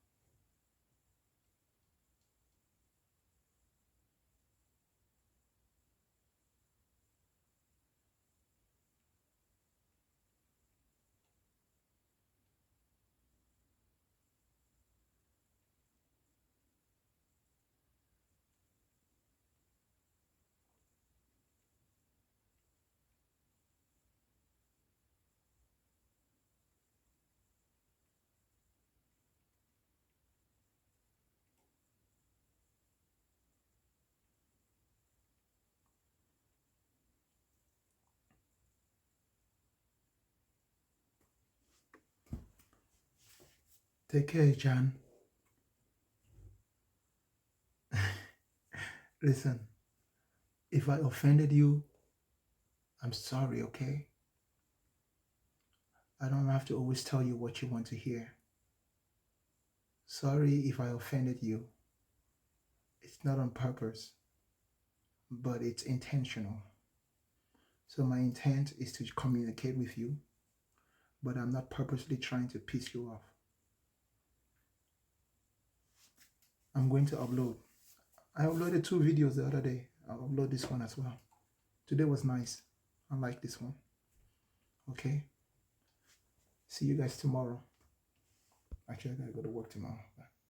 Take care, John. Listen, if I offended you, I'm sorry, okay? I don't have to always tell you what you want to hear. Sorry if I offended you. It's not on purpose, but it's intentional. So my intent is to communicate with you, but I'm not purposely trying to piss you off. I'm going to upload. I uploaded 2 videos the other day. I'll upload this one as well. Today was nice. I like this one. Okay? See you guys tomorrow. Actually, I gotta go to work tomorrow. Bye.